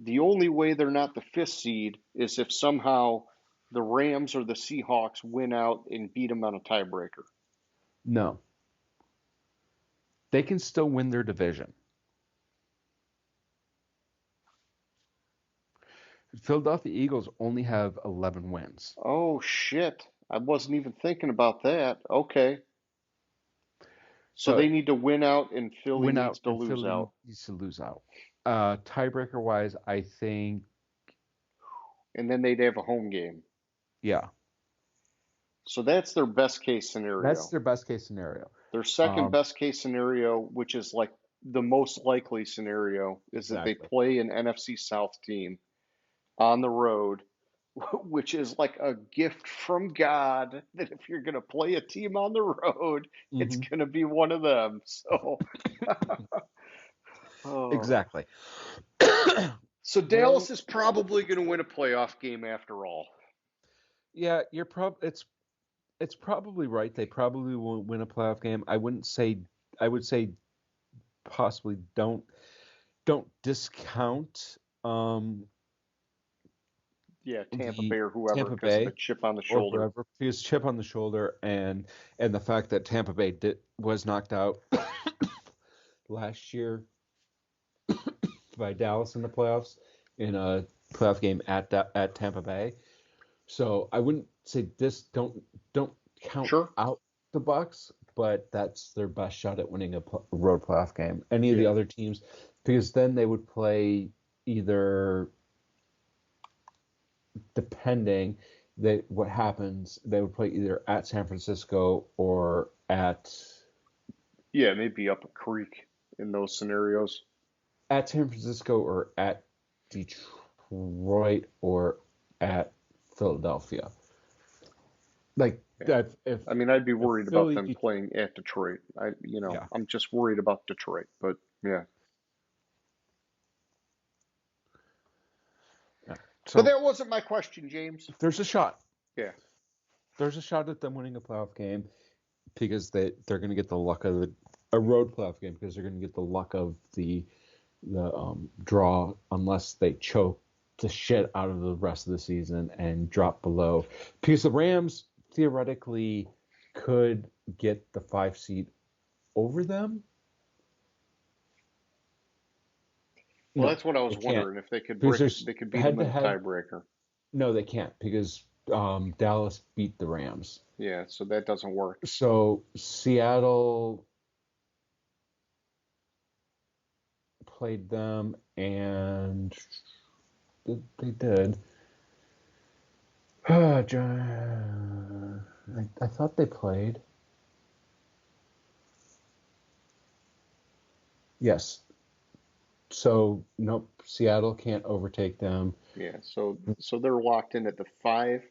The only way they're not the fifth seed is if somehow the Rams or the Seahawks win out and beat them on a tiebreaker.
No, they can still win their division. Philadelphia Eagles only have 11 wins.
Oh shit, I wasn't even thinking about that. Okay, so
So
they need to win out and Philly
win
needs
out
to
and
lose
Philly
out.
needs to lose out. Tiebreaker wise, I think,
And then they'd have a home game.
yeah,
So that's their best case
that's
scenario.
their best case scenario.
Their second
Um,
best case scenario, which is like the most likely scenario, is that they
exactly.
play an NFC South team on the road, which is like a gift from God that if you're going to play a team on the road, it's
Hmm.
going to be one of them. So, oh.
Exactly.
So
Well,
Dallas is probably going to win a playoff game after all.
yeah, it's probably right. They probably won't win a playoff game. I would say possibly don't discount
Yeah, Tampa
the
Bay or whoever
Tampa
because of
Bay
the chip on the
or
shoulder.
whoever because chip on the shoulder and the fact that Tampa Bay was knocked out last year by Dallas in the playoffs in a playoff game at Tampa Bay. So I wouldn't say this. Don't count
Sure.
out the Bucks, but that's their best shot at winning a road playoff game. Any of the
Yeah.
other teams, because then they would play either depending that what happens, they would play either at San Francisco or
Yeah, maybe up a creek in those scenarios.
at San Francisco or at Detroit or at Philadelphia. Like
Yeah.
that if
I mean, I'd be
if
worried about
Philly,
them playing at Detroit.
yeah,
I'm just worried about Detroit. But yeah.
yeah.
But
So
that wasn't my question, James.
there's a shot.
Yeah.
There's a shot at them winning a playoff game because they're going to get the luck of a road playoff game because they're going to get the luck of the draw unless they choke the shit out of the rest of the season and drop below. Because the Rams theoretically could get the 5 seed over them.
Well,
No,
that's what I
they
was
can't
wondering if they could
because
break it.
there's
They could beat
head
them
to
in a
head.
tiebreaker.
No, they can't because Dallas beat the Rams.
Yeah, so that doesn't work.
So Seattle played them, and they did. John, I thought they played. Yes. So nope, Seattle can't overtake them.
Yeah, so they're locked in at the 5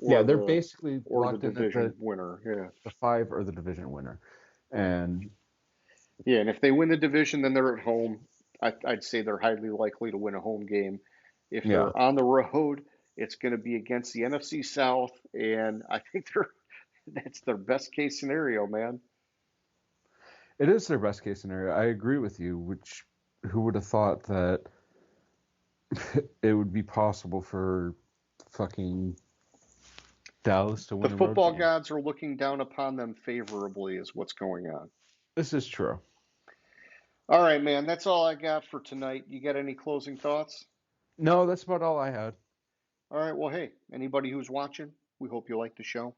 Yeah,
or
they're
the
basically
or the
locked in at
division winner. Yeah.
the 5 or the division winner. And
Yeah, and if they win the division, then they're at home. I'd say they're highly likely to win a home game. If
yeah,
they're on the road, it's going to be against the NFC South, and I think that's their best case scenario, man.
it is their best case scenario. I agree with you, which who would have thought that it would be possible for fucking Dallas to
The
win a road
football
game.
gods are looking down upon them favorably, is what's going on.
This is true.
All right, man, that's all I got for tonight. You got any closing thoughts?
No, that's about all I had.
All right, well, hey, anybody who's watching, we hope you liked the show.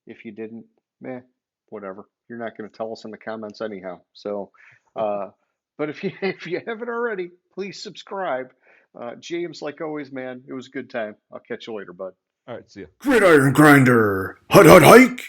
If you didn't, meh, whatever. You're not going to tell us in the comments anyhow. So, uh, but if you if you haven't already, please subscribe. James, like always, man, it was a good time. I'll catch you later, bud.
All right, see ya.
Gridiron Grinder. Hut hut hike.